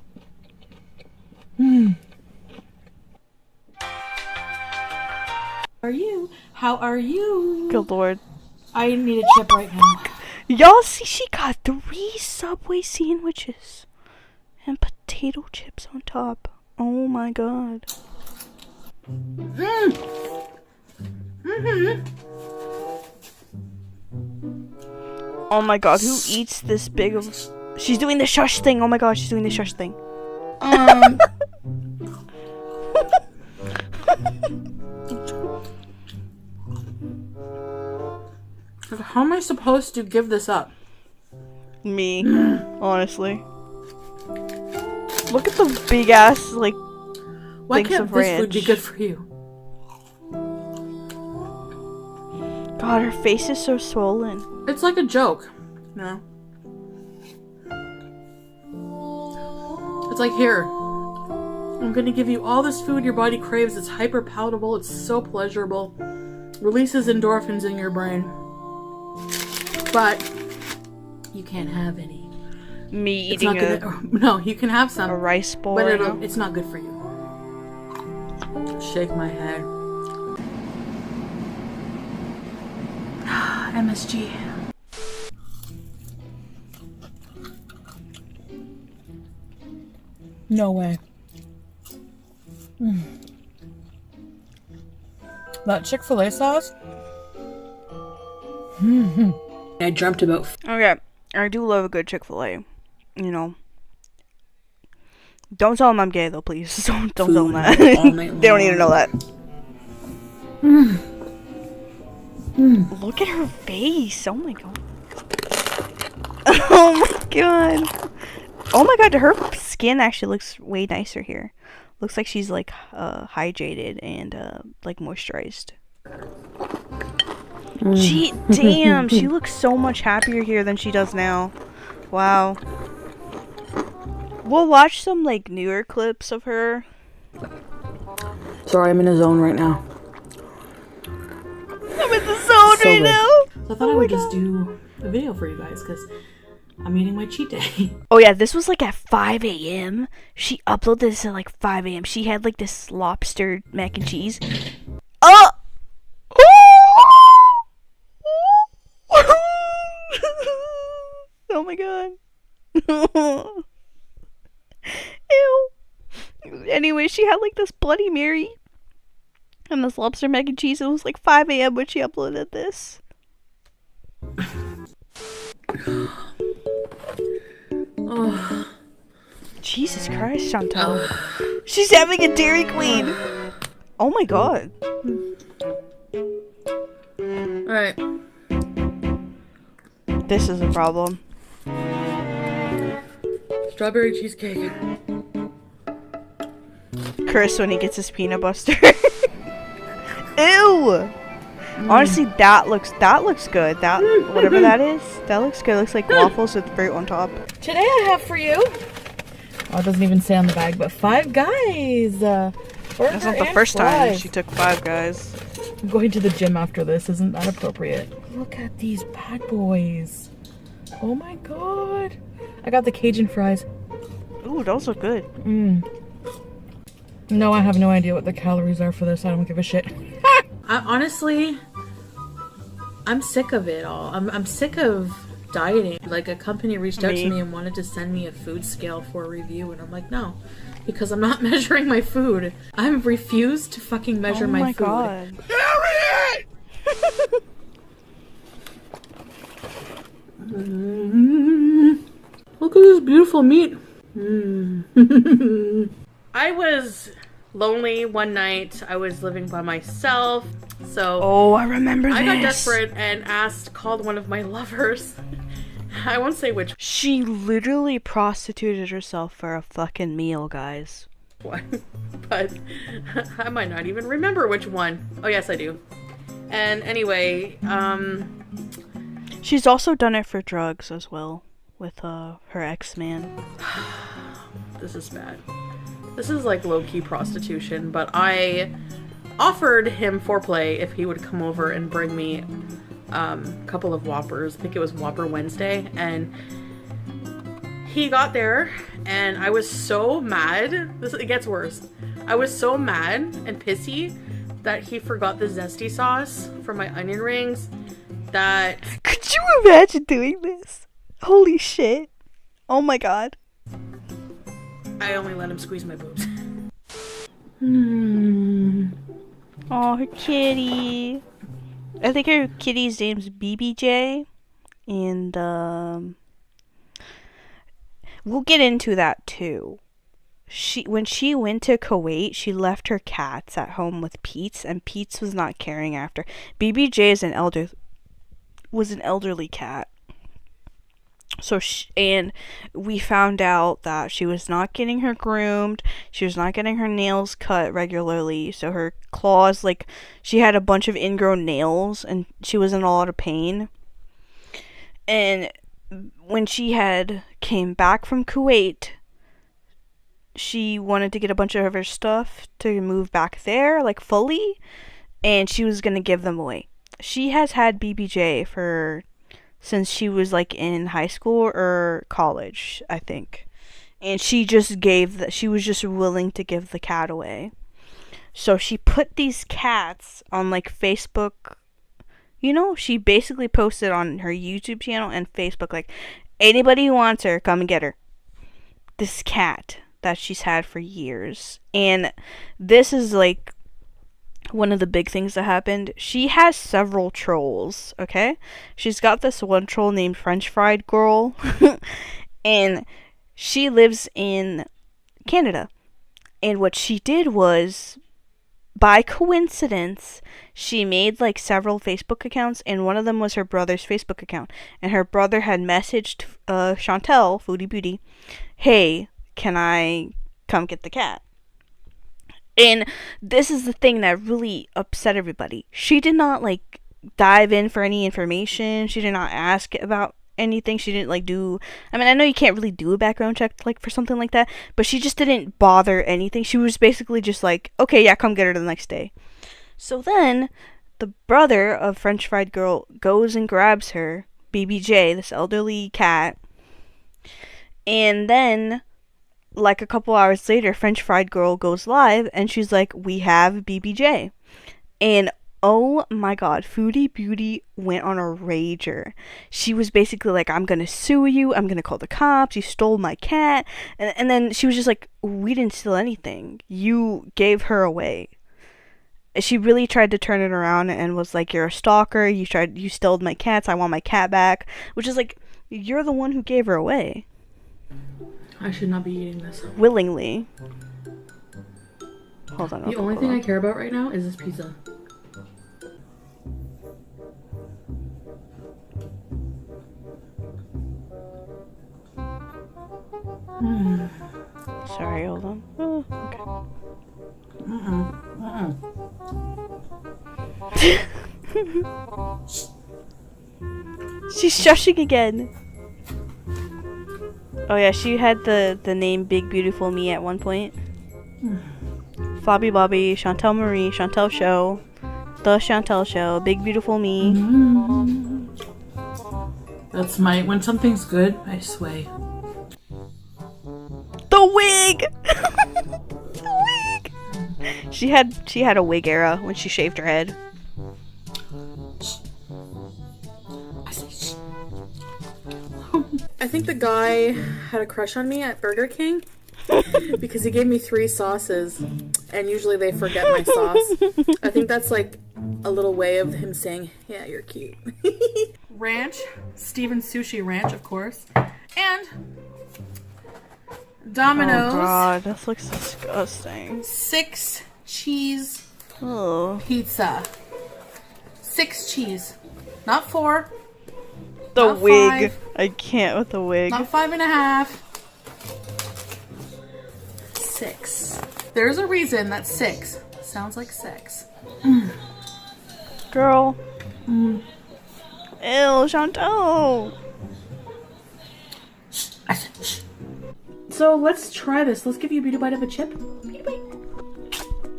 How are you? Good lord. I need a chip right now. Y'all see, she got 3 Subway sandwiches and potato chips on top. Oh my god. Oh my god, who eats this big of... She's doing the shush thing. Oh my god, she's doing the shush thing. How am I supposed to give this up? Me, honestly. Look at the big ass, like, Why things can't of this food be ranch. good for you? God, her face is so swollen. It's like a joke. No. It's like, here, I'm gonna give you all this food your body craves. It's hyper palatable. It's so pleasurable. Releases endorphins in your brain. But you can't have any. Me It's eating not gonna, no, you can have some, a rice bowl. but right now. it's not good for you. Shake my head. MSG. No way. That Chick-fil-A sauce? I dreamt about. Okay, I do love a good Chick-fil-A. You know. Don't tell them I'm gay though, please. Don't tell them that. all night They don't need to know long. that. Look at her face. Oh my god. Oh my god. Oh my god, her skin actually looks way nicer here. Looks like she's like hydrated and like moisturized. Damn, she looks so much happier here than she does now. Wow. We'll watch some like newer clips of her. Sorry, I'm in a zone right now. I'm in the zone So right good. now. So I thought I would just do a video for you guys because I'm eating my cheat day. Oh yeah, this was like at 5 a.m. She uploaded this at like 5 a.m. She had like this lobster mac and cheese. Oh! Oh my god. Ew. Anyway, she had like this Bloody Mary and this lobster mac and cheese. It was like 5 a.m. when she uploaded this. Oh. Jesus Christ, Chantal. She's having a Dairy Queen. Oh my god. Alright. This is a problem. Strawberry cheesecake. Chris when he gets his peanut butter. Ew! Honestly, that looks good. That whatever that is, that looks good. It looks like waffles with fruit on top. Today I have for you. Oh, it doesn't even say on the bag, but Five Guys. That's not the first time she took Five Guys. I'm going to the gym after this. Isn't that appropriate? Look at these bad boys. Oh my god. I got the Cajun fries. Ooh, those look good. No, I have no idea what the calories are for this. I don't give a shit. Honestly, I'm sick of it all. I'm sick of dieting. Like, a company reached out to me and wanted to send me a food scale for a review, and I'm like, no, because I'm not measuring my food. I'm refused to fucking measure my food. God. Look at this beautiful meat. I was lonely one night. I was living by myself. So Oh, I remember this. I got desperate and called one of my lovers. I won't say which She literally prostituted herself for a fucking meal, guys. one, but I might not even remember which one. Oh yes, I do. And anyway, She's also done it for drugs as well with her ex-man. this is bad. This is like low-key prostitution, but I offered him foreplay if he would come over and bring me a couple of Whoppers. I think it was Whopper Wednesday, and he got there, and I was so mad. It gets worse. I was so mad and pissy that he forgot the zesty sauce for my onion rings. That Could you imagine doing this? Holy shit. Oh my god. I only let him squeeze my boobs. Oh, her kitty. I think her kitty's name's BBJ. And, we'll get into that too. When she went to Kuwait, she left her cats at home with Pete's, and Pete's was not caring after. BBJ was an elderly cat. So and we found out that she was not getting her groomed, she was not getting her nails cut regularly, so her claws, like, she had a bunch of ingrown nails and she was in a lot of pain. And when she had came back from Kuwait, she wanted to get a bunch of her stuff to move back there, like, fully, and she was gonna give them away. She has had BBJ since she was like in high school or college, I think. And she just she was just willing to give the cat away. So she put these cats on like Facebook. You know, she basically posted on her YouTube channel and Facebook like, anybody who wants her, come and get her. This cat that she's had for years. And this is like one of the big things that happened. She has several trolls, okay? She's got this one troll named French Fried Girl, and she lives in Canada. And what she did was, by coincidence, she made like several Facebook accounts, and one of them was her brother's Facebook account. And her brother had messaged Chantel, Foodie Beauty, hey, can I come get the cat? And this is the thing that really upset everybody. She did not like dive in for any information. She did not ask about anything. She didn't like do, I mean, I know you can't really do a background check like for something like that, but she just didn't bother anything. She was basically just like, okay, yeah, come get her the next day. So then the brother of French Fried Girl goes and grabs her, BBJ, this elderly cat, and then like a couple hours later, French Fried Girl goes live and she's like, we have BBJ. And oh my god, Foodie Beauty went on a rager. She was basically like, I'm gonna sue you, I'm gonna call the cops, you stole my cat. And then she was just like, we didn't steal anything, you gave her away. She really tried to turn it around and was like, you're a stalker, you stole my cats, I want my cat back. Which is like, you're the one who gave her away. I should not be eating this. Willingly. Hold on. The only thing I care about right now is this pizza. Sorry, hold on. Oh, okay. She's shushing again. Oh yeah, she had the name Big Beautiful Me at one point. Flobby Bobby, Chantel Marie, Chantel Show, The Chantel Show, Big Beautiful Me. That's my, when something's good, I sway. The wig! The wig! She had a wig era when she shaved her head. I think the guy had a crush on me at Burger King because he gave me 3 sauces, and usually they forget my sauce. I think that's like a little way of him saying, yeah, you're cute. Ranch, Steven's Sushi Ranch, of course, and Domino's. Oh god, this looks disgusting. 6 cheese Oh. pizza. 6 cheese, not 4. The Not wig. 5. I can't with the wig. Not 5.5. 6. There's a reason that 6 sounds like sex. Girl. Ew, Chantal. So let's try this. Let's give you a beauty bite of a chip. Beauty bite.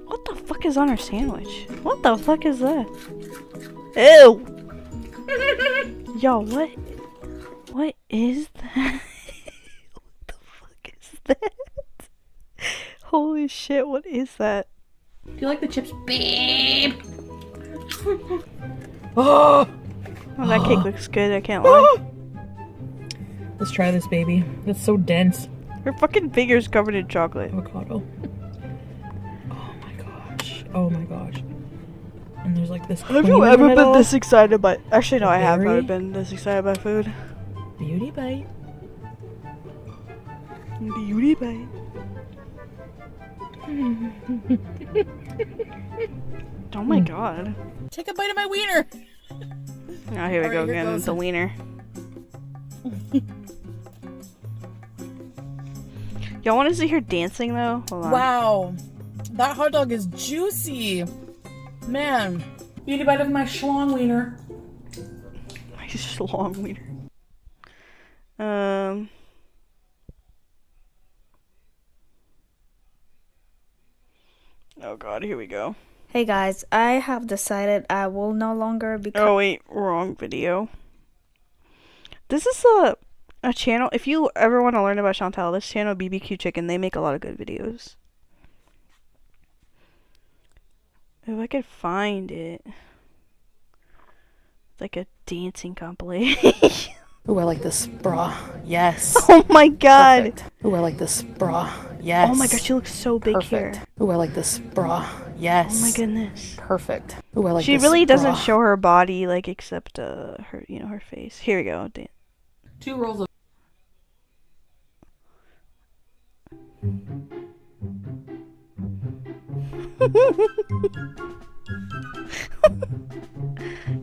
What the fuck is on her sandwich? What the fuck is that? Ew. Yo, what? What is that? What the fuck is that? Holy shit, what is that? Do you like the chips, babe? Oh, that cake looks good, I can't lie. Let's try this, baby. It's so dense. Her fucking finger's covered in chocolate. Avocado. Oh my gosh. Oh my gosh. And there's like this. Have you ever been this excited by... Actually, no, I have never been this excited by food. Beauty bite. Beauty bite. Oh my god. Take a bite of my wiener. Oh, here we go again. The wiener. Y'all want to see her dancing though? Hold on. Wow. That hot dog is juicy. Man. Beauty bite of my schlong wiener. My schlong wiener. Oh god, here we go. Hey guys, I have decided I will no longer become. Oh wait, wrong video. This is a channel. If you ever want to learn about Chantal, this channel BBQ Chicken, they make a lot of good videos. If I could find it. It's like a dancing compilation. Ooh, I like this bra. Yes. Oh my god. Perfect. Ooh, I like this bra. Yes. Oh my god, she looks so big Perfect. here. Ooh, I like this bra. Yes. Oh my goodness. Perfect. Ooh, I like She this really doesn't bra. show her body, like, except her, you know, her face. Here we go. 2 rolls of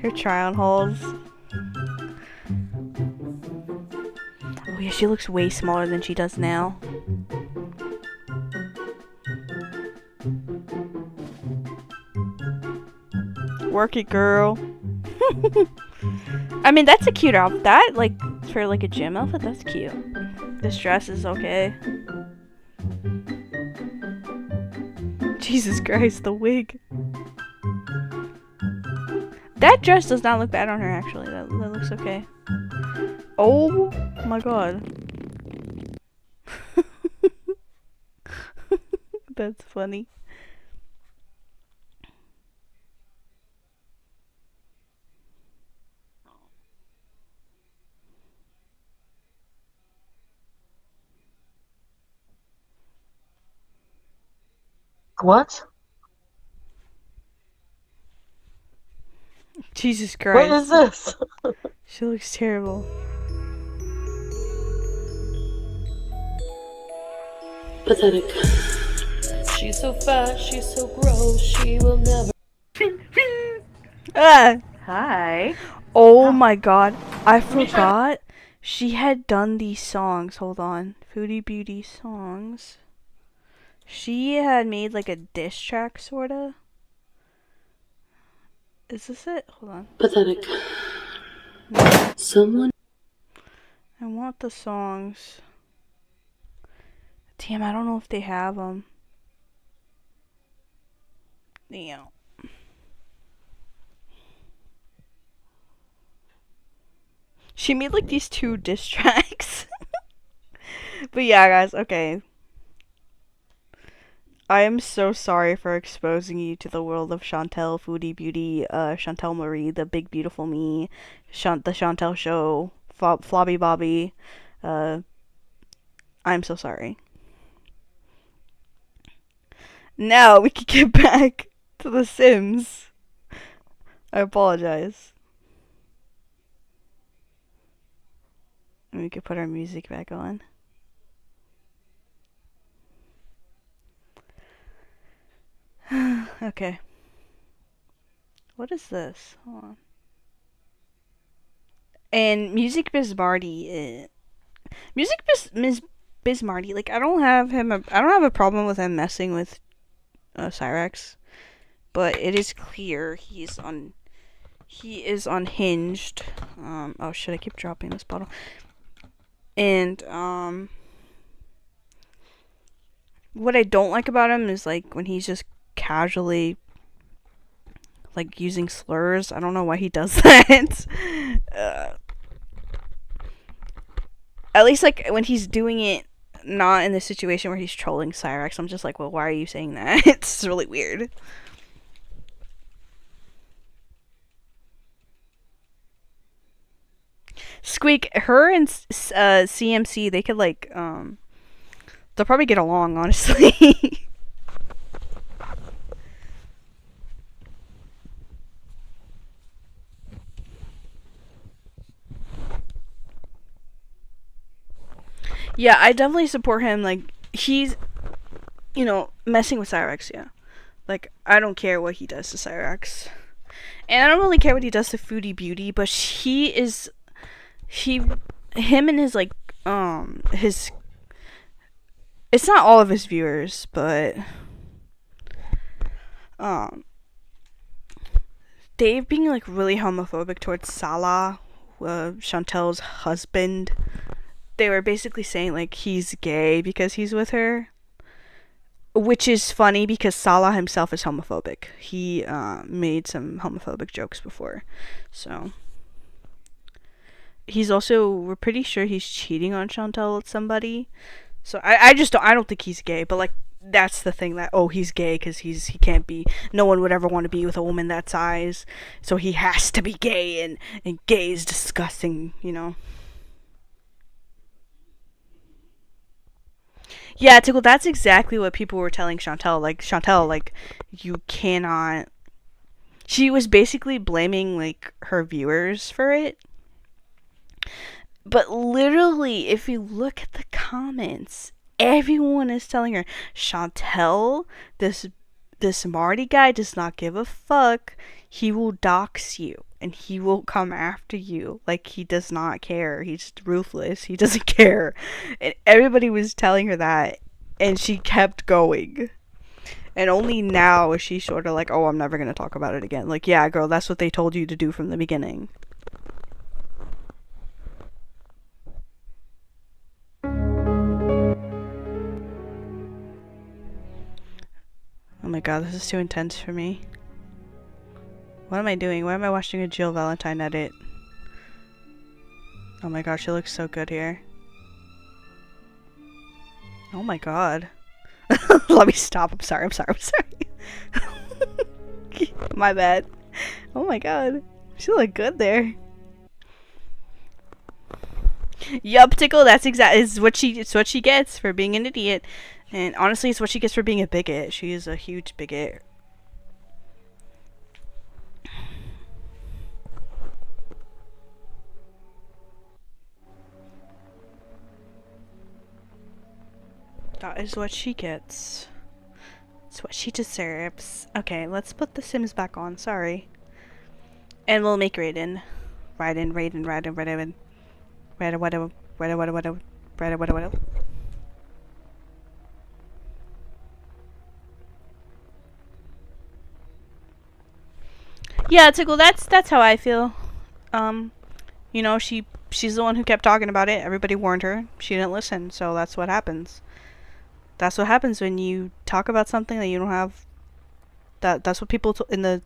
Her try-on holes. Oh yeah, she looks way smaller than she does now. Work it, girl. I mean, that's a cute outfit. That, like, for like a gym outfit, that's cute. This dress is okay. Jesus Christ, the wig. That dress does not look bad on her, actually. That looks okay. Oh my god. That's funny. what? Jesus Christ. What is this? She looks terrible. Pathetic. She's so fat, she's so gross, she will never. Ah! Hi. Oh my god. I forgot she had done these songs. Hold on. Foodie Beauty songs. She had made like a diss track, sorta. Is this it? Hold on. Pathetic. No. Someone. I want the songs. Damn, I don't know if they have them. Damn. She made like these 2 diss tracks. But yeah, guys, okay. I am so sorry for exposing you to the world of Chantel, Foodie Beauty, Chantel Marie, The Big Beautiful Me, the Chantel Show, Flobby Bobby. I'm so sorry. Now we can get back to The Sims. I apologize. And we could put our music back on. Okay. What is this? Hold on. And Music Biz Marty. Music Biz Marty. Like, I don't have a problem with him messing with Cyrax, but it is clear he is unhinged. Oh shit! I keep dropping this bottle. And what I don't like about him is like when he's just casually like using slurs. I don't know why he does that. At least like when he's doing it not in the situation where he's trolling Cyrax, I'm just like, well, why are you saying that? It's really weird. Squeak, her and CMC, they could like they'll probably get along, honestly. Yeah, I definitely support him. Like, he's, you know, messing with Cyrax, yeah. Like, I don't care what he does to Cyrax. And I don't really care what he does to Foodie Beauty, but him and his, like, his, it's not all of his viewers, but, Dave being, like, really homophobic towards Salah, Chantel's husband. They were basically saying like he's gay because he's with her, which is funny because Salah himself is homophobic. He made some homophobic jokes before, so he's also, we're pretty sure he's cheating on Chantel with somebody. So I don't think he's gay, but like that's the thing, that he's gay because he can't be, no one would ever want to be with a woman that size, so he has to be gay, and gay is disgusting, you know. Yeah, Tickle, that's exactly what people were telling Chantel. Like, Chantel, like, you cannot... She was basically blaming, like, her viewers for it. But literally, if you look at the comments, everyone is telling her, Chantel, this Marty guy does not give a fuck. He will dox you. And he will come after you. Like, he does not care. He's ruthless. He doesn't care. And everybody was telling her that. And she kept going. And only now is she sort of like, oh, I'm never going to talk about it again. Like, yeah, girl, that's what they told you to do from the beginning. Oh my god, this is too intense for me. What am I doing? Why am I watching a Jill Valentine edit? Oh my gosh, she looks so good here. Oh my god. Let me stop. I'm sorry. My bad. Oh my god. She look good there. Yup, Tickle, that's it's what she gets for being an idiot. And honestly, it's what she gets for being a bigot. She is a huge bigot. That is what she gets. It's what she deserves. Okay, let's put the Sims back on. Sorry. And we'll make Raiden. Raiden. Yeah, Tickle, that's how I feel. You know, she's the one who kept talking about it. Everybody warned her. She didn't listen, so that's what happens. That's what happens when you talk about something that you don't have. That's what people in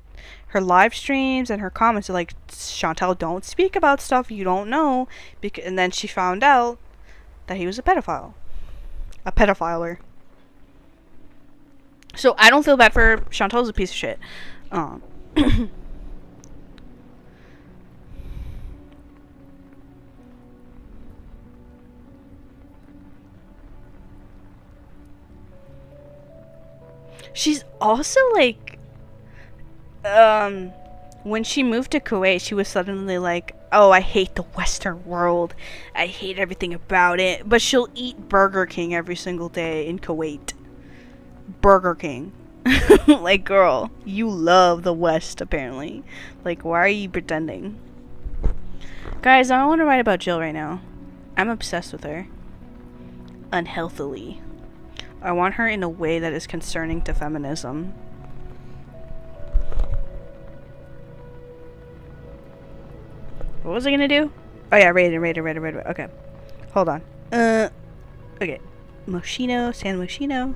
her live streams and her comments are like, Chantel, don't speak about stuff you don't know. And then she found out that he was a pedophile. A pedophiler. So I don't feel bad for her. Chantel's a piece of shit. She's also like, when she moved to Kuwait, she was suddenly like, oh, I hate the Western world. I hate everything about it. But she'll eat Burger King every single day in Kuwait. Burger King. Like, girl, you love the West, apparently. Like, why are you pretending? Guys, I want to write about Jill right now. I'm obsessed with her. Unhealthily. I want her in a way that is concerning to feminism. What was I gonna do? Oh yeah, Raiden. Okay. Hold on. Okay. Moschino, San Moschino.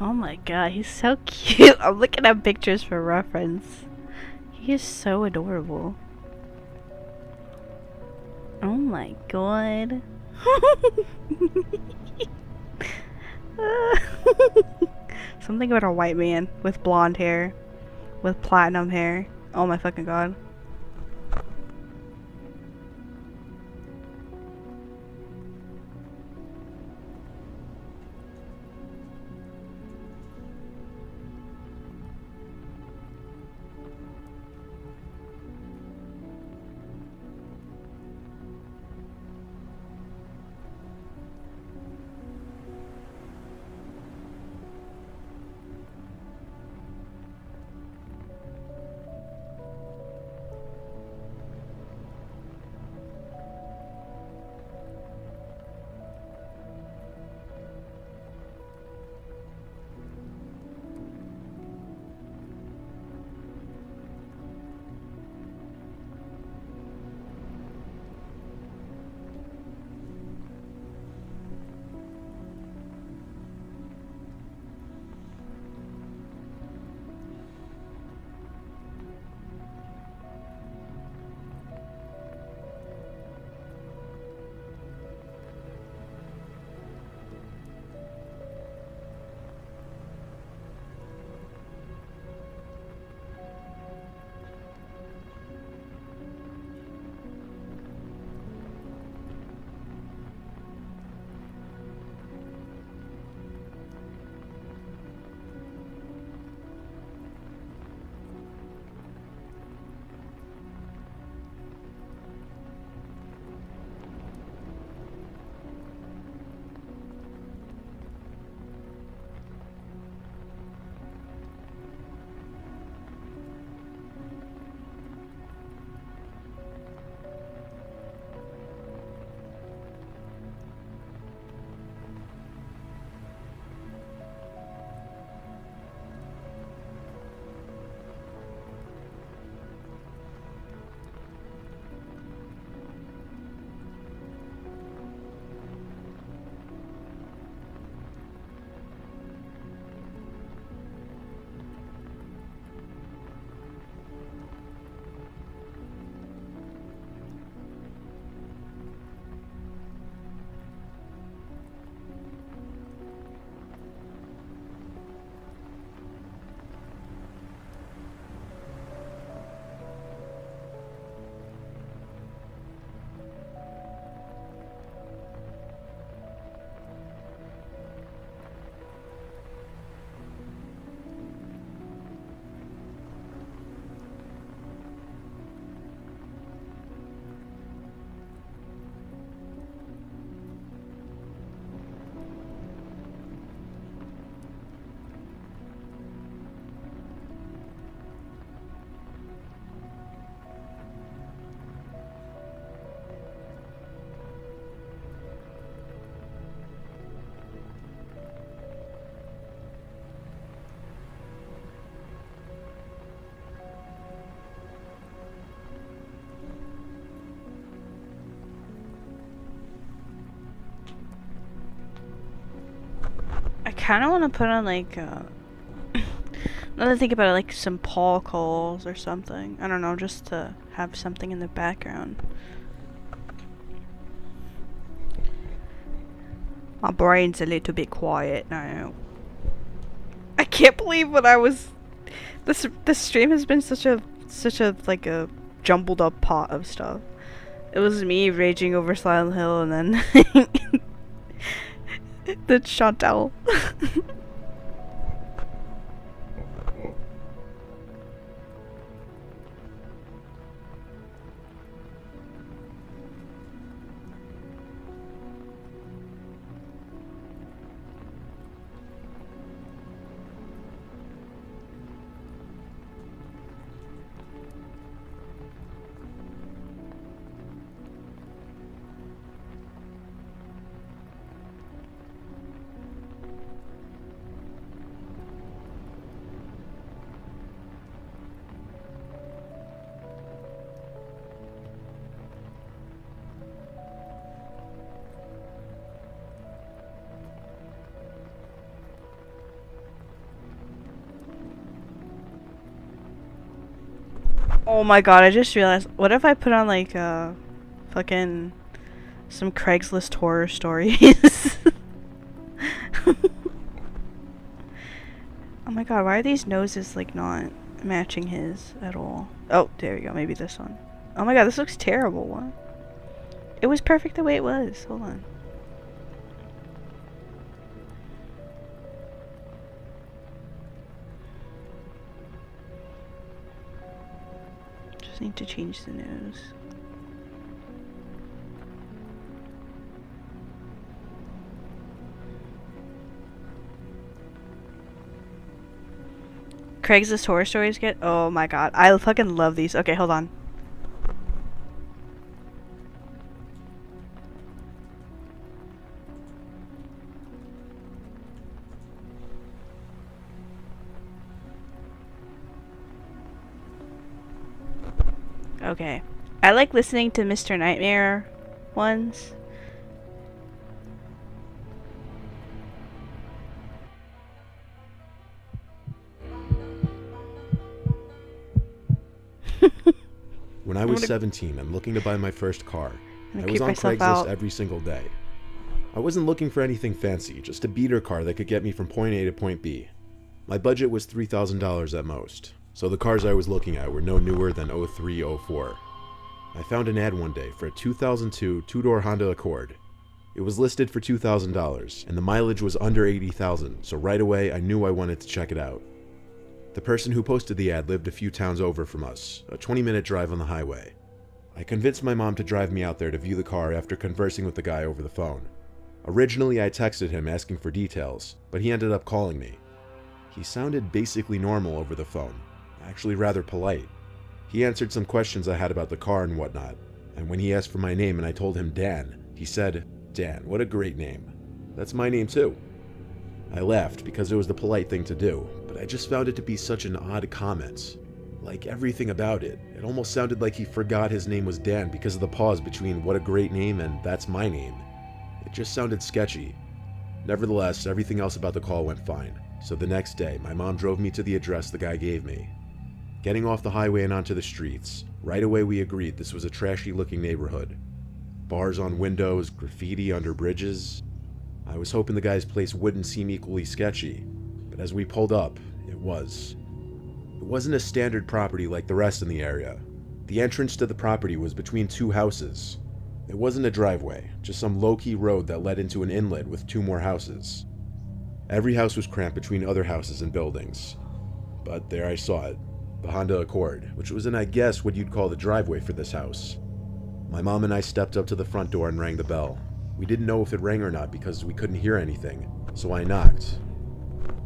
Oh my god, he's so cute. I'm looking at pictures for reference. He is so adorable. Oh my god. Something about a white man with blonde hair. With platinum hair. Oh my fucking god. kind of want to put on like now that I think about it, like some Paul calls or something. I don't know, just to have something in the background. My brain's a little bit quiet now. I can't believe what I was. This stream has been such a like a jumbled up pot of stuff. It was me raging over Silent Hill, and then the Chantal. Oh my god, I just realized, what if I put on like fucking some Craigslist horror stories? Oh my god, why are these noses like not matching his at all? Oh, there we go, maybe this one. Oh my god, this looks terrible. What? It was perfect the way it was. Hold on. Just need to change the nose. Craigslist horror stories get. Oh my god, I fucking love these. Okay, hold on. Okay. I like listening to Mr. Nightmare ones. When I was 17 and looking to buy my first car, I was keep on myself Craigslist out. every single day. I wasn't looking for anything fancy, just a beater car that could get me from point A to point B. My budget was $3,000 at most, so the cars I was looking at were no newer than 03, 04. I found an ad one day for a 2002 two-door Honda Accord. It was listed for $2,000, and the mileage was under 80,000, so right away I knew I wanted to check it out. The person who posted the ad lived a few towns over from us, a 20-minute drive on the highway. I convinced my mom to drive me out there to view the car after conversing with the guy over the phone. Originally, I texted him asking for details, but he ended up calling me. He sounded basically normal over the phone, actually rather polite. He answered some questions I had about the car and whatnot, and when he asked for my name and I told him Dan, he said, "Dan, what a great name. That's my name too." I laughed because it was the polite thing to do, but I just found it to be such an odd comment. Like everything about it, it almost sounded like he forgot his name was Dan because of the pause between "what a great name" and "that's my name." It just sounded sketchy. Nevertheless, everything else about the call went fine, so the next day my mom drove me to the address the guy gave me. Getting off the highway and onto the streets, right away we agreed this was a trashy looking neighborhood. Bars on windows, graffiti under bridges. I was hoping the guy's place wouldn't seem equally sketchy, but as we pulled up, it was. It wasn't a standard property like the rest in the area. The entrance to the property was between two houses. It wasn't a driveway, just some low-key road that led into an inlet with two more houses. Every house was cramped between other houses and buildings. But there I saw it, the Honda Accord, which was in, I guess, what you'd call the driveway for this house. My mom and I stepped up to the front door and rang the bell. We didn't know if it rang or not because we couldn't hear anything, so I knocked.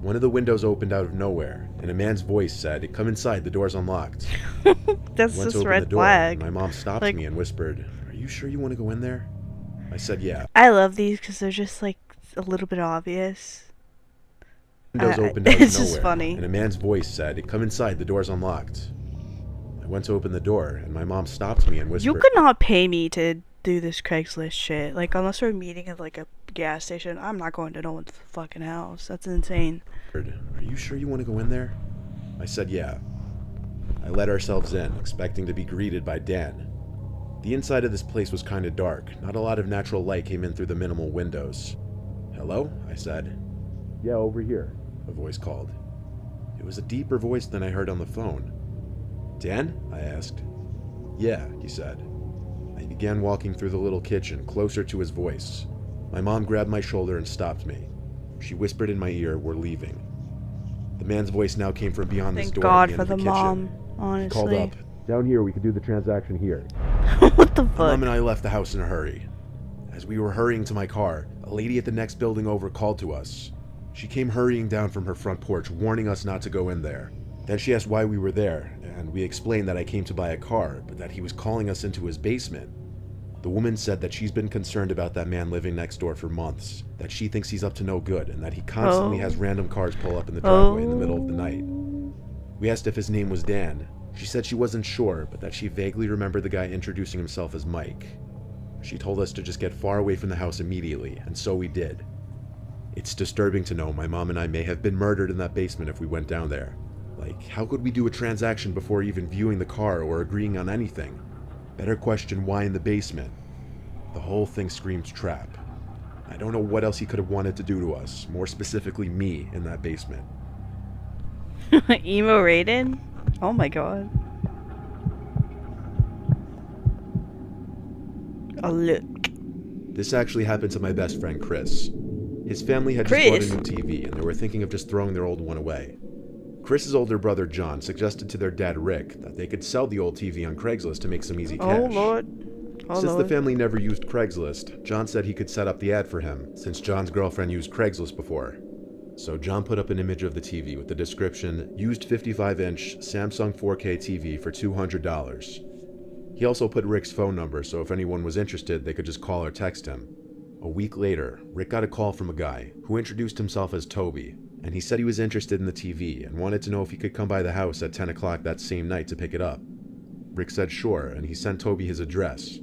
One of the windows opened out of nowhere, and a man's voice said, "Come inside, the door's unlocked." That's Went to just open red the door, flag. and my mom stopped Like- me and whispered, "Are you sure you want to go in there?" I said yeah. I love these because they're just like a little bit obvious. Windows opened out of it's nowhere, just funny. and a man's voice said, "Come inside, the door's unlocked." I went to open the door, and my mom stopped me and whispered, You could not pay me to do this Craigslist shit. Like, unless we're meeting at like a gas station, I'm not going to no one's fucking house. That's insane. Are you sure you want to go in there? I said yeah. I let ourselves in, expecting to be greeted by Dan. The inside of this place was kind of dark. Not a lot of natural light came in through the minimal windows. Hello? I said. Yeah, over here, a voice called. It was a deeper voice than I heard on the phone. Dan? I asked. Yeah, he said. I began walking through the little kitchen, closer to his voice. My mom grabbed my shoulder and stopped me. She whispered in my ear, "We're leaving." The man's voice now came from beyond this Thank door God at for the end the of the mom, kitchen. He honestly. called up. Down here, we could do the transaction here. What the My fuck? mom and I left the house in a hurry. As we were hurrying to my car, a lady at the next building over called to us. She came hurrying down from her front porch, warning us not to go in there. Then she asked why we were there, and we explained that I came to buy a car, but that he was calling us into his basement. The woman said that she's been concerned about that man living next door for months, that she thinks he's up to no good, and that he constantly has random cars pull up in the driveway in the middle of the night. We asked if his name was Dan. She said she wasn't sure, but that she vaguely remembered the guy introducing himself as Mike. She told us to just get far away from the house immediately, and so we did. It's disturbing to know my mom and I may have been murdered in that basement if we went down there. Like, how could we do a transaction before even viewing the car or agreeing on anything? Better question why in the basement. The whole thing screams trap. I don't know what else he could have wanted to do to us, more specifically me, in that basement. Emo Raiden? Oh my god. Oh, look. This actually happened to my best friend Chris. His family had just bought a new TV and they were thinking of just throwing their old one away. Chris's older brother John suggested to their dad Rick that they could sell the old TV on Craigslist to make some easy cash. Oh lord. Oh Since lord. the family never used Craigslist, John said he could set up the ad for him, since John's girlfriend used Craigslist before. So John put up an image of the TV with the description, used 55-inch Samsung 4K TV for $200. He also put Rick's phone number so if anyone was interested, they could just call or text him. A week later, Rick got a call from a guy who introduced himself as Toby, and he said he was interested in the TV and wanted to know if he could come by the house at 10 o'clock that same night to pick it up. Rick said sure, and he sent Toby his address.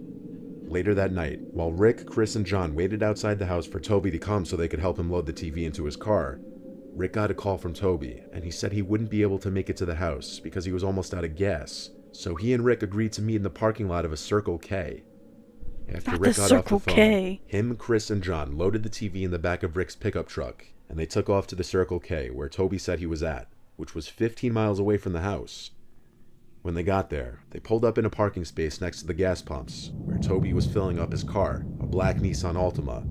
Later that night, while Rick, Chris, and John waited outside the house for Toby to come so they could help him load the TV into his car, Rick got a call from Toby, and he said he wouldn't be able to make it to the house because he was almost out of gas, so he and Rick agreed to meet in the parking lot of a Circle K. After Rick got off the phone, him, Chris, and John loaded the TV in the back of Rick's pickup truck, and they took off to the Circle K where Toby said he was at, which was 15 miles away from the house. When they got there, they pulled up in a parking space next to the gas pumps, where Toby was filling up his car, a black Nissan Altima.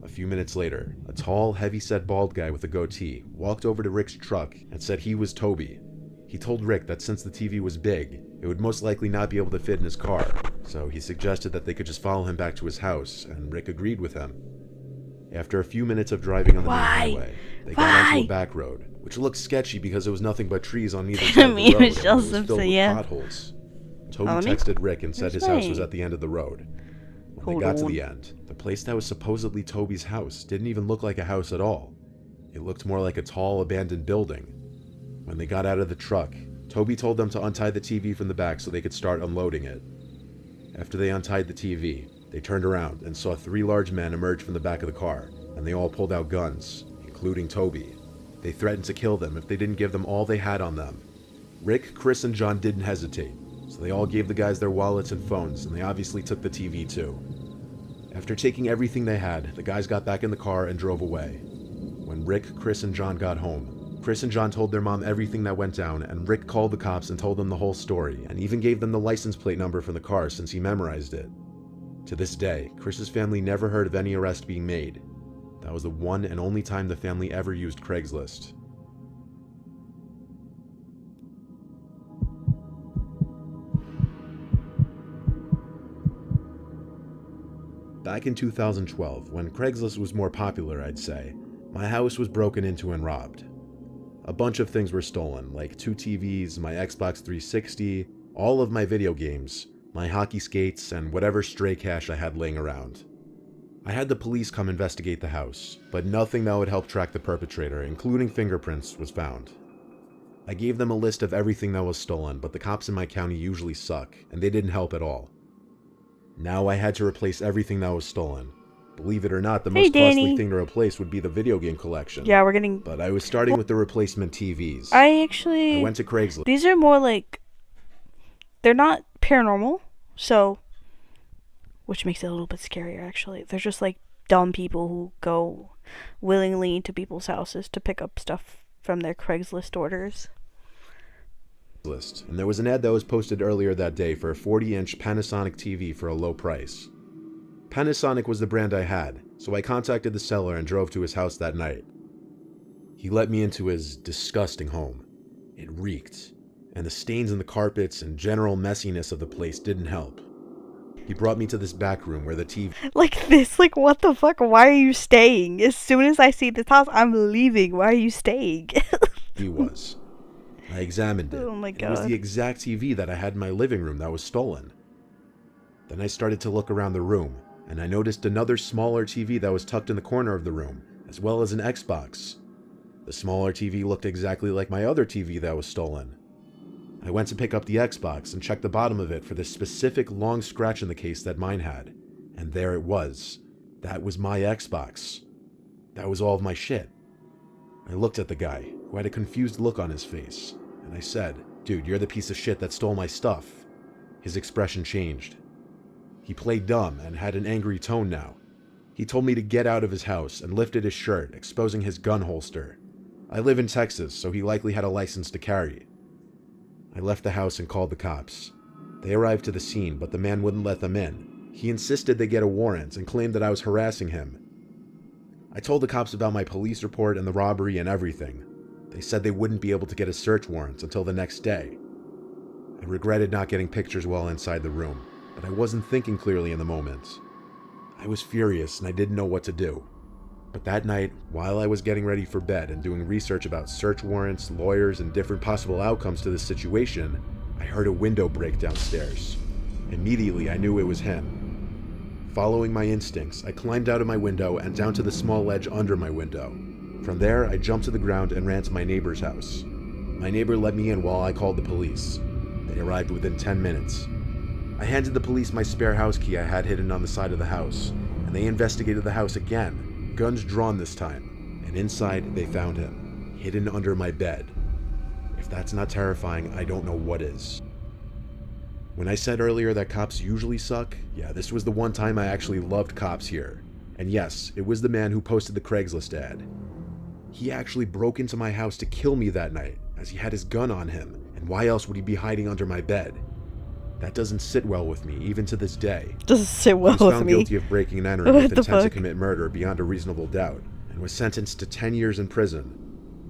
A few minutes later, a tall, heavy-set bald guy with a goatee walked over to Rick's truck and said he was Toby. He told Rick that since the TV was big, it would most likely not be able to fit in his car, so he suggested that they could just follow him back to his house, and Rick agreed with him. After a few minutes of driving on the main highway, they got onto a back road, which looked sketchy because it was nothing but trees on either side of the road, and it was filled with potholes. Toby texted Rick and said his house was at the end of the road. When they got to the end, the place that was supposedly Toby's house didn't even look like a house at all. It looked more like a tall, abandoned building. When they got out of the truck, Toby told them to untie the TV from the back so they could start unloading it. After they untied the TV, they turned around and saw 3 large men emerge from the back of the car, and they all pulled out guns, including Toby. They threatened to kill them if they didn't give them all they had on them. Rick, Chris, and John didn't hesitate, so they all gave the guys their wallets and phones, and they obviously took the TV too. After taking everything they had, the guys got back in the car and drove away. When Rick, Chris, and John got home, Chris and John told their mom everything that went down, and Rick called the cops and told them the whole story, and even gave them the license plate number for the car since he memorized it. To this day, Chris's family never heard of any arrest being made. That was the one and only time the family ever used Craigslist. Back in 2012, when Craigslist was more popular, I'd say, my house was broken into and robbed. A bunch of things were stolen, like 2 TVs, my Xbox 360, all of my video games, my hockey skates, and whatever stray cash I had laying around. I had the police come investigate the house, but nothing that would help track the perpetrator, including fingerprints, was found. I gave them a list of everything that was stolen, but the cops in my county usually suck, and they didn't help at all. Now I had to replace everything that was stolen. Believe it or not, the Hey, most costly Danny. thing to replace would be the video game collection. Yeah, we're getting. But I was starting with the replacement TVs. I actually. I went to Craigslist. These are more like. They're not paranormal, so. Which makes it a little bit scarier, actually. They're just like dumb people who go willingly to people's houses to pick up stuff from their Craigslist orders. And there was an ad that was posted earlier that day for a 40-inch Panasonic TV for a low price. Panasonic was the brand I had, so I contacted the seller and drove to his house that night. He let me into his disgusting home. It reeked, and the stains in the carpets and general messiness of the place didn't help. He brought me to this back room where the TV Like this, like what the fuck? Why are you staying? As soon as I see this house, I'm leaving. Why are you staying? was. I examined it. Oh my It was God. the exact TV that I had in my living room that was stolen. Then I started to look around the room, and I noticed another smaller TV that was tucked in the corner of the room, as well as an Xbox. The smaller TV looked exactly like my other TV that was stolen. I went to pick up the Xbox and checked the bottom of it for the specific long scratch in the case that mine had. And there it was. That was my Xbox. That was all of my shit. I looked at the guy, who had a confused look on his face, and I said, "Dude, you're the piece of shit that stole my stuff." His expression changed. He played dumb and had an angry tone now. He told me to get out of his house and lifted his shirt, exposing his gun holster. I live in Texas, so he likely had a license to carry. I left the house and called the cops. They arrived to the scene, but the man wouldn't let them in. He insisted they get a warrant and claimed that I was harassing him. I told the cops about my police report and the robbery and everything. They said they wouldn't be able to get a search warrant until the next day. I regretted not getting pictures while inside the room, but I wasn't thinking clearly in the moment. I was furious and I didn't know what to do. But that night, while I was getting ready for bed and doing research about search warrants, lawyers, and different possible outcomes to this situation, I heard a window break downstairs. Immediately, I knew it was him. Following my instincts, I climbed out of my window and down to the small ledge under my window. From there, I jumped to the ground and ran to my neighbor's house. My neighbor let me in while I called the police. They arrived within 10 minutes. I handed the police my spare house key I had hidden on the side of the house, and they investigated the house again. Guns drawn this time, and inside they found him, hidden under my bed. If that's not terrifying, I don't know what is. When I said earlier that cops usually suck, yeah, this was the one time I actually loved cops here. And yes, it was the man who posted the Craigslist ad. He actually broke into my house to kill me that night, as he had his gun on him, and why else would he be hiding under my bed? That doesn't sit well with me, even to this day. Doesn't sit well He was with found me. guilty of breaking and entering What with the intent to fuck? commit murder beyond a reasonable doubt, and was sentenced to 10 years in prison.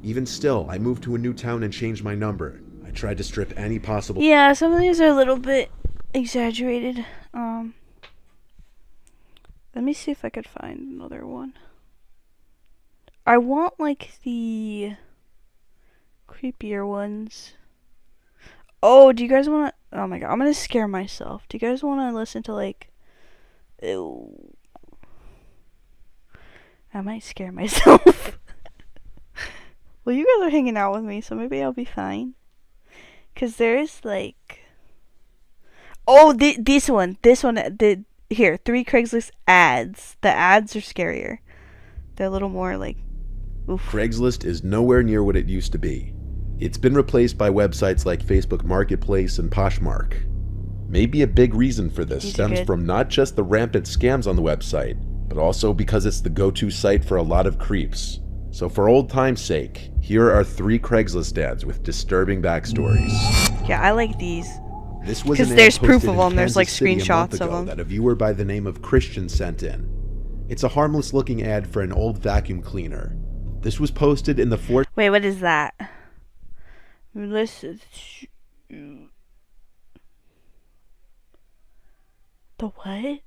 Even still, I moved to a new town and changed my number. I tried to strip any possible... Yeah, some of these are a little bit exaggerated. Let me see if I could find another one. I want like the creepier ones. Oh, do you guys want to... Oh my god, I'm gonna scare myself. Do you guys want to listen to like... Ew. I might scare myself. Well, you guys are hanging out with me, so maybe I'll be fine. Because there's like... Oh, this one. Here, 3 Craigslist ads. The ads are scarier. They're a little more like... Oof. Craigslist is nowhere near what it used to be. It's been replaced by websites like Facebook Marketplace and Poshmark. Maybe a big reason for this These are stems good. from not just the rampant scams on the website, but also because it's the go-to site for a lot of creeps. So for old time's sake, here are 3 Craigslist ads with disturbing backstories. Yeah, I like these. This was 'Cause an ad there's proof posted of in them, there's, like, Kansas City a month screenshots of ago them. that a viewer by the name of Christian sent in. It's a harmless looking ad for an old vacuum cleaner. This was posted in the 4th Wait, what is that? Listen. The what?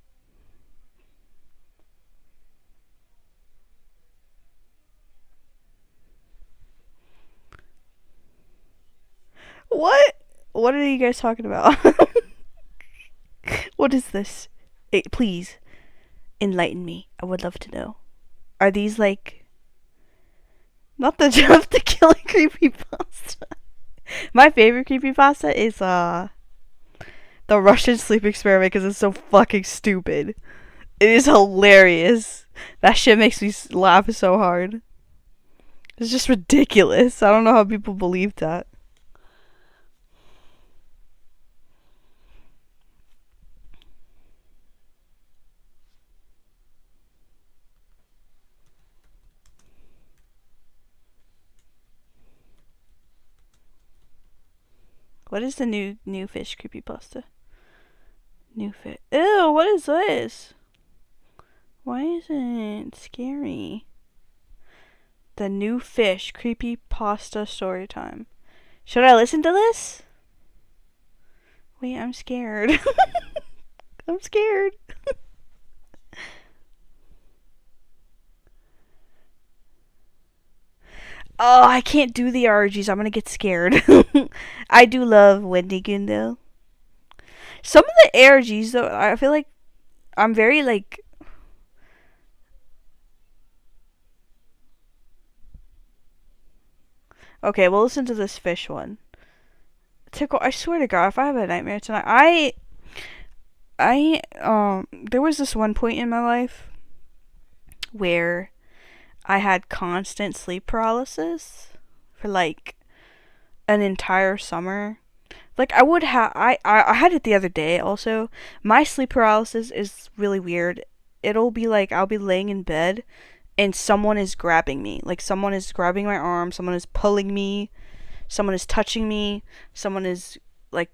What? What are you guys talking about? What is this? Please, enlighten me. I would love to know. Are these like... Not the Jeff the Killer creepypasta. My favorite creepypasta is the Russian sleep experiment because it's so fucking stupid. It is hilarious. That shit makes me laugh so hard. It's just ridiculous. I don't know how people believe that. What is the new fish creepypasta? New fish. Ew, what is this? Why isn't it scary? The new fish creepypasta story time. Should I listen to this? Wait, I'm scared. I'm scared. Oh, I can't do the RGs. I'm gonna get scared. I do love Wendigoon though. Some of the ARGs though, I feel like I'm very like. Okay, we'll listen to this fish one. Tickle. I swear to God, if I have a nightmare tonight, there was this one point in my life where I had constant sleep paralysis for like an entire summer. Like I would have, I had it the other day also. My sleep paralysis is really weird. It'll be like I'll be laying in bed and someone is grabbing me. Like someone is grabbing my arm, someone is pulling me, someone is touching me, someone is like,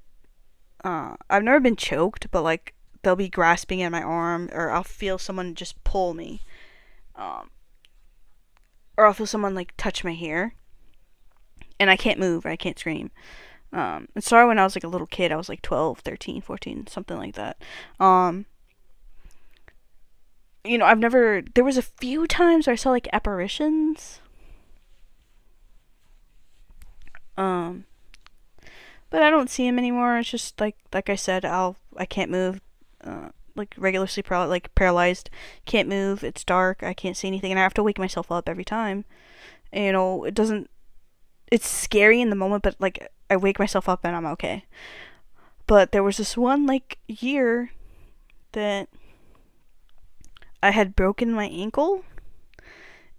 I've never been choked, but like they'll be grasping at my arm, or I'll feel someone just pull me. Or I'll feel someone like touch my hair, and I can't move, or I can't scream. And sorry, when I was like a little kid, I was like 12, 13, 14, something like that. You know, there was a few times where I saw like apparitions. But I don't see him anymore. It's just like I said, I can't move. Like regular sleep like paralyzed, can't move, it's dark, I can't see anything, and I have to wake myself up every time. And, you know, it's scary in the moment, but like I wake myself up and I'm okay. But there was this one like year that I had broken my ankle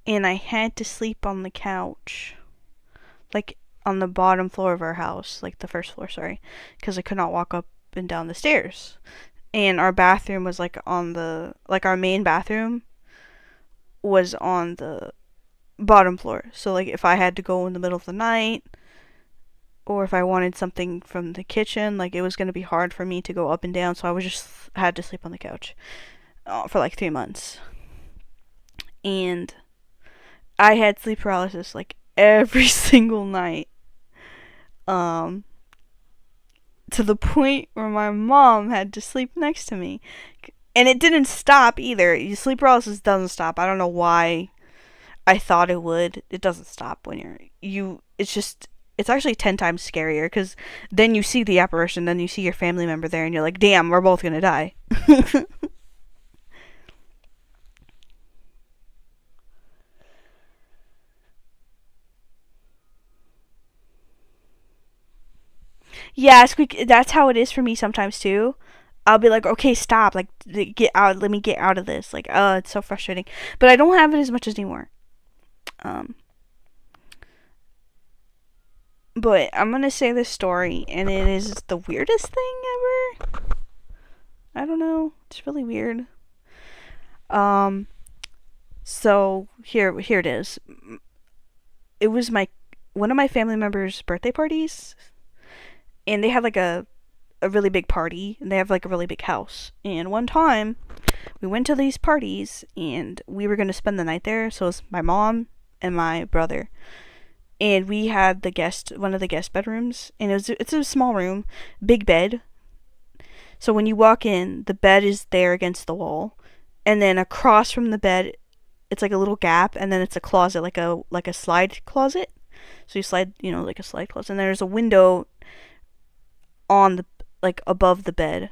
and I had to sleep on the couch, like on the bottom floor of our house, like the first floor, sorry, because I could not walk up and down the stairs. And our bathroom was like our main bathroom was on the bottom floor. So like if I had to go in the middle of the night, or if I wanted something from the kitchen, like it was going to be hard for me to go up and down. So I had to sleep on the couch for like 3 months. And I had sleep paralysis like every single night. To the point where my mom had to sleep next to me. And it didn't stop either. Sleep paralysis doesn't stop. I don't know why I thought it would. It doesn't stop when it's actually 10 times scarier, because then you see the apparition, then you see your family member there, and you're like, damn, we're both gonna die. Yeah, that's how it is for me sometimes too. I'll be like, okay, stop, like, get out, let me get out of this. Like, it's so frustrating. But I don't have it as much anymore. But I'm gonna say this story, and it is the weirdest thing ever. I don't know. It's really weird. So here it is. It was one of my family members' birthday parties, and they had like a really big party, and they have like a really big house. And one time, we went to these parties, and we were gonna spend the night there. So it was my mom and my brother, and we had one of the guest bedrooms, and it's a small room, big bed. So when you walk in, the bed is there against the wall, and then across from the bed, it's like a little gap, and then it's a closet, like a slide closet. So you slide, like a slide closet, and there's a window on above the bed.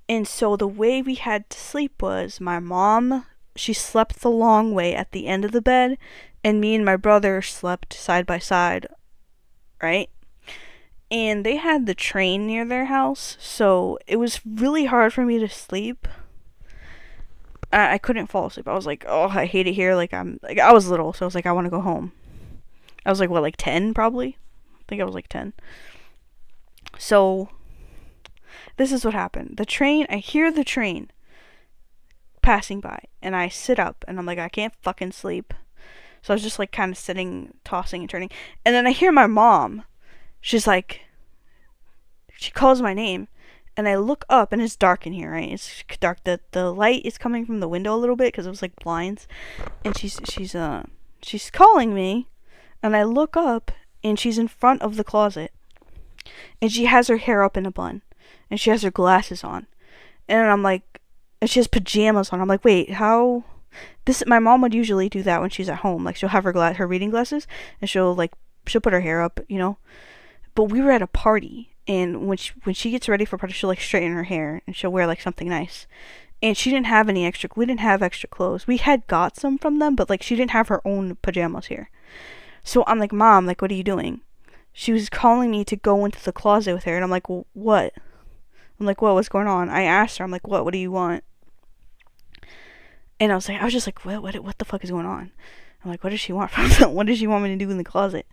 And so the way we had to sleep was, my mom, she slept the long way at the end of the bed, and me and my brother slept side by side, right? and they had the train near their house, so it was really hard for me to sleep. I couldn't fall asleep. I was like, oh, I hate it here. Like, I was little, so I was like, I want to go home. I was like, what, like 10 probably? I think I was like 10. So, this is what happened. I hear the train passing by, and I sit up, and I'm like, I can't fucking sleep. So I was just like kind of sitting, tossing and turning. And then I hear my mom. She's like, she calls my name. And I look up, and it's dark in here, right? It's dark. The light is coming from the window a little bit because it was like blinds. And she's calling me, and I look up, and she's in front of the closet. And she has her hair up in a bun, and she has her glasses on. And I'm like, and she has pajamas on. I'm like, wait, how? My mom would usually do that when she's at home. Like, she'll have her reading glasses, and she'll put her hair up, you know. But we were at a party. And when she gets ready for a party, she'll like straighten her hair and she'll wear like something nice. And she didn't have we didn't have extra clothes. We had got some from them, but like she didn't have her own pajamas here. So I'm like, Mom, like, what are you doing? She was calling me to go into the closet with her, and I'm like, well, what? I'm like, what's going on? I asked her, I'm like, what do you want? And I was just like, what the fuck is going on? I'm like, what does she want from them? What does she want me to do in the closet?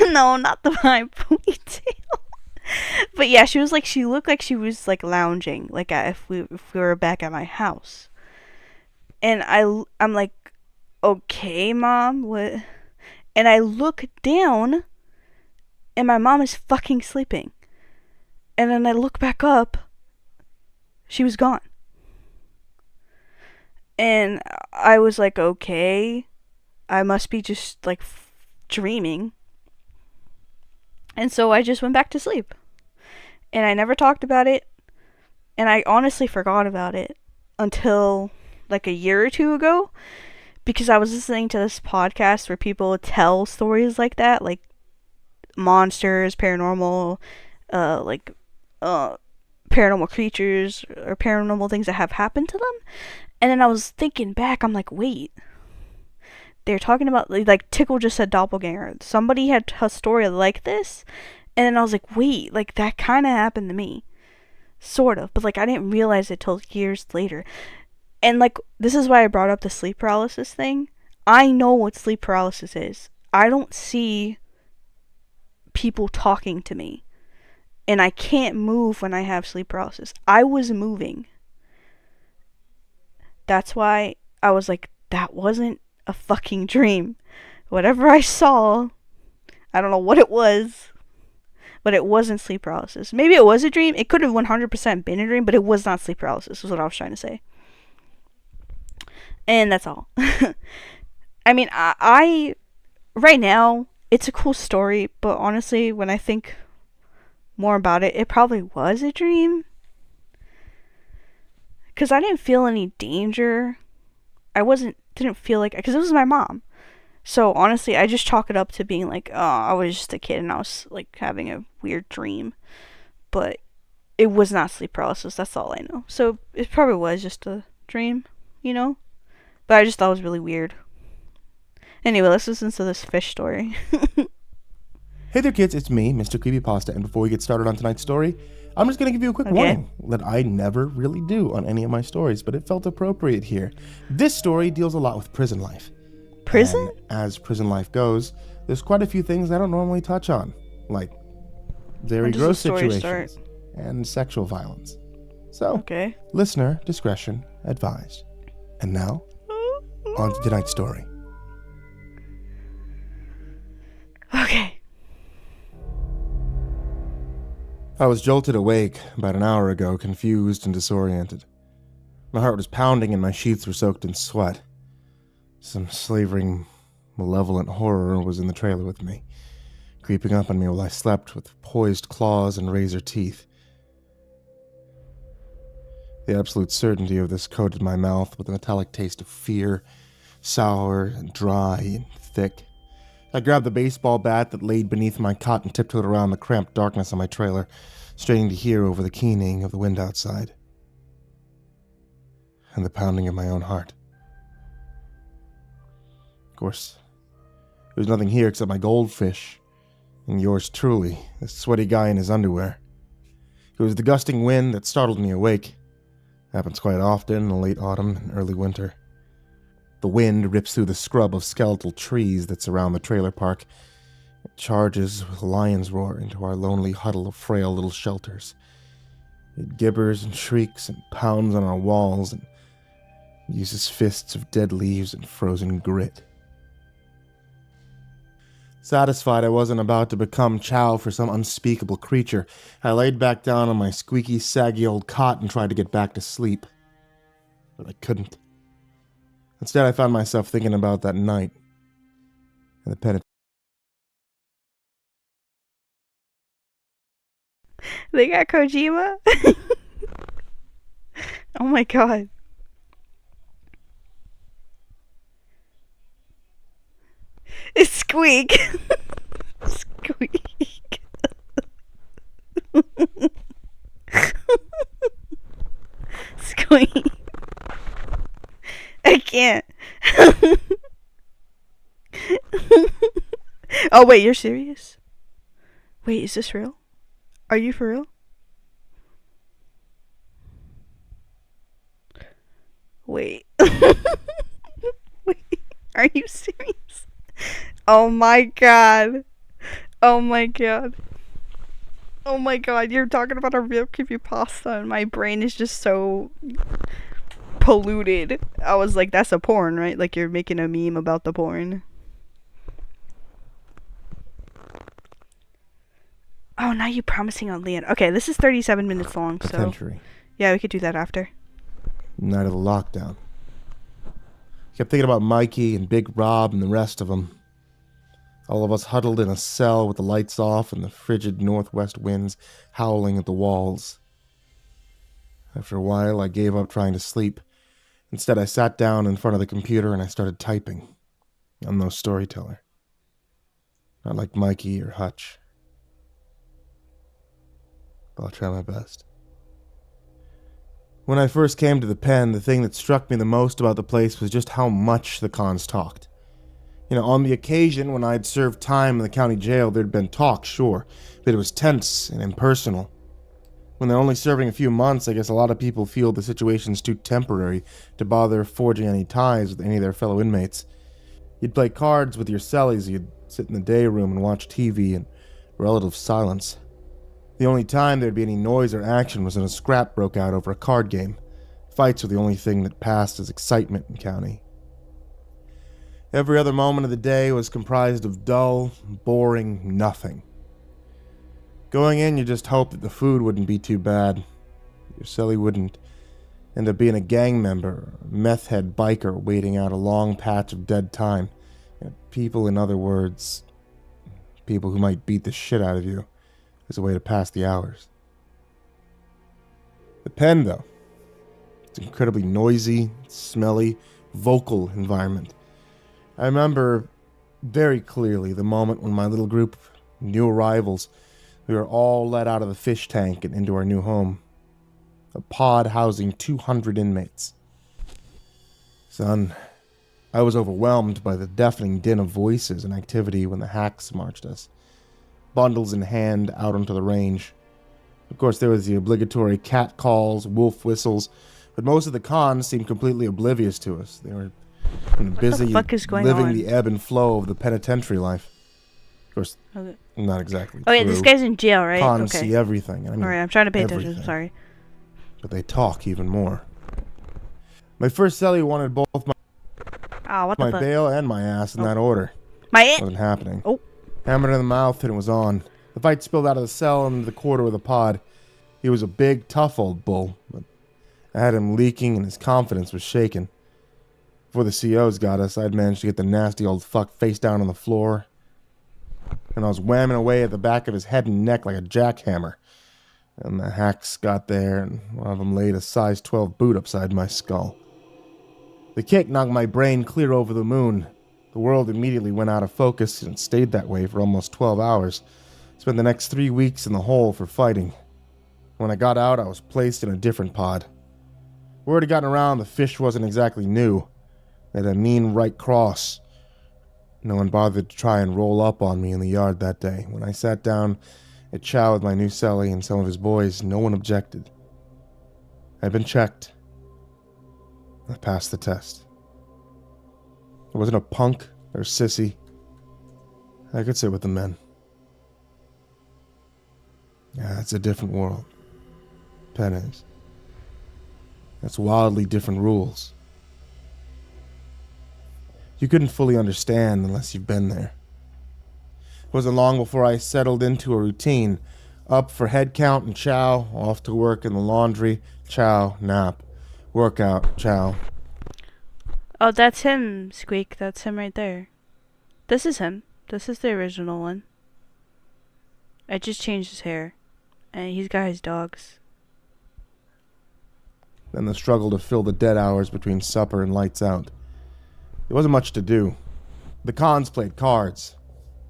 No, not the high ponytail. But yeah, she looked like she was like lounging, like if we were back at my house. And I'm like, okay, Mom, what? And I look down, and my mom is fucking sleeping. And then I look back up, she was gone. And I was like, okay, I must be just like dreaming. And so I just went back to sleep. And I never talked about it. And I honestly forgot about it until like a year or two ago. Because I was listening to this podcast where people tell stories like that. Like monsters, paranormal, paranormal creatures, or paranormal things that have happened to them. And then I was thinking back, I'm like, wait. They're talking about, like, Tickle just said doppelganger. Somebody had a story like this, and then I was like, wait, like, that kind of happened to me. Sort of, but, like, I didn't realize it till years later. And, like, this is why I brought up the sleep paralysis thing. I know what sleep paralysis is. I don't see people talking to me, and I can't move when I have sleep paralysis. I was moving. That's why I was like, that wasn't a fucking dream. Whatever I saw, I don't know what it was, but it wasn't sleep paralysis. Maybe it was a dream. It could have 100% been a dream, but it was not sleep paralysis, is what I was trying to say. And that's all. I mean, I right now, it's a cool story, but honestly, when I think more about it, it probably was a dream. Because I didn't feel any danger. Didn't feel like, because it was my mom. So honestly, I just chalk it up to being like, oh, I was just a kid and I was like having a weird dream. But it was not sleep paralysis, that's all I know. So it probably was just a dream, you know? But I just thought it was really weird. Anyway, let's listen to this fish story. Hey there kids, it's me, Mr. Creepypasta, and before we get started on tonight's story, I'm just going to give you a quick warning that I never really do on any of my stories, but it felt appropriate here. This story deals a lot with prison life. Prison? And as prison life goes, there's quite a few things I don't normally touch on, like very gross situations and sexual violence. So, listener discretion advised. And now, on to tonight's story. Okay. I was jolted awake about an hour ago, confused and disoriented. My heart was pounding and my sheets were soaked in sweat. Some slavering, malevolent horror was in the trailer with me, creeping up on me while I slept with poised claws and razor teeth. The absolute certainty of this coated my mouth with a metallic taste of fear, sour and dry and thick. I grabbed the baseball bat that laid beneath my cot and tiptoed around the cramped darkness of my trailer, straining to hear over the keening of the wind outside and the pounding of my own heart. Of course, there was nothing here except my goldfish And yours truly, a sweaty guy in his underwear. It was the gusting wind that startled me awake. Happens quite often in the late autumn and early winter. The wind rips through the scrub of skeletal trees that surround the trailer park. It charges with a lion's roar into our lonely huddle of frail little shelters. It gibbers and shrieks and pounds on our walls and uses fists of dead leaves and frozen grit. Satisfied I wasn't about to become chow for some unspeakable creature, I laid back down on my squeaky, saggy old cot and tried to get back to sleep. But I couldn't. Instead, I found myself thinking about that night and the penitentiary. They got Kojima? Oh my god. It's Squeak. Squeak. Squeak. I can't. Oh wait, you're serious? Wait, is this real? Are you for real? Wait. Wait, are you serious? Oh my god. Oh my god. Oh my god, you're talking about a real creepypasta and my brain is just so polluted. I was like, that's a porn, right? Like you're making a meme about the porn. Oh, now you're promising on Leon. Okay, this is 37 minutes long, so... Penitentiary. Yeah, we could do that after. Night of the lockdown. Kept thinking about Mikey and Big Rob and the rest of them. All of us huddled in a cell with the lights off and the frigid northwest winds howling at the walls. After a while, I gave up trying to sleep. Instead, I sat down in front of the computer and I started typing. I'm no storyteller. Not like Mikey or Hutch. But I'll try my best. When I first came to the pen, the thing that struck me the most about the place was just how much the cons talked. You know, on the occasion when I'd served time in the county jail, there'd been talk, sure, but it was tense and impersonal. When they're only serving a few months, I guess a lot of people feel the situation's too temporary to bother forging any ties with any of their fellow inmates. You'd play cards with your cellies, you'd sit in the day room and watch TV in relative silence. The only time there'd be any noise or action was when a scrap broke out over a card game. Fights were the only thing that passed as excitement in county. Every other moment of the day was comprised of dull, boring nothing. Going in, you just hoped that the food wouldn't be too bad. Your cellie wouldn't end up being a gang member, a meth head biker waiting out a long patch of dead time. People, in other words, people who might beat the shit out of you as a way to pass the hours. The pen, though, it's an incredibly noisy, smelly, vocal environment. I remember very clearly the moment when my little group of new arrivals, we were all let out of the fish tank and into our new home. A pod housing 200 inmates. Son, I was overwhelmed by the deafening din of voices and activity when the hacks marched us, bundles in hand, out onto the range. Of course, there was the obligatory cat calls, wolf whistles, but most of the cons seemed completely oblivious to us. They were busy living the ebb and flow of the penitentiary life. Of course, okay. Not exactly. Oh yeah, this guy's in jail, right? Cons okay. see everything. I mean, alright, I'm trying to pay everything. attention, sorry. But they talk even more. My first cellie wanted both my bail and my ass in that order. Wasn't happening. Oh. Hammered in the mouth and it was on. The fight spilled out of the cell into the quarter of the pod. He was a big, tough old bull, but I had him leaking and his confidence was shaken. Before the COs got us, I'd managed to get the nasty old fuck face down on the floor, and I was whamming away at the back of his head and neck like a jackhammer. And the hacks got there, and one of them laid a size 12 boot upside my skull. The kick knocked my brain clear over the moon. The world immediately went out of focus and stayed that way for almost 12 hours. Spent the next 3 weeks in the hole for fighting. When I got out, I was placed in a different pod. Word had gotten around the fish wasn't exactly new. They had a mean right cross. No one bothered to try and roll up on me in the yard that day. When I sat down at chow with my new cellie and some of his boys, no one objected. I'd been checked. I passed the test. I wasn't a punk or sissy. I could sit with the men. Yeah, it's a different world. Penn is. That's wildly different rules. You couldn't fully understand unless you've been there. It wasn't long before I settled into a routine. Up for head count and chow, off to work in the laundry, chow, nap, workout, chow. Oh, that's him, Squeak. That's him right there. This is him. This is the original one. I just changed his hair. And he's got his dogs. Then the struggle to fill the dead hours between supper and lights out. There wasn't much to do. The cons played cards,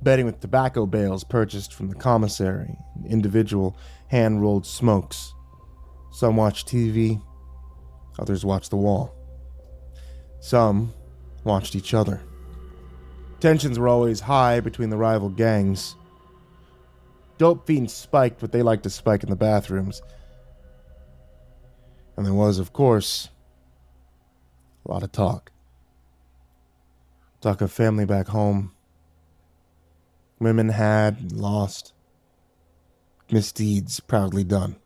betting with tobacco bales purchased from the commissary, individual hand-rolled smokes. Some watched TV, others watched the wall. Some watched each other. Tensions were always high between the rival gangs. Dope fiends spiked what they liked to spike in the bathrooms. And there was, of course, a lot of talk. Talk of family back home. Women had and lost. Misdeeds proudly done.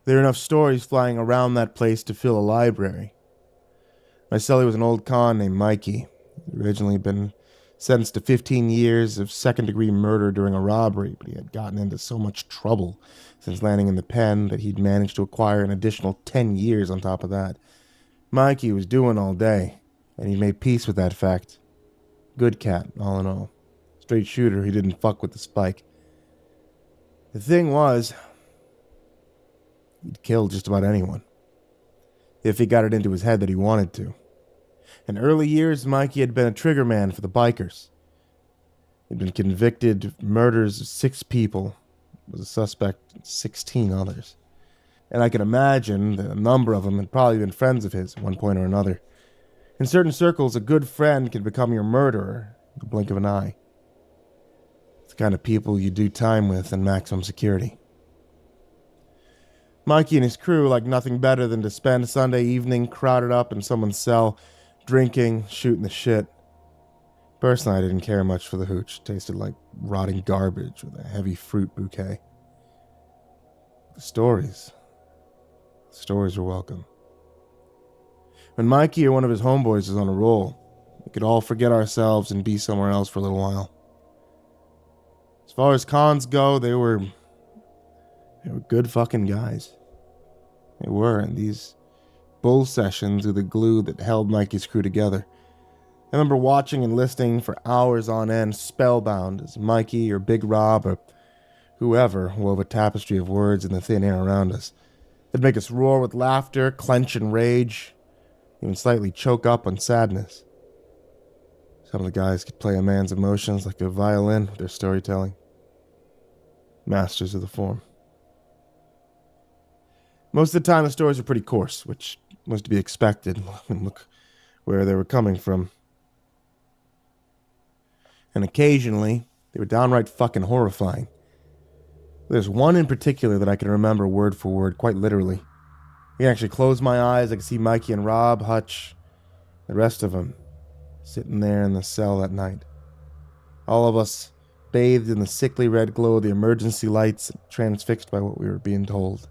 There were enough stories flying around that place to fill a library. My cellie was an old con named Mikey. He'd originally been sentenced to 15 years of second-degree murder during a robbery, but he had gotten into so much trouble since landing in the pen that he'd managed to acquire an additional 10 years on top of that. Mikey was doing all day, and he made peace with that fact. Good cat, all in all. Straight shooter, he didn't fuck with the spike. The thing was, he'd kill just about anyone, if he got it into his head that he wanted to. In early years, Mikey had been a trigger man for the bikers. He'd been convicted of murders of 6 people, was a suspect in 16 others. And I can imagine that a number of them had probably been friends of his at one point or another. In certain circles, a good friend can become your murderer in the blink of an eye. It's the kind of people you do time with in maximum security. Mikey and his crew liked nothing better than to spend a Sunday evening crowded up in someone's cell, drinking, shooting the shit. Personally, I didn't care much for the hooch. It tasted like rotting garbage with a heavy fruit bouquet. The stories were welcome. When Mikey or one of his homeboys was on a roll, we could all forget ourselves and be somewhere else for a little while. As far as cons go, they were good fucking guys. They were, and these bull sessions were the glue that held Mikey's crew together. I remember watching and listening for hours on end, spellbound, as Mikey or Big Rob or whoever wove a tapestry of words in the thin air around us. It'd make us roar with laughter, clench in rage, even slightly choke up on sadness. Some of the guys could play a man's emotions like a violin with their storytelling. Masters of the form. Most of the time, the stories were pretty coarse, which was to be expected. Look where they were coming from. And occasionally, they were downright fucking horrifying. There's one in particular that I can remember word for word, quite literally. I can actually close my eyes, I can see Mikey and Rob, Hutch, the rest of them, sitting there in the cell that night. All of us bathed in the sickly red glow of the emergency lights, transfixed by what we were being told.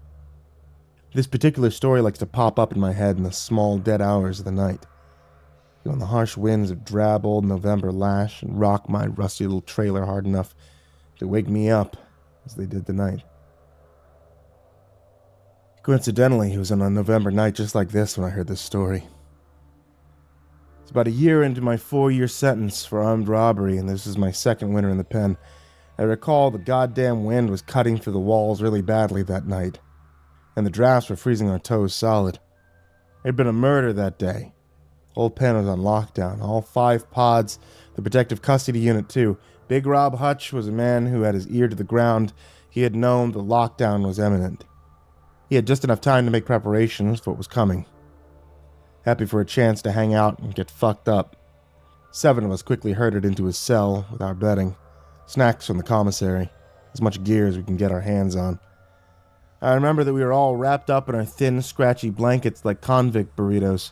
This particular story likes to pop up in my head in the small dead hours of the night. When the harsh winds of drab old November lash and rock my rusty little trailer hard enough to wake me up, as they did tonight. Coincidentally, it was on a November night just like this when I heard this story. It's about a year into my 4-year sentence for armed robbery, and this is my second winter in the pen. I recall the goddamn wind was cutting through the walls really badly that night, and the drafts were freezing our toes solid. There'd been a murder that day. Old pen was on lockdown, all 5 pods, the protective custody unit too. Big Rob Hutch was a man who had his ear to the ground. He had known the lockdown was imminent. He had just enough time to make preparations for what was coming. Happy for a chance to hang out and get fucked up. 7 of us quickly herded into his cell with our bedding, snacks from the commissary, as much gear as we can get our hands on. I remember that we were all wrapped up in our thin, scratchy blankets like convict burritos.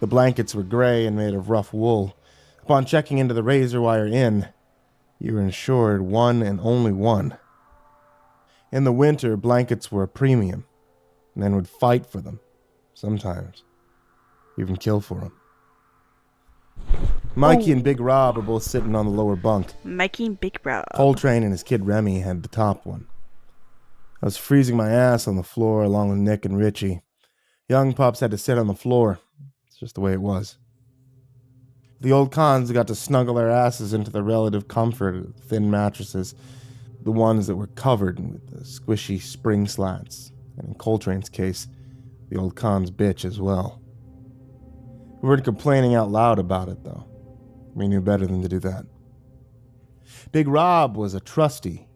The blankets were gray and made of rough wool. Upon checking into the Razor Wire Inn, you were insured one and only one. In the winter, blankets were a premium. Men would fight for them, sometimes even kill for them. Mikey and Big Rob were both sitting on the lower bunk. Mikey and Big Rob. Coltrane and his kid Remy had the top one. I was freezing my ass on the floor along with Nick and Richie. Young pups had to sit on the floor. It's just the way it was. The old cons got to snuggle their asses into the relative comfort of thin mattresses, the ones that were covered with the squishy spring slats, and in Coltrane's case, the old con's bitch as well. We weren't complaining out loud about it, though. We knew better than to do that. Big Rob was a trustee,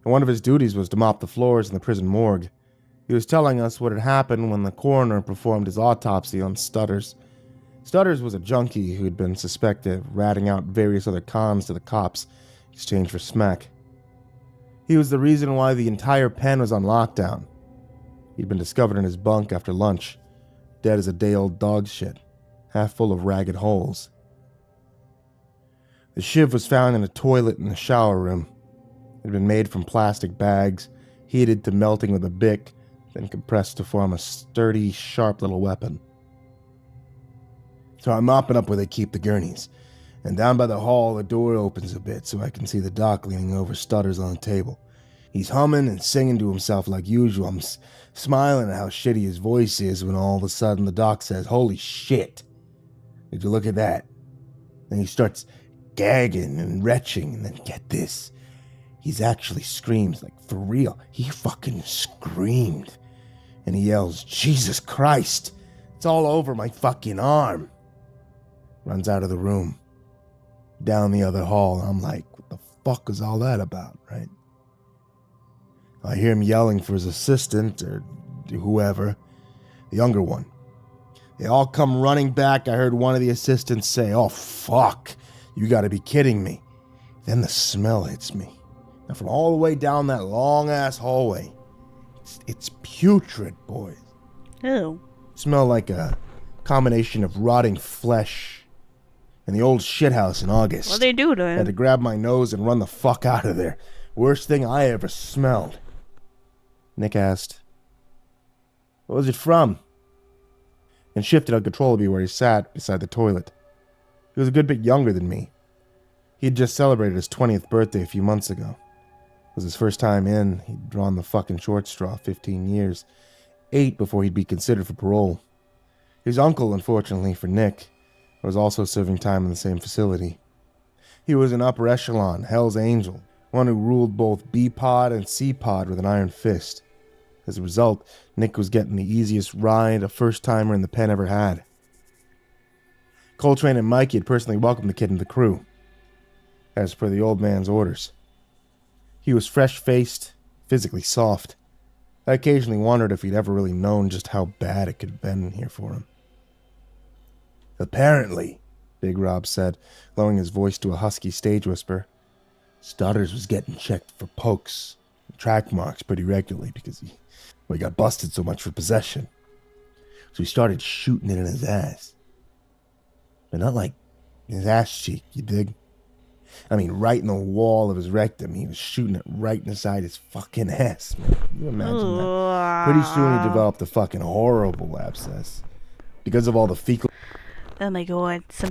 and one of his duties was to mop the floors in the prison morgue. He was telling us what had happened when the coroner performed his autopsy on Stutters. Stutters was a junkie who had been suspected of ratting out various other cons to the cops in exchange for smack. He was the reason why the entire pen was on lockdown. He'd been discovered in his bunk after lunch, dead as a day-old dog shit, half full of ragged holes. The shiv was found in a toilet in the shower room. It had been made from plastic bags, heated to melting with a Bic, then compressed to form a sturdy, sharp little weapon. So I'm mopping up where they keep the gurneys, and down by the hall the door opens a bit so I can see the doc leaning over Stutters on the table. He's humming and singing to himself like usual. I'm smiling at how shitty his voice is when all of a sudden the doc says, "Holy shit, did you look at that?" Then he starts gagging and retching, and then get this, he's actually screams, like for real. He fucking screamed. And he yells, "Jesus Christ, it's all over my fucking arm." Runs out of the room. Down the other hall, I'm like, what the fuck is all that about, right? I hear him yelling for his assistant, or whoever, the younger one. They all come running back. I heard one of the assistants say, "Oh, fuck, you gotta be kidding me." Then the smell hits me. And from all the way down that long-ass hallway, it's putrid, boys. Ew. Smell like a combination of rotting flesh and the old shithouse in August. What they do to him? Had to grab my nose and run the fuck out of there. Worst thing I ever smelled. Nick asked, "What was it from?" And shifted uncontrollably where he sat beside the toilet. He was a good bit younger than me. He had just celebrated his 20th birthday a few months ago. It was his first time in. He'd drawn the fucking short straw, 15 years. 8 before he'd be considered for parole. His uncle, unfortunately for Nick, was also serving time in the same facility. He was an upper echelon, Hell's Angel, one who ruled both B-Pod and C-Pod with an iron fist. As a result, Nick was getting the easiest ride a first-timer in the pen ever had. Coltrane and Mikey had personally welcomed the kid into the crew, as per the old man's orders. He was fresh-faced, physically soft. I occasionally wondered if he'd ever really known just how bad it could have been in here for him. "Apparently," Big Rob said, lowering his voice to a husky stage whisper, "Stutters was getting checked for pokes and track marks pretty regularly because he got busted so much for possession. So he started shooting it in his ass. But not like his ass cheek, you dig? I mean, right in the wall of his rectum. He was shooting it right inside his fucking ass, man. Can you imagine that? Pretty soon he developed a fucking horrible abscess. Because of all the fecal Oh my god, some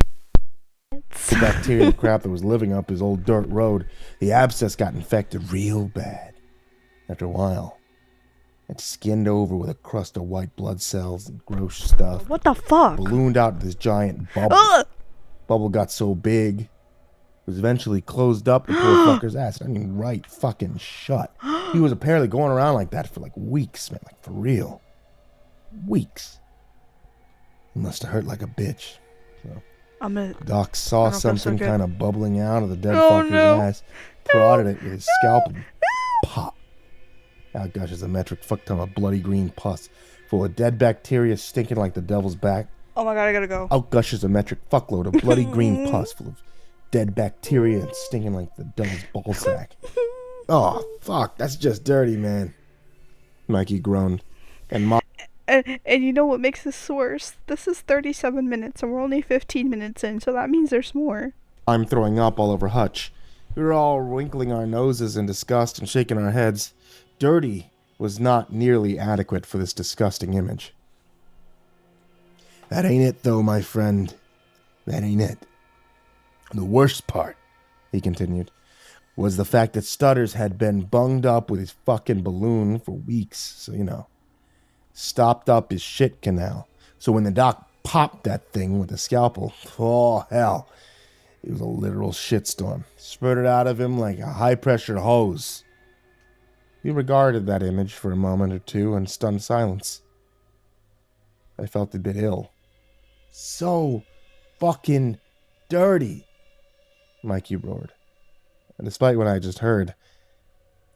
bacteria crap that was living up his old dirt road, the abscess got infected real bad. After a while, it skinned over with a crust of white blood cells and gross stuff. What the fuck? Ballooned out this giant bubble. Bubble got so big, it was eventually closed up the poor fucker's ass. I mean, right fucking shut. He was apparently going around like that for like weeks, man. Like, for real. Weeks. He must have hurt like a bitch. So, Doc saw something kind of bubbling out of the dead fucker's ass, prodded it with his scalp, and pop. Out gushes a metric fuck ton of bloody green pus, full of dead bacteria stinking like the devil's back. Oh my god, I gotta go. Out gushes a metric fuckload of bloody green pus full of dead bacteria and stinging like the devil's ballsack. Oh, fuck, that's just dirty, man. Mikey groaned. And And you know what makes this worse? This is 37 minutes and we're only 15 minutes in, so that means there's more. I'm throwing up all over Hutch. We were all wrinkling our noses in disgust and shaking our heads. Dirty was not nearly adequate for this disgusting image. That ain't it, though, my friend. That ain't it. The worst part, he continued, was the fact that Stutters had been bunged up with his fucking balloon for weeks, so, you know, stopped up his shit canal. So when the doc popped that thing with a scalpel, oh, hell, it was a literal shitstorm. Spurted out of him like a high-pressure hose. We regarded that image for a moment or two in stunned silence. I felt a bit ill. So fucking dirty, Mikey roared. And despite what I just heard,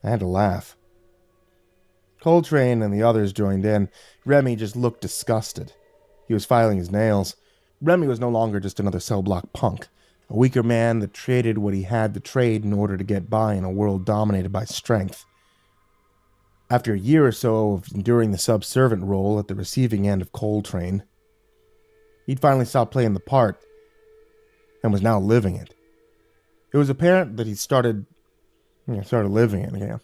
I had to laugh. Coltrane and the others joined in. Remy just looked disgusted. He was filing his nails. Remy was no longer just another cell block punk, a weaker man that traded what he had to trade in order to get by in a world dominated by strength. After a year or so of enduring the subservient role at the receiving end of Coltrane, he'd finally stopped playing the part and was now living it. It was apparent that he started living it again.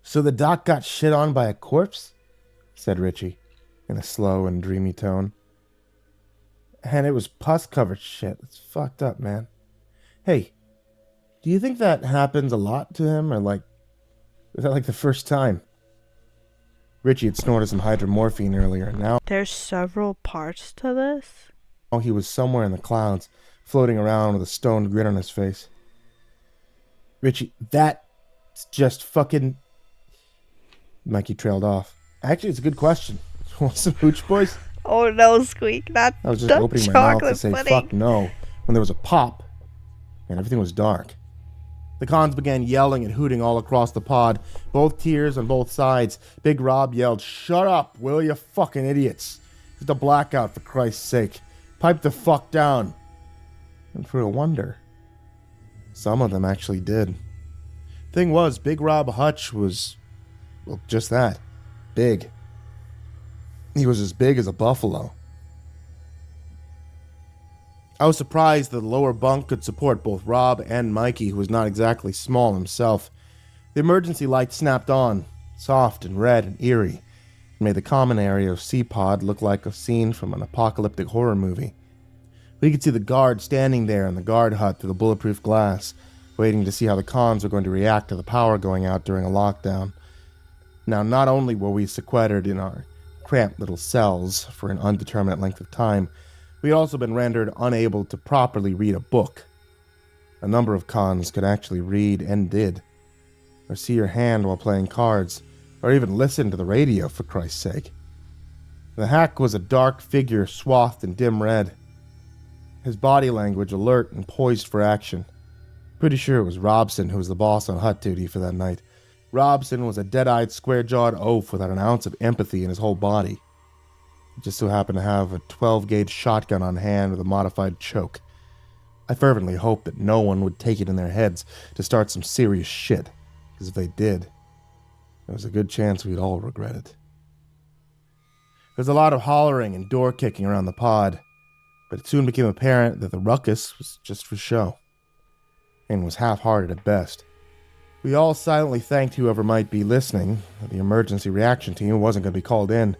So the doc got shit on by a corpse? Said Richie, in a slow and dreamy tone. And it was pus-covered shit. It's fucked up, man. Hey, do you think that happens a lot to him, or was that like the first time? Richie had snorted some hydromorphine earlier, and now There's several parts to this? he was somewhere in the clouds, floating around with a stoned grin on his face. Richie, that's just fucking... Mikey trailed off. Actually, it's a good question. Want some hooch, boys? Oh no, Squeak, not I was just the opening my mouth to chocolate say pudding. fuck no when there was a pop and everything was dark. The cons began yelling and hooting all across the pod, both tiers on both sides. Big Rob yelled, "Shut up, will you fucking idiots? It's a blackout, for Christ's sake. Pipe the fuck down." And for a wonder, some of them actually did. Thing was, Big Rob Hutch was, well, just that. Big. He was as big as a buffalo. I was surprised that the lower bunk could support both Rob and Mikey, who was not exactly small himself. The emergency light snapped on, soft and red and eerie, and made the common area of C-Pod look like a scene from an apocalyptic horror movie. We could see the guard standing there in the guard hut through the bulletproof glass, waiting to see how the cons were going to react to the power going out during a lockdown. Now, not only were we sequestered in our cramped little cells for an undeterminate length of time, we had also been rendered unable to properly read a book. A number of cons could actually read, and did, or see your hand while playing cards, or even listen to the radio, for Christ's sake. The hack was a dark figure swathed in dim red, his body language alert and poised for action. Pretty sure it was Robson who was the boss on hut duty for that night. Robson was a dead-eyed, square-jawed oaf without an ounce of empathy in his whole body. He just so happened to have a 12-gauge shotgun on hand with a modified choke. I fervently hoped that no one would take it in their heads to start some serious shit, because if they did, there was a good chance we'd all regret it. There was a lot of hollering and door-kicking around the pod, but it soon became apparent that the ruckus was just for show, and was half-hearted at best. We all silently thanked whoever might be listening that the emergency reaction team wasn't going to be called in.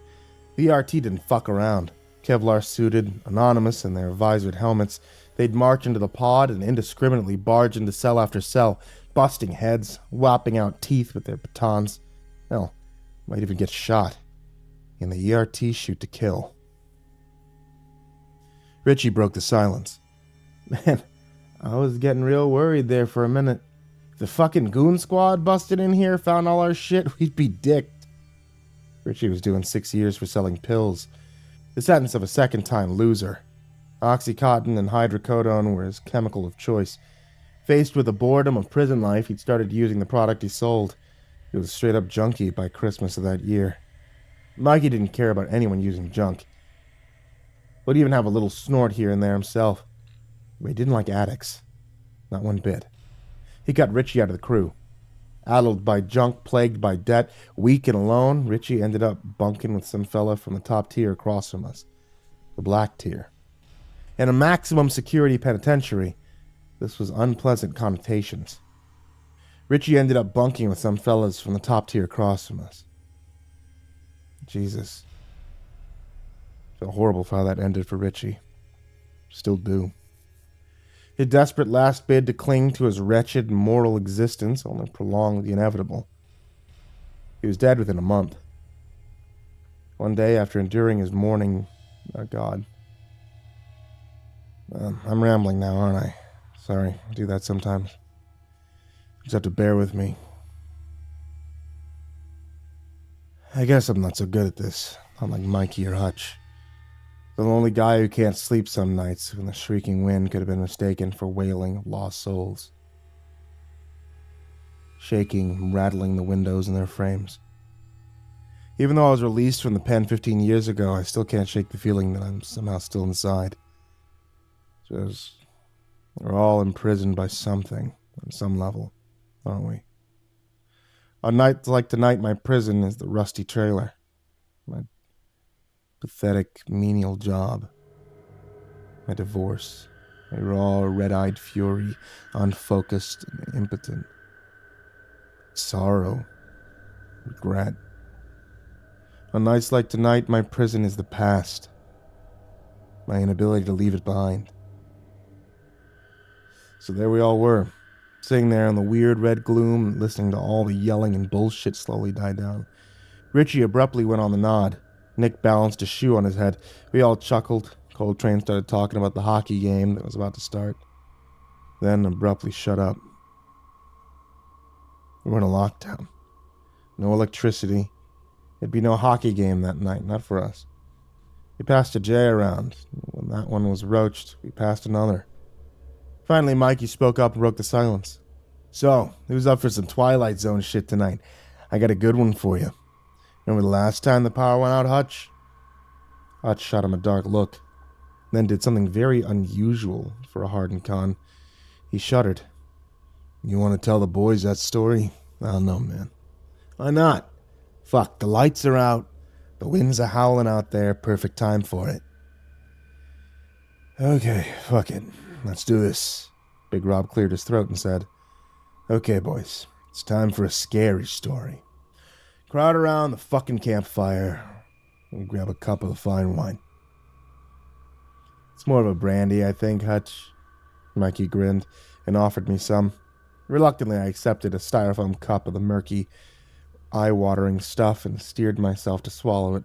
The ERT didn't fuck around. Kevlar-suited, anonymous in their visored helmets, they'd march into the pod and indiscriminately barge into cell after cell, busting heads, whopping out teeth with their batons. Hell, might even get shot. And the ERT shoot to kill. Richie broke the silence. Man, I was getting real worried there for a minute. If the fucking goon squad busted in here, found all our shit, we'd be dicked. Richie was doing 6 years for selling pills. The sentence of a second-time loser. Oxycontin and hydrocodone were his chemical of choice. Faced with the boredom of prison life, he'd started using the product he sold. He was a straight-up junkie by Christmas of that year. Mikey didn't care about anyone using junk. Would even have a little snort here and there himself. But he didn't like addicts. Not one bit. He got Richie out of the crew. Addled by junk, plagued by debt, weak and alone, Richie ended up bunking with some fella from the top tier across from us. The black tier. In a maximum security penitentiary, this was unpleasant connotations. Richie ended up bunking with some fellas from the top tier across from us. Jesus. Felt horrible for how that ended for Richie. Still do. His desperate last bid to cling to his wretched moral existence only prolonged the inevitable. He was dead within a month. One day after enduring his mourning, God. I'm rambling now, aren't I? Sorry, I do that sometimes. You just have to bear with me. I guess I'm not so good at this, not like Mikey or Hutch. The lonely guy who can't sleep some nights when the shrieking wind could have been mistaken for wailing of lost souls. Shaking, rattling the windows in their frames. Even though I was released from the pen 15 years ago, I still can't shake the feeling that I'm somehow still inside. Just, we're all imprisoned by something, on some level, aren't we? On nights like tonight, my prison is the rusty trailer. My pathetic, menial job. My divorce. My raw, red-eyed fury, unfocused and impotent. Sorrow. Regret. On nights like tonight, my prison is the past. My inability to leave it behind. So there we all were, sitting there in the weird red gloom, listening to all the yelling and bullshit slowly die down. Richie abruptly went on the nod. Nick balanced a shoe on his head. We all chuckled. Coltrane started talking about the hockey game that was about to start. Then abruptly shut up. We were in a lockdown. No electricity. There'd be no hockey game that night, not for us. We passed a J around. When that one was roached, we passed another. Finally, Mikey spoke up and broke the silence. So, who's up for some Twilight Zone shit tonight? I got a good one for you. Remember the last time the power went out, Hutch? Hutch shot him a dark look, then did something very unusual for a hardened con. He shuddered. You want to tell the boys that story? I don't know, man. Why not? Fuck, the lights are out. The winds are howling out there. Perfect time for it. Okay, fuck it. Let's do this. Big Rob cleared his throat and said, Okay, boys. It's time for a scary story. Crowd around the fucking campfire and grab a cup of the fine wine. It's more of a brandy, I think, Hutch. Mikey grinned and offered me some. Reluctantly, I accepted a styrofoam cup of the murky, eye-watering stuff and steered myself to swallow it.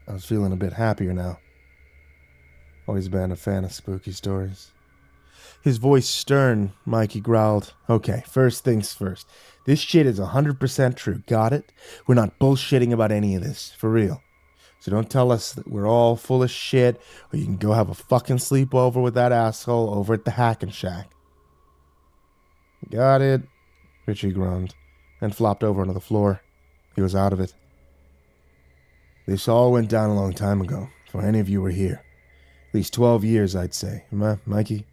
I was feeling a bit happier now. Always been a fan of spooky stories. His voice stern, Mikey growled, Okay, first things first. This shit is 100% true, got it? We're not bullshitting about any of this, for real. So don't tell us that we're all full of shit, or you can go have a fucking sleepover with that asshole over at the Hackin' Shack. Got it, Richie groaned, and flopped over onto the floor. He was out of it. This all went down a long time ago, before any of you were here. At least 12 years, I'd say. Mikey?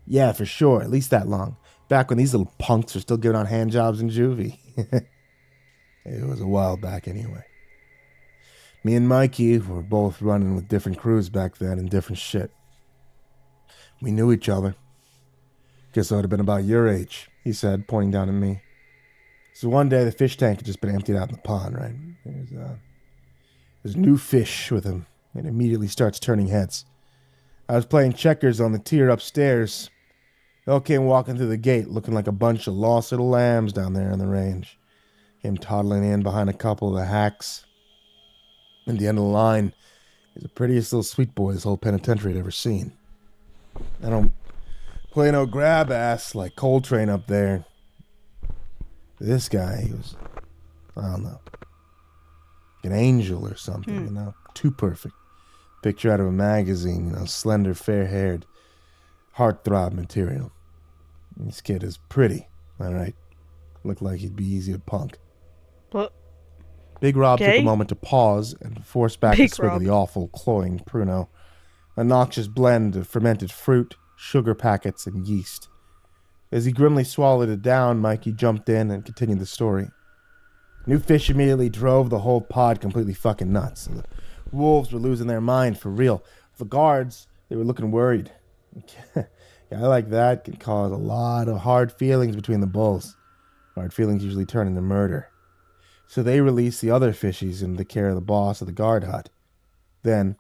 Yeah, for sure. At least that long. Back when these little punks were still giving out hand jobs in juvie. It was a while back anyway. Me and Mikey were both running with different crews back then and different shit. We knew each other. Guess I would have been about your age, he said, pointing down at me. So one day the fish tank had just been emptied out in the pond, right? There's new fish with him, and immediately starts turning heads. I was playing checkers on the tier upstairs. They all came walking through the gate looking like a bunch of lost little lambs down there on the range. Came toddling in behind a couple of the hacks. At the end of the line, he's the prettiest little sweet boy this whole penitentiary had ever seen. I don't play no grab ass like Coltrane up there. This guy, he was, I don't know, an angel or something, you know, too perfect. Picture out of a magazine, you know, slender, fair-haired, heartthrob material. This kid is pretty, all right. Looked like he'd be easy to punk. What? Big Rob took Okay. a moment to pause and force back a Big swig Rob. of the awful, cloying Pruno. A noxious blend of fermented fruit, sugar packets, and yeast. As he grimly swallowed it down, Mikey jumped in and continued the story. New fish immediately drove the whole pod completely fucking nuts. The wolves were losing their mind for real. The guards, they were looking worried. A guy like that can cause a lot of hard feelings between the bulls. Hard feelings usually turn into murder. So they released the other fishies into the care of the boss of the guard hut. Then,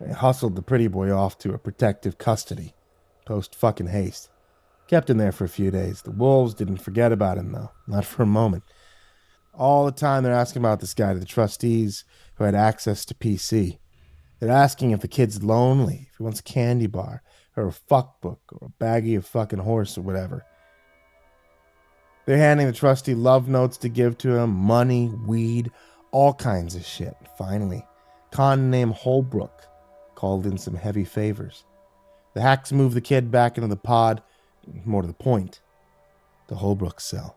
they hustled the pretty boy off to a protective custody, post fucking haste. Kept him there for a few days. The wolves didn't forget about him, though. Not for a moment. All the time they're asking about this guy to the trustees who had access to PC. They're asking if the kid's lonely, if he wants a candy bar, or a fuck book, or a baggie of fucking horse, or whatever. They're handing the trustee love notes to give to him, money, weed, all kinds of shit. Finally, con named Holbrook called in some heavy favors. The hacks moved the kid back into the pod, more to the point, to Holbrook's cell.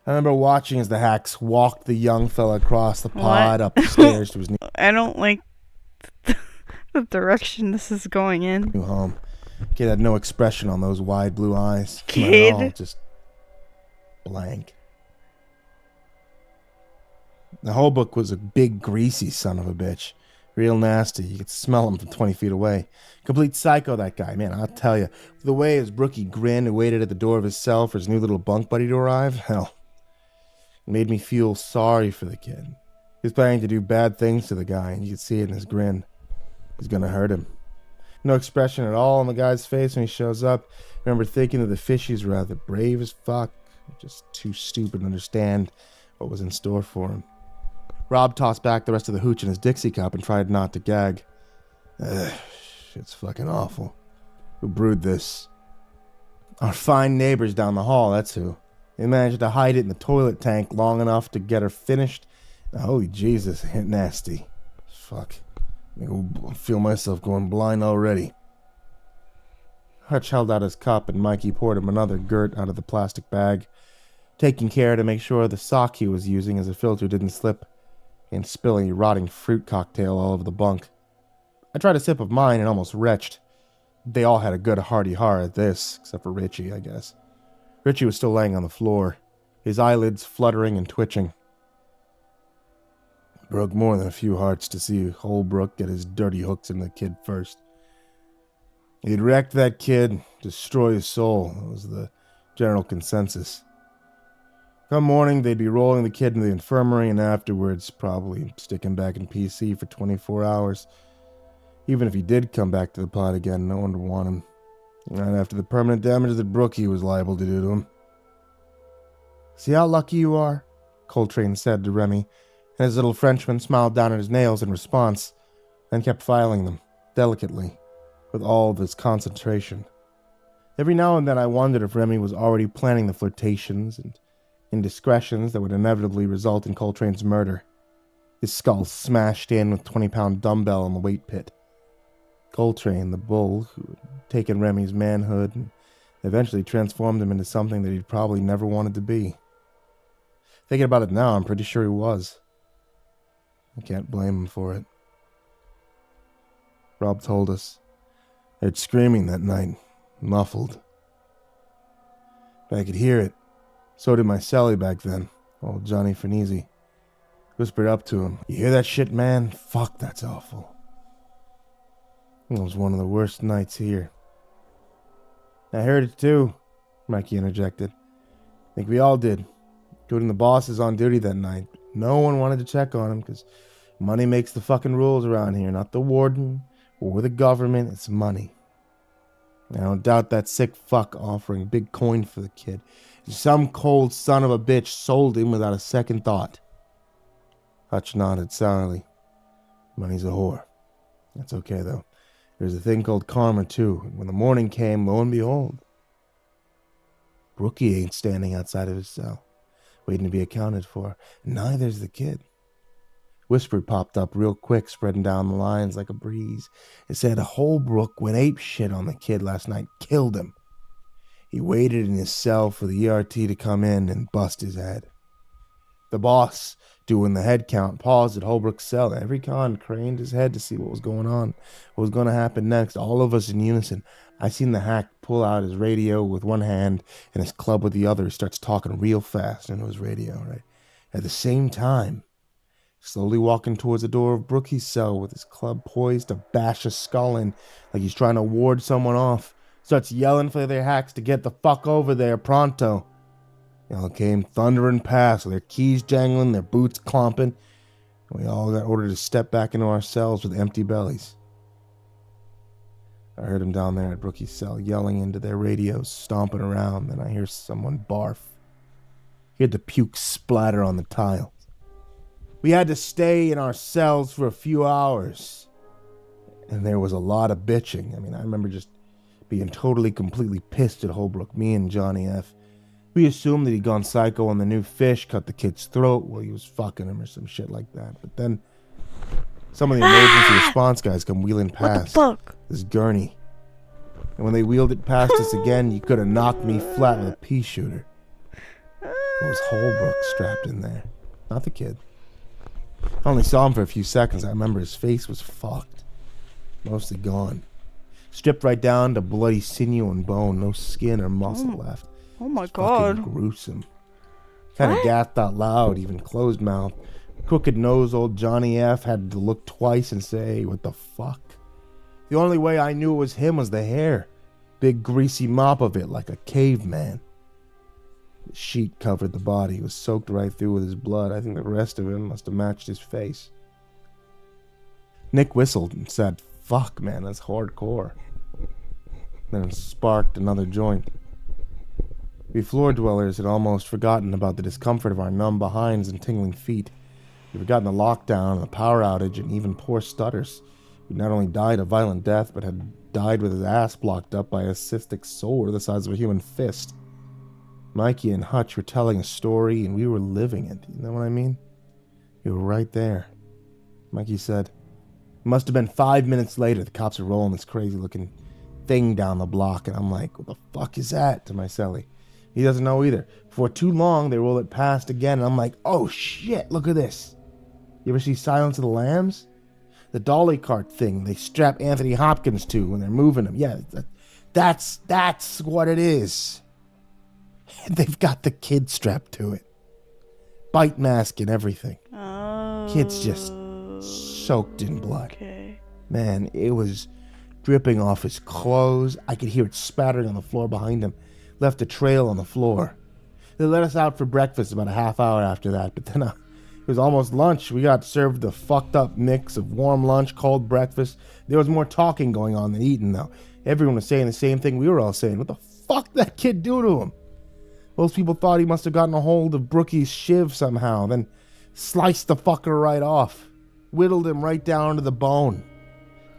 I remember watching as the hacks walked the young fella across the pod up the stairs to his I don't like the direction this is going in. new home. Kid had no expression on those wide blue eyes. Not Kid? at all, just blank. The Holbrook was a big, greasy son of a bitch. Real nasty. You could smell him from 20 feet away. Complete psycho, that guy. Man, I'll tell you. The way his brookie grinned and waited at the door of his cell for his new little bunk buddy to arrive, hell, it made me feel sorry for the kid. He was planning to do bad things to the guy, and you could see it in his grin. He's gonna hurt him. No expression at all on the guy's face when he shows up. I remember thinking that the fishies were rather brave as fuck, just too stupid to understand what was in store for him. Rob tossed back the rest of the hooch in his Dixie cup and tried not to gag. Shit's fucking awful. Who brewed this? Our fine neighbors down the hall, that's who. They managed to hide it in the toilet tank long enough to get her finished. Holy Jesus, it nasty. Fuck. I feel myself going blind already. Hutch held out his cup and Mikey poured him another gurt out of the plastic bag, taking care to make sure the sock he was using as a filter didn't slip and spill a rotting fruit cocktail all over the bunk. I tried a sip of mine and almost retched. They all had a good hearty heart at this, except for Richie, I guess. Richie was still laying on the floor, his eyelids fluttering and twitching. It broke more than a few hearts to see Holbrook get his dirty hooks in the kid first. He'd wrecked that kid, destroy his soul. That was the general consensus. Come morning, they'd be rolling the kid into the infirmary and afterwards probably stick him back in PC for 24 hours. Even if he did come back to the pod again, no one would want him. Not after the permanent damage that Brookie was liable to do to him. See how lucky you are? Coltrane said to Remy, and his little Frenchman smiled down at his nails in response, then kept filing them, delicately, with all of his concentration. Every now and then I wondered if Remy was already planning the flirtations and indiscretions that would inevitably result in Coltrane's murder. His skull smashed in with 20-pound dumbbell in the weight pit. Coltrane, the bull, who had taken Remy's manhood and eventually transformed him into something that he'd probably never wanted to be. Thinking about it now, I'm pretty sure he was. I can't blame him for it. Rob told us. I heard screaming that night, muffled. But I could hear it. So did my cellie back then, old Johnny Finisi. Whispered up to him, "You hear that shit, man? Fuck, that's awful." It was one of the worst nights here. I heard it too, Mikey interjected. I think we all did, including the bosses on duty that night. No one wanted to check on him because money makes the fucking rules around here, not the warden or the government. It's money. I don't doubt that sick fuck offering big coin for the kid. Some cold son of a bitch sold him without a second thought. Hutch nodded sourly. Money's a whore. That's okay, though. There's a thing called karma, too. And when the morning came, lo and behold, Brookie ain't standing outside of his cell, waiting to be accounted for. Neither's the kid. Whisper popped up real quick, spreading down the lines like a breeze. It said Holbrook went ape shit on the kid last night, killed him. He waited in his cell for the ERT to come in and bust his head. The boss, doing the head count, paused at Holbrook's cell. Every con craned his head to see what was going on, what was going to happen next. All of us in unison. I seen the hack pull out his radio with one hand and his club with the other. He starts talking real fast into his radio, right? At the same time, slowly walking towards the door of Brookie's cell with his club poised to bash a skull in like he's trying to ward someone off. Starts yelling for their hacks to get the fuck over there pronto. They all came thundering past with their keys jangling, their boots clomping. And we all got ordered to step back into our cells with empty bellies. I heard him down there at Brookie's cell yelling into their radios, stomping around. Then I hear someone barf. Hear the puke splatter on the tiles. We had to stay in our cells for a few hours. And there was a lot of bitching. I mean, I remember just being totally, completely pissed at Holbrook, me and Johnny F. We assumed that he'd gone psycho on the new fish, cut the kid's throat while he was fucking him or some shit like that. But then some of the emergency response guys come wheeling past. What the fuck? This gurney. And when they wheeled it past us again, you could have knocked me flat with a pea shooter. It was Holbrook strapped in there, not the kid. I only saw him for a few seconds. I remember his face was fucked. Mostly gone. Stripped right down to bloody sinew and bone. No skin or muscle left. Oh my It's god. fucking gruesome. Kind of gasped out loud, even closed mouth. Crooked nose old Johnny F. had to look twice and say, what the fuck? The only way I knew it was him was the hair. Big greasy mop of it like a caveman. The sheet covered the body. It was soaked right through with his blood. I think the rest of him must have matched his face. Nick whistled and said, fuck, man, that's hardcore. Then sparked another joint. We floor dwellers had almost forgotten about the discomfort of our numb behinds and tingling feet. We'd forgotten the lockdown and the power outage and even poor Stutters, who not only died a violent death, but had died with his ass blocked up by a cystic sore the size of a human fist. Mikey and Hutch were telling a story, and we were living it. You know what I mean? We were right there. Mikey said, it must have been 5 minutes later, the cops are rolling this crazy-looking thing down the block, and I'm like, what the fuck is that? To my cellie. He doesn't know either. Before too long, they roll it past again, and I'm like, oh shit, look at this. You ever see Silence of the Lambs? The dolly cart thing they strap Anthony Hopkins to when they're moving him. Yeah, that's what it is. And they've got the kid strapped to it. Bite mask and everything. Oh. Kid's just soaked in blood. Okay. Man, it was dripping off his clothes. I could hear it spattering on the floor behind him. Left a trail on the floor. They let us out for breakfast about a half hour after that, but then it was almost lunch. We got served the fucked up mix of warm lunch, cold breakfast. There was more talking going on than eating, though. Everyone was saying the same thing we were all saying. What the fuck did that kid do to him? Most people thought he must have gotten a hold of Brookie's shiv somehow, then sliced the fucker right off. Whittled him right down to the bone.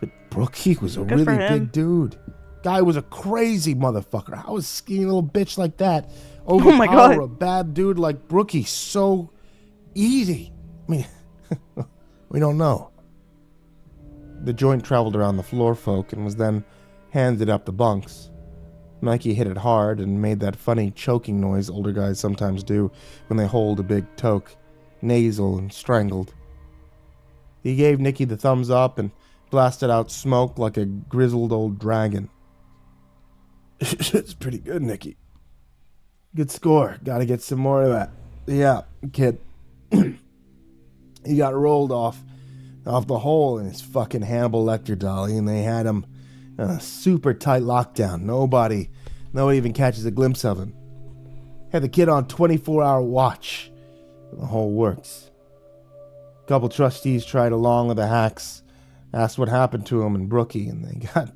But Brookie was a really big dude. Guy was a crazy motherfucker. How was a skinny little bitch like that overpower a bad dude like Brookie so easy? I mean, we don't know. The joint traveled around the floor folk and was then handed up the bunks. Mikey hit it hard and made that funny choking noise older guys sometimes do when they hold a big toke, nasal and strangled. He gave Nicky the thumbs up and blasted out smoke like a grizzled old dragon. It's pretty good, Nicky. Good score. Gotta get some more of that. Yeah, kid. He got rolled off the hole in his fucking Hannibal Lecter dolly, and they had him super tight lockdown. Nobody even catches a glimpse of him. Had the kid on 24-hour watch. The whole works. A couple trustees tried along with the hacks, asked what happened to him and Brookie, and they got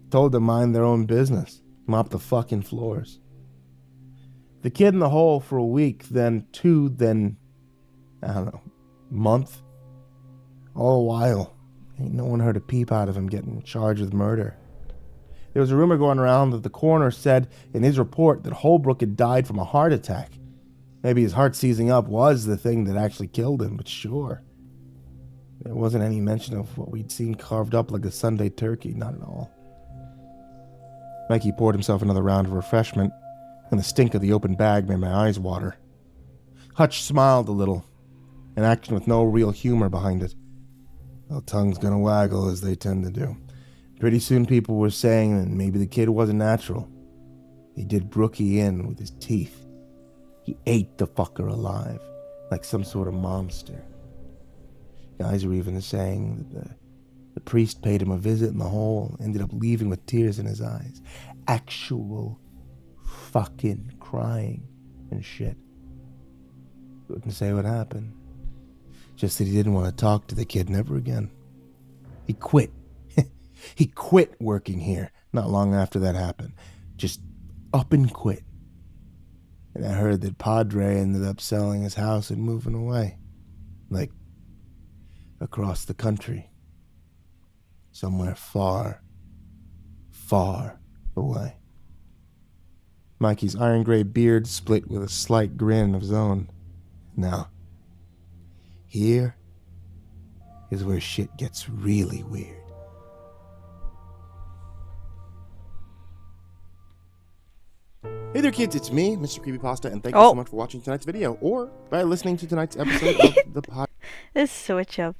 told to mind their own business. Mop the fucking floors. The kid in the hole for a week, then two, then, I don't know, month. All the while, ain't no one heard a peep out of him getting charged with murder. There was a rumor going around that the coroner said in his report that Holbrook had died from a heart attack. Maybe his heart seizing up was the thing that actually killed him, but sure. There wasn't any mention of what we'd seen carved up like a Sunday turkey, not at all. Mikey poured himself another round of refreshment, and the stink of the open bag made my eyes water. Hutch smiled a little. an action with no real humor behind it. Well, tongue's gonna waggle, as they tend to do. Pretty soon people were saying that maybe the kid wasn't natural. He did Brookie in with his teeth. He ate the fucker alive, like some sort of monster. Guys were even saying that the priest paid him a visit in the hole, ended up leaving with tears in his eyes. Actual fucking crying and shit. Couldn't say what happened. Just that he didn't want to talk to the kid never again. He quit. He quit working here not long after that happened. Just up and quit. And I heard that Padre ended up selling his house and moving away. Like, across the country. Somewhere far, far away. Mikey's iron gray beard split with a slight grin of his own. Now, here is where shit gets really weird. Hey there kids, it's me, Mr. Creepypasta, and thank you so much for watching tonight's video, or by listening to tonight's episode of the pod. Let's switch up.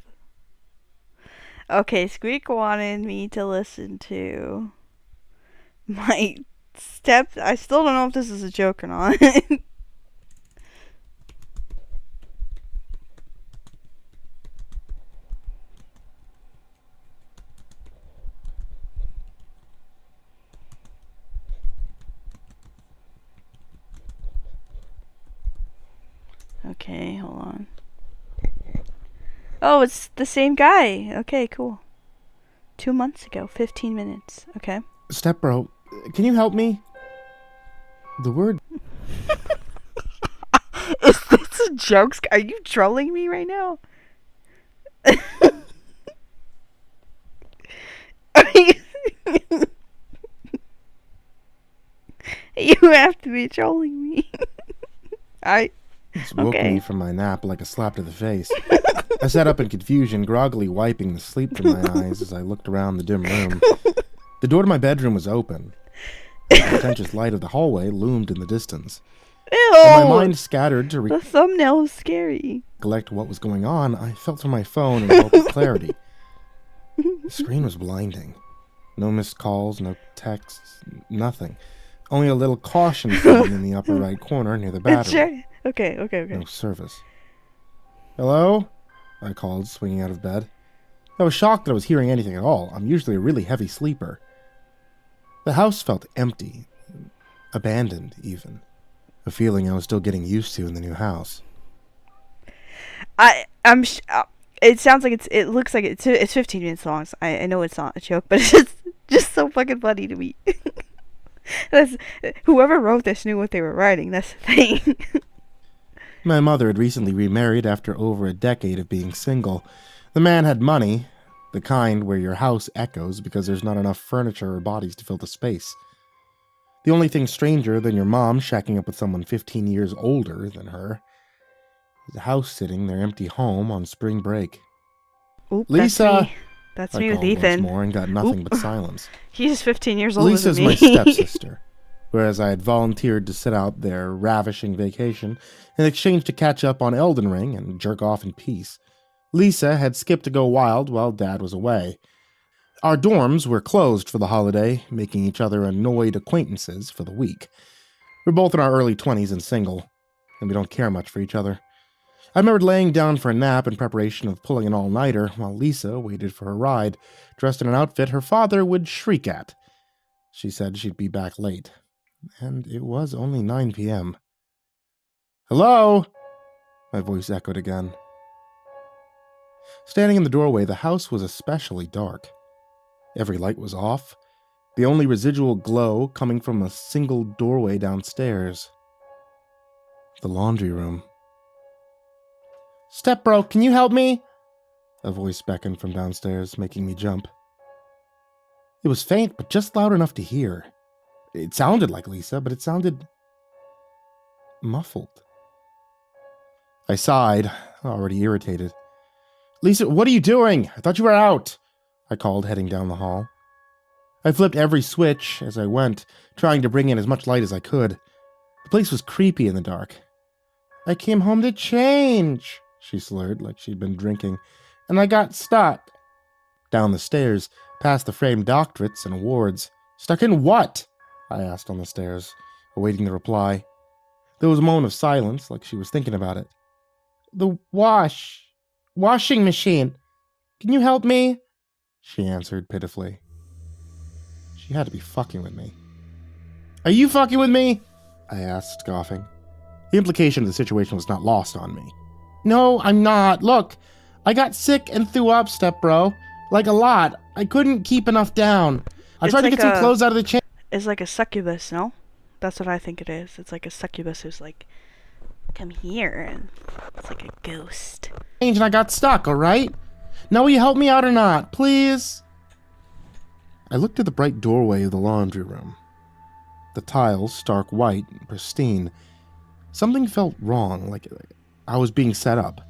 Okay, Squeak wanted me to listen to my steps. I still don't know if this is a joke or not. Okay, hold on. Oh, it's the same guy. Okay, cool. 2 months ago, 15 minutes. Okay. Step bro, can you help me? The word. Is this a joke? Are you trolling me right now? You have to be trolling me. It's woke me from my nap like a slap to the face. I sat up in confusion, groggily wiping the sleep from my eyes as I looked around the dim room. The door to my bedroom was open. The pretentious light of the hallway loomed in the distance. Ew! When my mind scattered to the thumbnail was scary. Recollect what was going on, I felt for my phone in hope of clarity. The screen was blinding. No missed calls, no texts, nothing. Only a little caution sign in the upper right corner near the battery. Okay. No service. Hello? I called, swinging out of bed. I was shocked that I was hearing anything at all. I'm usually a really heavy sleeper. The house felt empty. Abandoned, even. A feeling I was still getting used to in the new house. It sounds like it looks like it's 15 minutes long. So I know it's not a joke, but it's just so fucking funny to me. Whoever wrote this knew what they were writing. That's the thing. My mother had recently remarried after over a decade of being single. The man had money, the kind where your house echoes because there's not enough furniture or bodies to fill the space. The only thing stranger than your mom shacking up with someone 15 years older than her is house-sitting their empty home on spring break. Oop, Lisa! That's I me with called Ethan. Once more and got nothing but silence. He's 15 years older Lisa's than me. my stepsister. Whereas I had volunteered to sit out their ravishing vacation in exchange to catch up on Elden Ring and jerk off in peace. Lisa had skipped to go wild while Dad was away. Our dorms were closed for the holiday, making each other annoyed acquaintances for the week. We're both in our early 20s and single, and we don't care much for each other. I remembered laying down for a nap in preparation of pulling an all-nighter while Lisa waited for her ride, dressed in an outfit her father would shriek at. She said she'd be back late. And it was only 9 p.m. Hello? My voice echoed again. Standing in the doorway, the house was especially dark. Every light was off, the only residual glow coming from a single doorway downstairs. The laundry room. Step bro, can you help me? A voice beckoned from downstairs, making me jump. It was faint, but just loud enough to hear. It sounded like Lisa, but it sounded muffled. I sighed, already irritated. Lisa, what are you doing? I thought you were out, I called, heading down the hall. I flipped every switch as I went, trying to bring in as much light as I could. The place was creepy in the dark. I came home to change, she slurred like she'd been drinking, and I got stuck. Down the stairs, past the framed doctorates and awards. Stuck in what? I asked on the stairs, awaiting the reply. There was a moment of silence, like she was thinking about it. The washing machine. Can you help me? She answered pitifully. She had to be fucking with me. Are you fucking with me? I asked, scoffing. The implication of the situation was not lost on me. No, I'm not. Look, I got sick and threw up, stepbro. Like a lot. I couldn't keep enough down. I tried to get some clothes out of the chain. It's like a succubus, no? That's what I think it is. It's like a succubus who's like, come here, and it's like a ghost. And I got stuck, alright? Now will you help me out or not, please? I looked at the bright doorway of the laundry room. The tiles, stark white and pristine. Something felt wrong, like I was being set up.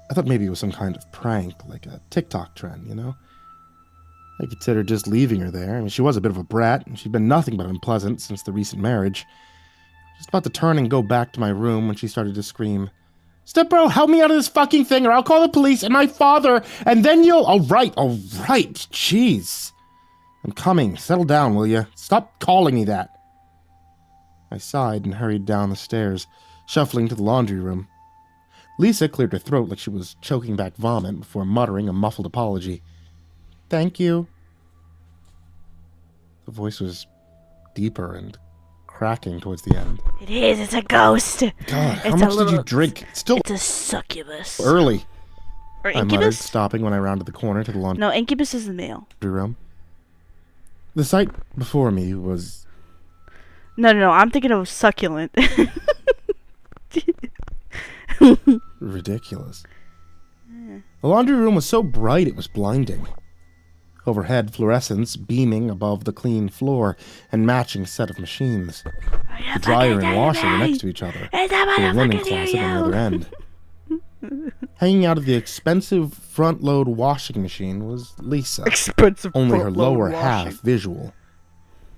I thought maybe it was some kind of prank, like a TikTok trend, you know? I considered just leaving her there. I mean, she was a bit of a brat, and she'd been nothing but unpleasant since the recent marriage. Just about to turn and go back to my room when she started to scream, Stepbro, help me out of this fucking thing, or I'll call the police and my father, and then you'll... All right, jeez. I'm coming. Settle down, will you? Stop calling me that. I sighed and hurried down the stairs, shuffling to the laundry room. Lisa cleared her throat like she was choking back vomit before muttering a muffled apology. Thank you. The voice was deeper and cracking towards the end. It is, it's a ghost. God, how much did you drink? It's a succubus. Early. Or I muttered, incubus? stopping when I rounded the corner to the laundry No, incubus is the male. room. The sight before me was... No, I'm thinking of succulent. ridiculous. The laundry room was so bright it was blinding. Overhead, fluorescents beaming above the clean floor and matching set of machines. The dryer and washer were next to each other, with a linen closet on the other end. Hanging out of the expensive front-load washing machine was Lisa. Expensive only her front-load lower washing. half visual.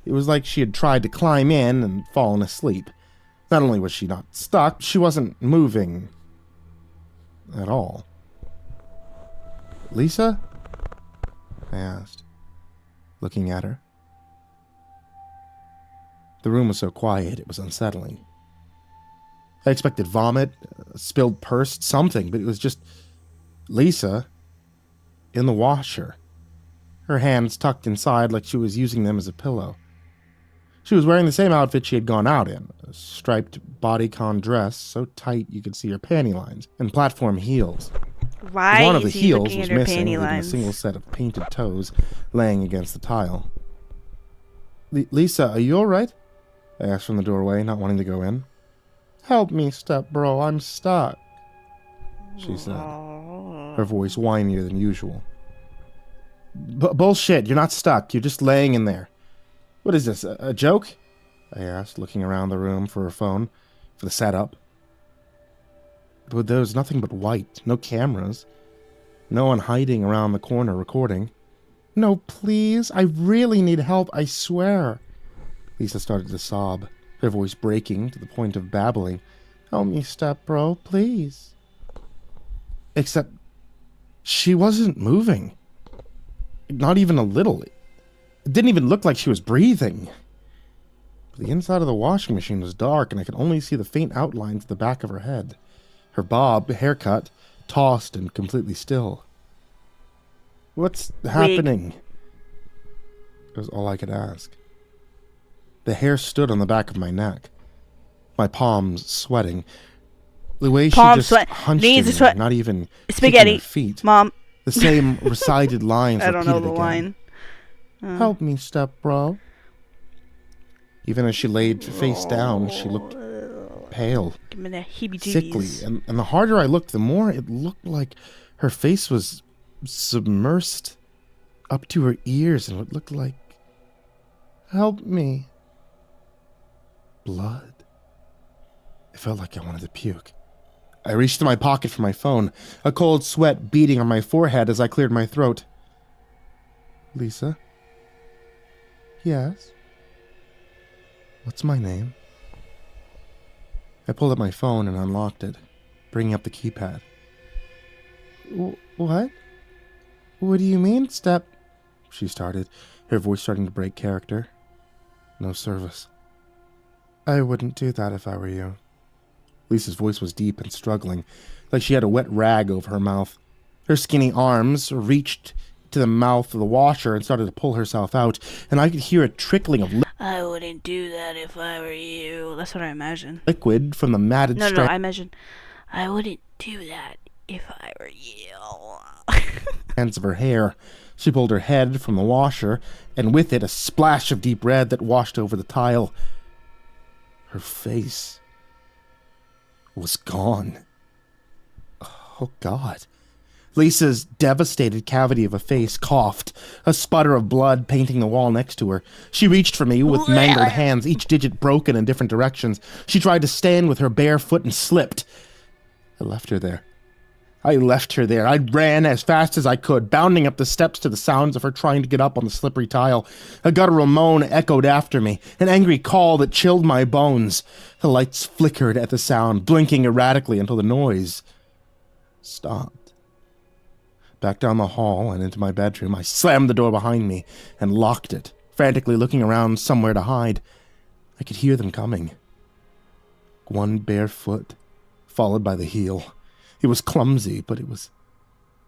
It was like she had tried to climb in and fallen asleep. Not only was she not stuck, she wasn't moving at all. Lisa? I asked, looking at her. The room was so quiet, it was unsettling. I expected vomit, spilled purse, something, but it was just Lisa in the washer, her hands tucked inside like she was using them as a pillow. She was wearing the same outfit she had gone out in, a striped bodycon dress so tight you could see her panty lines, and platform heels. Why One of the is he heels looking was at her missing, panty leaving a lines? single set of painted toes laying against the tile. Lisa, are you all right? I asked from the doorway, not wanting to go in. Help me, stepbro, I'm stuck, she said, her voice whinier than usual. Bullshit, you're not stuck, you're just laying in there. What is this, a joke? I asked, looking around the room for her phone, for the setup. But there was nothing but white, no cameras, no one hiding around the corner recording. No, please, I really need help, I swear. Lisa started to sob, her voice breaking to the point of babbling. Help me, stepbro, please. Except, she wasn't moving. Not even a little. It didn't even look like she was breathing. The inside of the washing machine was dark, and I could only see the faint outlines at the back of her head. Her bob, haircut, tossed and completely still. What's happening? It was all I could ask. The hair stood on the back of my neck, my palms sweating. The way she just hunched in there, not even spaghetti. Her feet. Mom. The same recited lines I don't know the repeated again. line. Help me, stepbro. Even as she laid face down, she looked pale, Give me the heebie-jeebies. sickly, and the harder I looked, the more it looked like her face was submersed up to her ears in what looked like... Help me. Blood. It felt like I wanted to puke. I reached in my pocket for my phone, a cold sweat beating on my forehead as I cleared my throat. Lisa? Yes? What's my name? I pulled up my phone and unlocked it, bringing up the keypad. What? What do you mean, Step? She started, her voice starting to break character. No service. I wouldn't do that if I were you. Lisa's voice was deep and struggling, like she had a wet rag over her mouth. Her skinny arms reached to the mouth of the washer and started to pull herself out, and I could hear a trickling of I wouldn't do that if I were you. That's what I imagine. liquid from the matted No, strands I imagine. I wouldn't do that if I were you. of her hair. She pulled her head from the washer, and with it a splash of deep red that washed over the tile. Her face was gone. Oh, God. Lisa's devastated cavity of a face coughed, a sputter of blood painting the wall next to her. She reached for me with mangled hands, each digit broken in different directions. She tried to stand with her bare foot and slipped. I left her there. I ran as fast as I could, bounding up the steps to the sounds of her trying to get up on the slippery tile. A guttural moan echoed after me, an angry call that chilled my bones. The lights flickered at the sound, blinking erratically until the noise stopped. Back down the hall and into my bedroom, I slammed the door behind me and locked it, frantically looking around somewhere to hide. I could hear them coming. One bare foot, followed by the heel. It was clumsy, but it was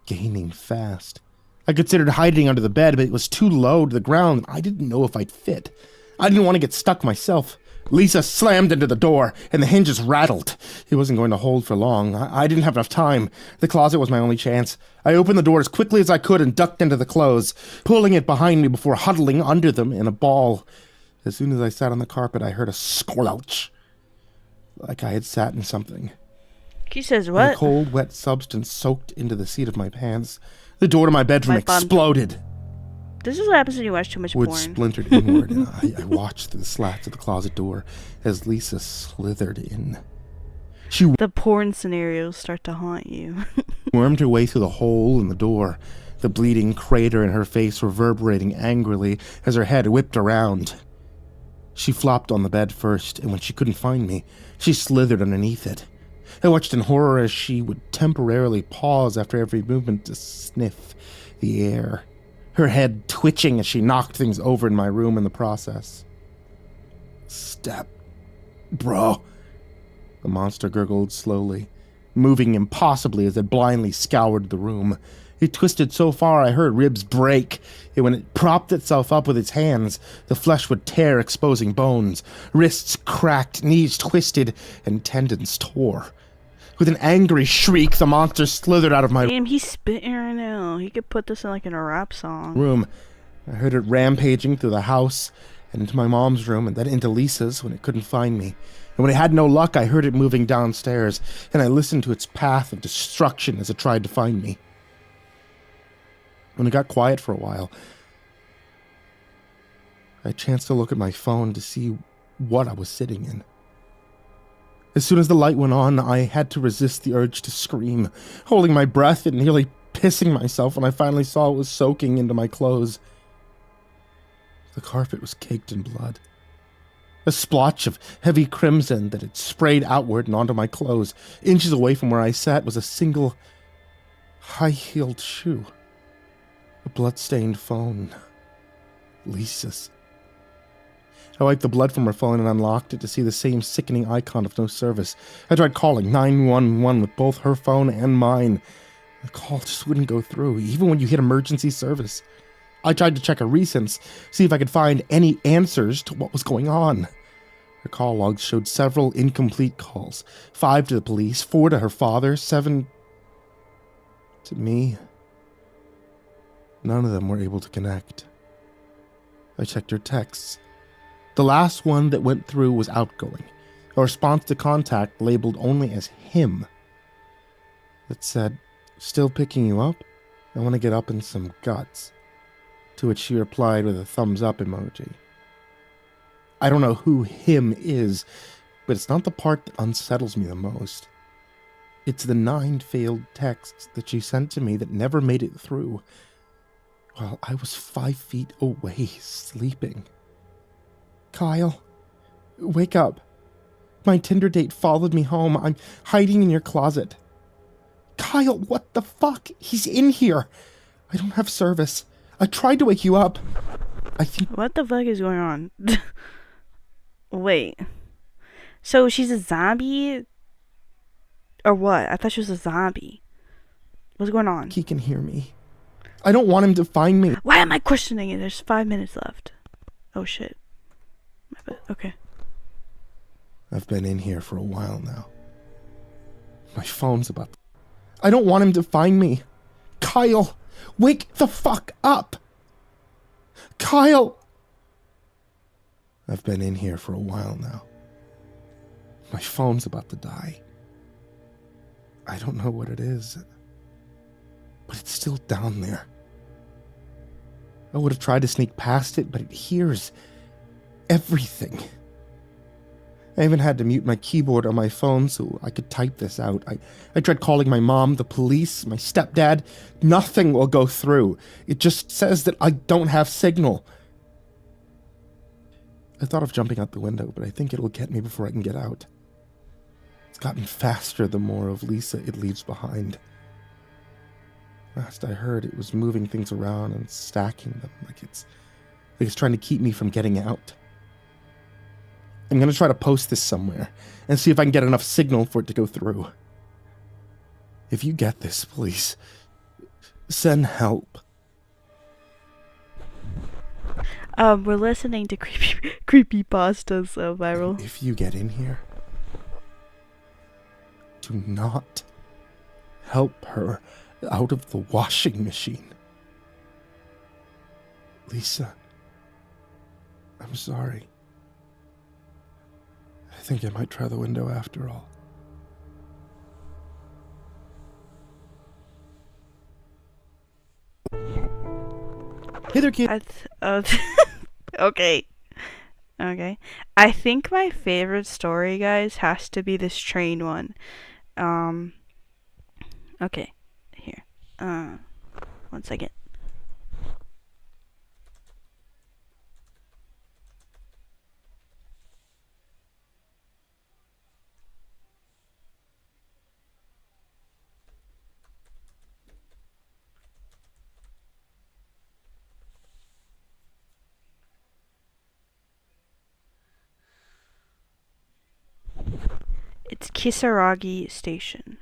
gaining fast. I considered hiding under the bed, but it was too low to the ground. I didn't know if I'd fit. I didn't want to get stuck myself. Lisa slammed into the door, and the hinges rattled. It wasn't going to hold for long. I didn't have enough time. The closet was my only chance. I opened the door as quickly as I could and ducked into the clothes, pulling it behind me before huddling under them in a ball. As soon as I sat on the carpet, I heard a squelch, like I had sat in something. He says what? A cold, wet substance soaked into the seat of my pants. The door to my bedroom exploded. This is what happens when you watch too much Wood porn. splintered inward, and I watched through the slats of the closet door as Lisa slithered in. The porn scenarios start to haunt you. Wormed her way through the hole in the door, the bleeding crater in her face reverberating angrily as her head whipped around. She flopped on the bed first, and when she couldn't find me, she slithered underneath it. I watched in horror as she would temporarily pause after every movement to sniff the air, her head twitching as she knocked things over in my room in the process. Step, bro. The monster gurgled slowly, moving impossibly as it blindly scoured the room. It twisted so far I heard ribs break, and when it propped itself up with its hands, the flesh would tear, exposing bones. Wrists cracked, knees twisted, and tendons tore. With an angry shriek, the monster slithered out of my Damn, he's spitting right now. He could put this in like in a rap song. room. I heard it rampaging through the house and into my mom's room and then into Lisa's when it couldn't find me. And when it had no luck, I heard it moving downstairs, and I listened to its path of destruction as it tried to find me. When it got quiet for a while, I chanced to look at my phone to see what I was sitting in. As soon as the light went on, I had to resist the urge to scream, holding my breath and nearly pissing myself when I finally saw it was soaking into my clothes. The carpet was caked in blood. A splotch of heavy crimson that had sprayed outward and onto my clothes. Inches away from where I sat was a single high-heeled shoe. A blood-stained phone. Lisa's. I wiped the blood from her phone and unlocked it to see the same sickening icon of no service. I tried calling 911 with both her phone and mine. The call just wouldn't go through, even when you hit emergency service. I tried to check her recents, see if I could find any answers to what was going on. Her call logs showed several incomplete calls. 5 to the police, 4 to her father, 7 to me. None of them were able to connect. I checked her texts. The last one that went through was outgoing, a response to contact labeled only as him. It said, "Still picking you up? I want to get up in some guts." To which she replied with a thumbs up emoji. I don't know who him is, but it's not the part that unsettles me the most. It's the 9 failed texts that she sent to me that never made it through, while I was 5 feet away, sleeping. "Kyle, wake up. My Tinder date followed me home. I'm hiding in your closet. Kyle, what the fuck? He's in here. I don't have service. I tried to wake you up. I think... What the fuck is going on? Wait. So she's a zombie? Or what? I thought she was a zombie. What's going on? He can hear me. I don't want him to find me. Why am I questioning it? There's 5 minutes left. Oh shit. Okay. I've been in here for a while now. My phone's about... I don't want him to find me. Kyle, wake the fuck up. Kyle! I've been in here for a while now. My phone's about to die. I don't know what it is, but it's still down there. I would have tried to sneak past it, but it hears everything. I even had to mute my keyboard on my phone so I could type this out. I tried calling my mom, the police, my stepdad. Nothing will go through. It just says that I don't have signal. I thought of jumping out the window, but I think it'll get me before I can get out. It's gotten faster the more of Lisa it leaves behind. Last I heard, it was moving things around and stacking them like it's trying to keep me from getting out. I'm going to try to post this somewhere and see if I can get enough signal for it to go through. If you get this, please, send help. We're listening to creepypastas, Viral. If you get in here, do not help her out of the washing machine. Lisa, I'm sorry. I think I might try the window after all. Hey there, kid. Okay. Okay. I think my favorite story, guys, has to be this train one. Okay. Here. 1 second. It's Kisaragi Station.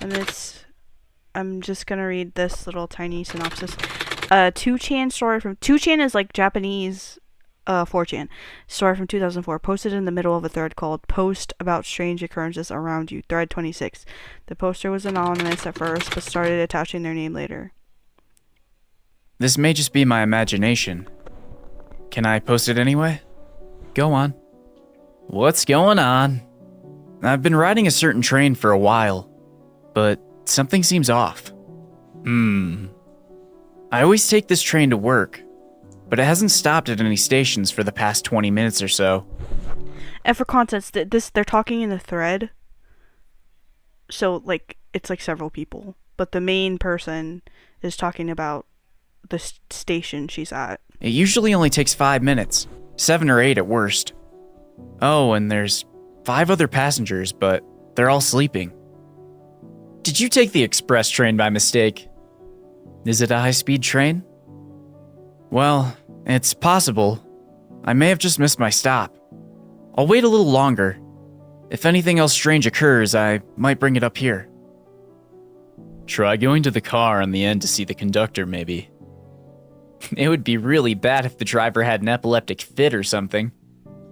And I'm just gonna read this little tiny synopsis. 2chan story from 2chan is like Japanese 4chan story from 2004, posted in the middle of a thread called Post About Strange Occurrences Around You, thread 26. The poster was anonymous at first, but started attaching their name later. This may just be my imagination. Can I post it anyway? Go on. What's going on? I've been riding a certain train for a while, but something seems off. I always take this train to work, but it hasn't stopped at any stations for the past 20 minutes or so. And for context, they're talking in the thread, so like it's like several people, but the main person is talking about the station she's at. It usually only takes 5 minutes, 7 or 8 at worst. Oh, and there's 5 other passengers, but they're all sleeping. Did you take the express train by mistake? Is it a high-speed train? Well, it's possible. I may have just missed my stop. I'll wait a little longer. If anything else strange occurs, I might bring it up here. Try going to the car on the end to see the conductor, maybe. It would be really bad if the driver had an epileptic fit or something.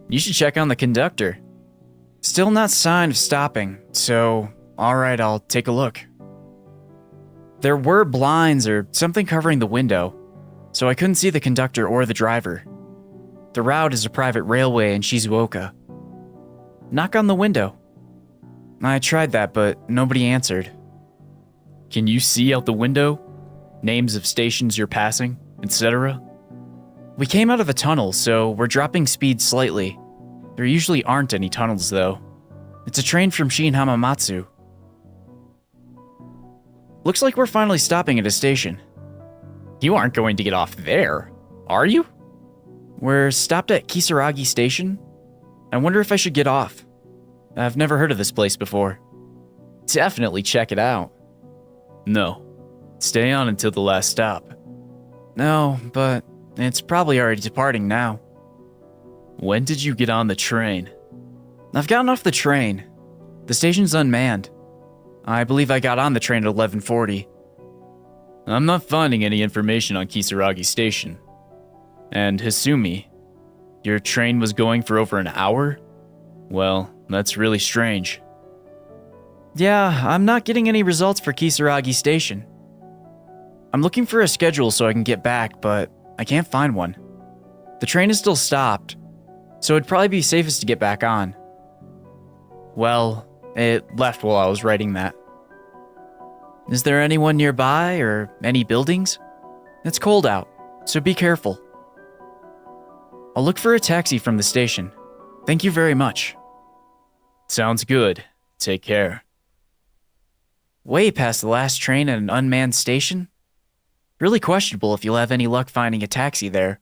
You should check on the conductor. Still not sign of stopping, so alright, I'll take a look. There were blinds or something covering the window, so I couldn't see the conductor or the driver. The route is a private railway in Shizuoka. Knock on the window. I tried that, but nobody answered. Can you see out the window? Names of stations you're passing, etc.? We came out of a tunnel, so we're dropping speed slightly. There usually aren't any tunnels, though. It's a train from Shin Hamamatsu. Looks like we're finally stopping at a station. You aren't going to get off there, are you? We're stopped at Kisaragi Station. I wonder if I should get off. I've never heard of this place before. Definitely check it out. No. Stay on until the last stop. No, but it's probably already departing now. When did you get on the train? I've gotten off the train. The station's unmanned. I believe I got on the train at 11:40. I'm not finding any information on Kisaragi Station. And Hasumi, your train was going for over an hour? Well, that's really strange. Yeah, I'm not getting any results for Kisaragi Station. I'm looking for a schedule so I can get back, but I can't find one. The train is still stopped, so it'd probably be safest to get back on. Well, it left while I was writing that. Is there anyone nearby or any buildings? It's cold out, so be careful. I'll look for a taxi from the station. Thank you very much. Sounds good. Take care. Way past the last train at an unmanned station? Really questionable if you'll have any luck finding a taxi there.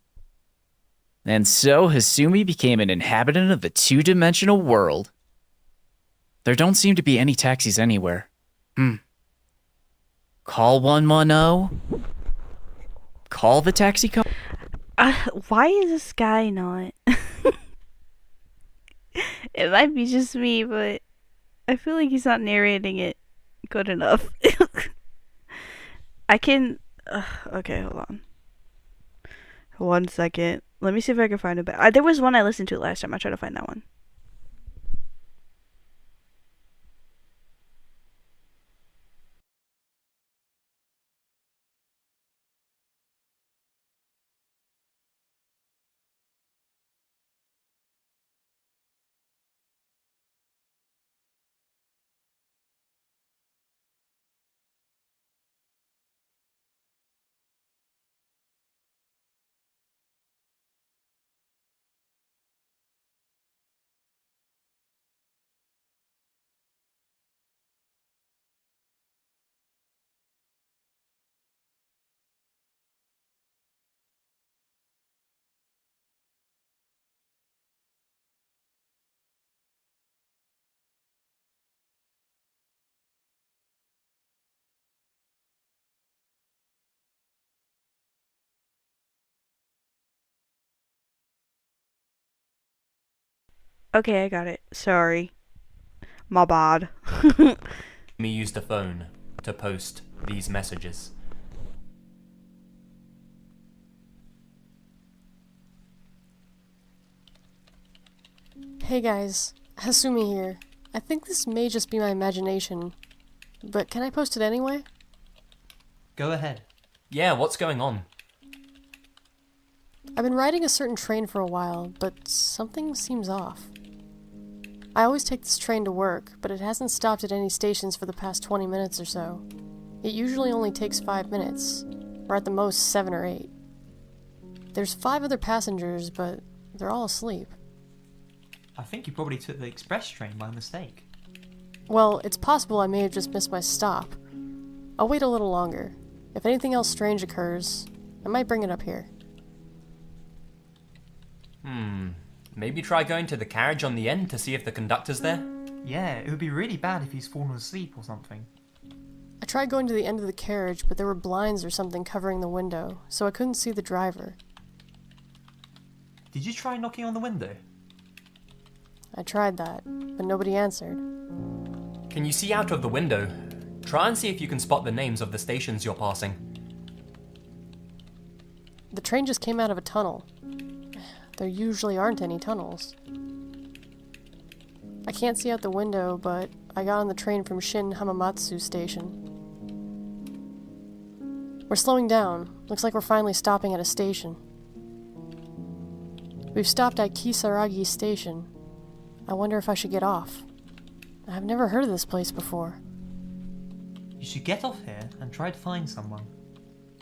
And so Hasumi became an inhabitant of the two-dimensional world. There don't seem to be any taxis anywhere. Call 110? Call the taxi company? Why is this guy not? It might be just me, but I feel like he's not narrating it good enough. I can... okay, hold on. 1 second. Let me see if I can find it back. There was one I listened to last time. I tried to find that one. Okay, I got it. Sorry. My bad. Me use the phone to post these messages. Hey guys, Hasumi here. I think this may just be my imagination, but can I post it anyway? Go ahead. Yeah, what's going on? I've been riding a certain train for a while, but something seems off. I always take this train to work, but it hasn't stopped at any stations for the past 20 minutes or so. It usually only takes 5 minutes, or at the most 7 or 8. There's 5 other passengers, but they're all asleep. I think you probably took the express train by mistake. Well, it's possible I may have just missed my stop. I'll wait a little longer. If anything else strange occurs, I might bring it up here. Maybe try going to the carriage on the end to see if the conductor's there? Yeah, it would be really bad if he's fallen asleep or something. I tried going to the end of the carriage, but there were blinds or something covering the window, so I couldn't see the driver. Did you try knocking on the window? I tried that, but nobody answered. Can you see out of the window? Try and see if you can spot the names of the stations you're passing. The train just came out of a tunnel. There usually aren't any tunnels. I can't see out the window, but I got on the train from Shin Hamamatsu Station. We're slowing down. Looks like we're finally stopping at a station. We've stopped at Kisaragi Station. I wonder if I should get off. I've never heard of this place before. You should get off here and try to find someone.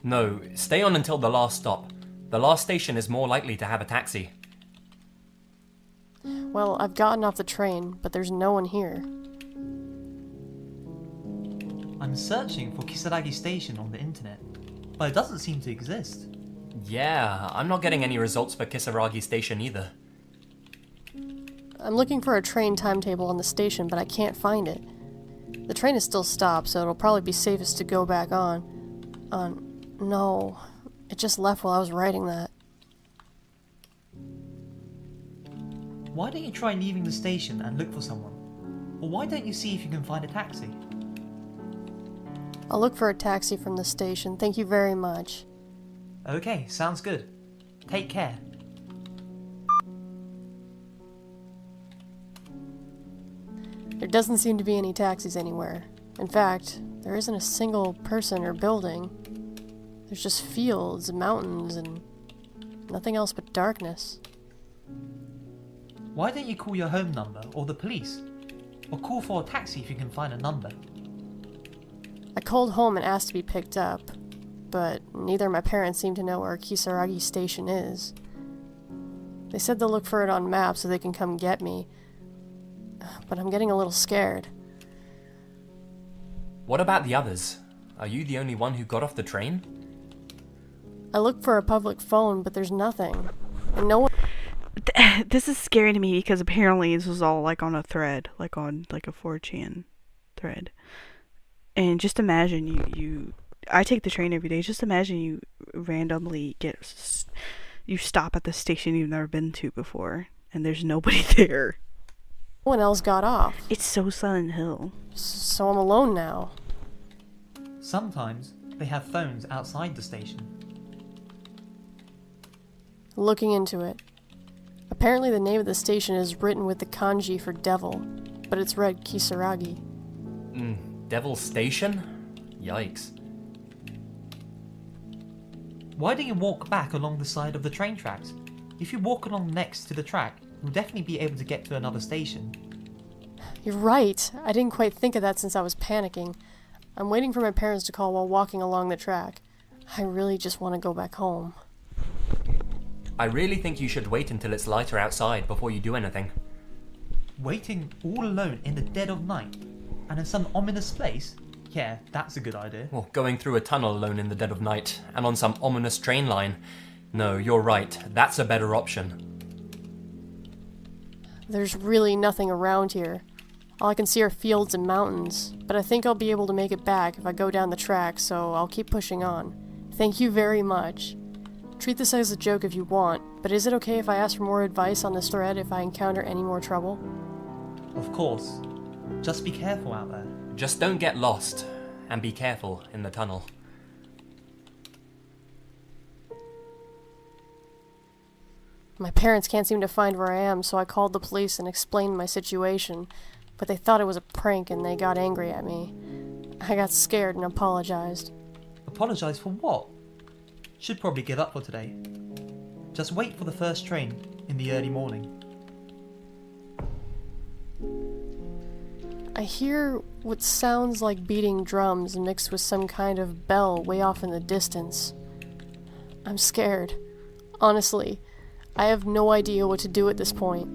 No, stay on until the last stop. The last station is more likely to have a taxi. Well, I've gotten off the train, but there's no one here. I'm searching for Kisaragi Station on the internet, but it doesn't seem to exist. Yeah, I'm not getting any results for Kisaragi Station either. I'm looking for a train timetable on the station, but I can't find it. The train is still stopped, so it'll probably be safest to go back on. No. It just left while I was writing that. Why don't you try leaving the station and look for someone? Or why don't you see if you can find a taxi? I'll look for a taxi from the station. Thank you very much. Okay, sounds good. Take care. There doesn't seem to be any taxis anywhere. In fact, there isn't a single person or building. There's just fields and mountains and nothing else but darkness. Why don't you call your home number or the police? Or call for a taxi if you can find a number. I called home and asked to be picked up, but neither of my parents seem to know where Kisaragi Station is. They said they'll look for it on maps so they can come get me, but I'm getting a little scared. What about the others? Are you the only one who got off the train? I looked for a public phone, but there's nothing. And no one... This is scary to me because apparently this was all like on a thread, like on like a 4chan thread. And just imagine I take the train every day. Just imagine you randomly you stop at the station you've never been to before and there's nobody there. No one else got off. It's so Silent Hill. So I'm alone now. Sometimes they have phones outside the station. Looking into it. Apparently the name of the station is written with the kanji for devil, but it's read Kisaragi. Devil Station? Yikes. Why don't you walk back along the side of the train tracks? If you walk along next to the track, you'll definitely be able to get to another station. You're right. I didn't quite think of that since I was panicking. I'm waiting for my parents to call while walking along the track. I really just want to go back home. I really think you should wait until it's lighter outside before you do anything. Waiting all alone in the dead of night? And in some ominous place? Yeah, that's a good idea. Or going through a tunnel alone in the dead of night, and on some ominous train line. No, you're right. That's a better option. There's really nothing around here. All I can see are fields and mountains, but I think I'll be able to make it back if I go down the track, so I'll keep pushing on. Thank you very much. Treat this as a joke if you want, but is it okay if I ask for more advice on this thread if I encounter any more trouble? Of course. Just be careful out there. Just don't get lost, and be careful in the tunnel. My parents can't seem to find where I am, so I called the police and explained my situation, but they thought it was a prank and they got angry at me. I got scared and apologized. Apologize for what? Should probably give up for today. Just wait for the first train in the early morning. I hear what sounds like beating drums mixed with some kind of bell way off in the distance. I'm scared. Honestly, I have no idea what to do at this point.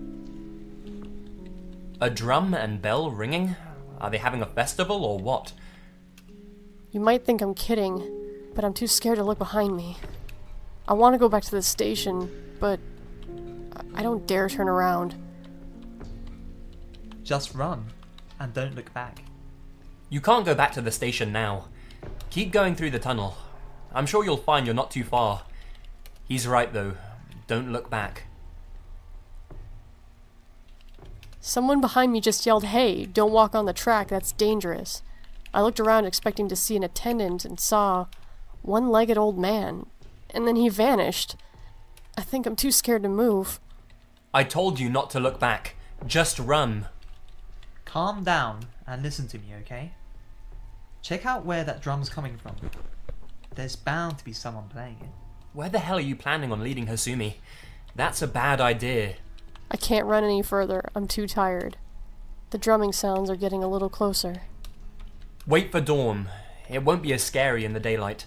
A drum and bell ringing? Are they having a festival or what? You might think I'm kidding, but I'm too scared to look behind me. I want to go back to the station, but I don't dare turn around. Just run, and don't look back. You can't go back to the station now. Keep going through the tunnel. I'm sure you'll find you're not too far. He's right though. Don't look back. Someone behind me just yelled, "Hey, don't walk on the track, that's dangerous." I looked around expecting to see an attendant and saw one-legged old man, and then he vanished. I think I'm too scared to move. I told you not to look back. Just run. Calm down and listen to me, okay? Check out where that drum's coming from. There's bound to be someone playing it. Where the hell are you planning on leading Hasumi? That's a bad idea. I can't run any further. I'm too tired. The drumming sounds are getting a little closer. Wait for dawn. It won't be as scary in the daylight.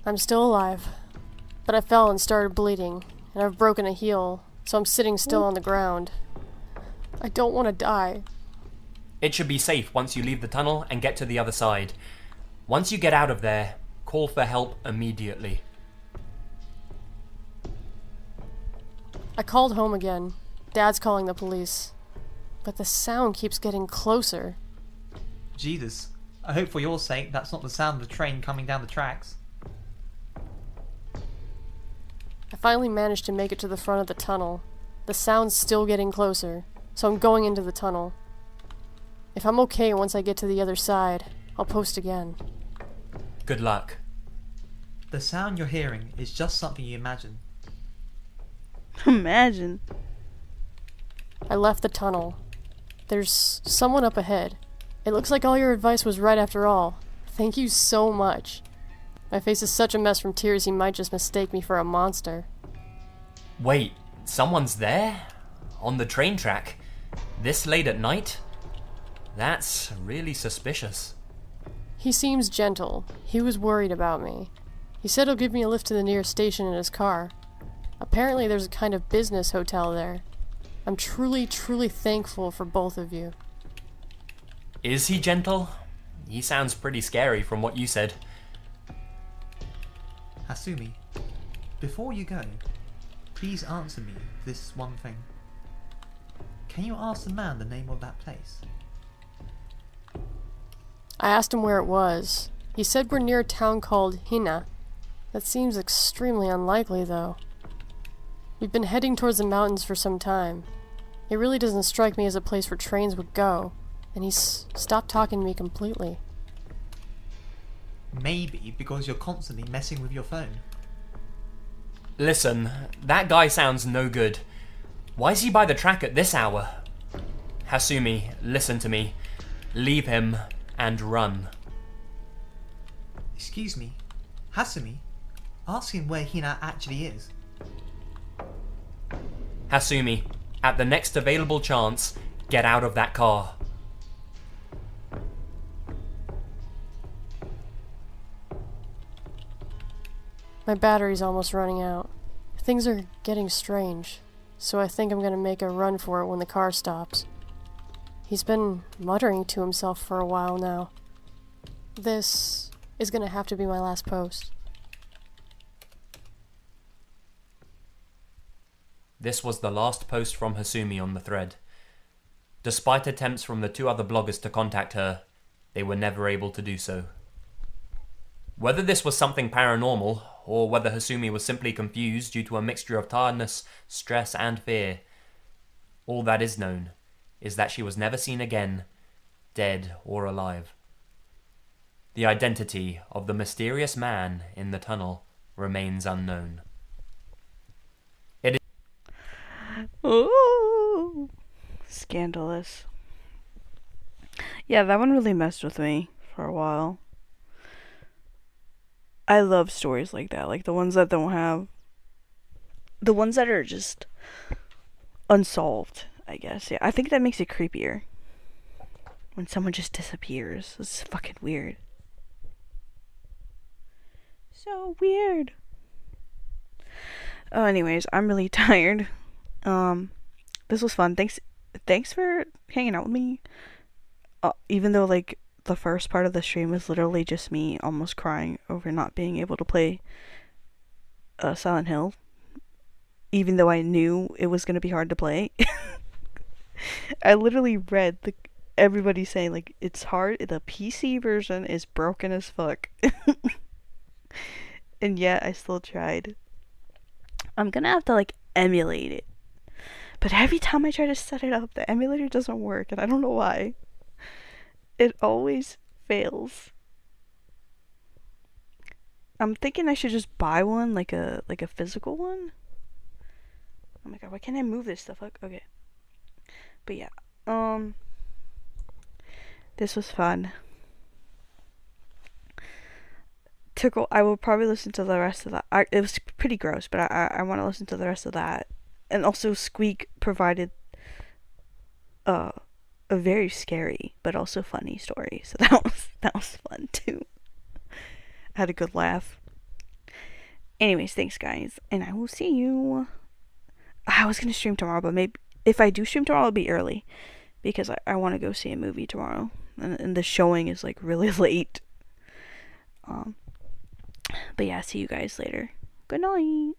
I'm still alive, but I fell and started bleeding, and I've broken a heel, so I'm sitting still on the ground. I don't want to die. It should be safe once you leave the tunnel and get to the other side. Once you get out of there, call for help immediately. I called home again. Dad's calling the police. But the sound keeps getting closer. Jesus. I hope for your sake that's not the sound of the train coming down the tracks. I finally managed to make it to the front of the tunnel. The sound's still getting closer, so I'm going into the tunnel. If I'm okay once I get to the other side, I'll post again. Good luck. The sound you're hearing is just something you imagine. Imagine. I left the tunnel. There's someone up ahead. It looks like all your advice was right after all. Thank you so much. My face is such a mess from tears he might just mistake me for a monster. Wait, someone's there? On the train track? This late at night? That's really suspicious. He seems gentle. He was worried about me. He said he'll give me a lift to the nearest station in his car. Apparently there's a kind of business hotel there. I'm truly, truly thankful for both of you. Is he gentle? He sounds pretty scary from what you said. Hasumi, before you go, please answer me this one thing. Can you ask the man the name of that place? I asked him where it was. He said we're near a town called Hina. That seems extremely unlikely, though. We've been heading towards the mountains for some time. It really doesn't strike me as a place where trains would go, and he's stopped talking to me completely. Maybe because you're constantly messing with your phone. Listen, that guy sounds no good. Why is he by the track at this hour? Hasumi, listen to me. Leave him and run. Excuse me, Hasumi, ask him where Hina actually is. Hasumi, at the next available chance, get out of that car. My battery's almost running out. Things are getting strange, so I think I'm gonna make a run for it when the car stops. He's been muttering to himself for a while now. This is gonna have to be my last post. This was the last post from Hasumi on the thread. Despite attempts from the 2 other bloggers to contact her, they were never able to do so. Whether this was something paranormal, or whether Hasumi was simply confused due to a mixture of tiredness, stress, and fear, all that is known is that she was never seen again, dead or alive. The identity of the mysterious man in the tunnel remains unknown. Ooh, scandalous. Yeah, that one really messed with me for a while. I love stories like that, like the ones that don't have, the ones that are just unsolved, I guess. Yeah, I think that makes it creepier. When someone just disappears. It's fucking weird. So weird. Oh, anyways, I'm really tired. This was fun. Thanks for hanging out with me. Even though, like, the first part of the stream was literally just me almost crying over not being able to play Silent Hill. Even though I knew it was going to be hard to play. I literally read everybody saying, like, it's hard. The PC version is broken as fuck. And yet, I still tried. I'm going to have to, like, emulate it. But every time I try to set it up, the emulator doesn't work, and I don't know why. It always fails. I'm thinking I should just buy one, like a physical one. Oh my god, why can't I move this stuff? Okay. But yeah, this was fun. I will probably listen to the rest of that. It was pretty gross, but I want to listen to the rest of that. And also, Squeak provided a very scary but also funny story, so that was fun too. I had a good laugh. Anyways, thanks guys, and I will see you. I was gonna stream tomorrow, but maybe if I do stream tomorrow, it'll be early because I want to go see a movie tomorrow, and the showing is like really late. But yeah, see you guys later. Good night.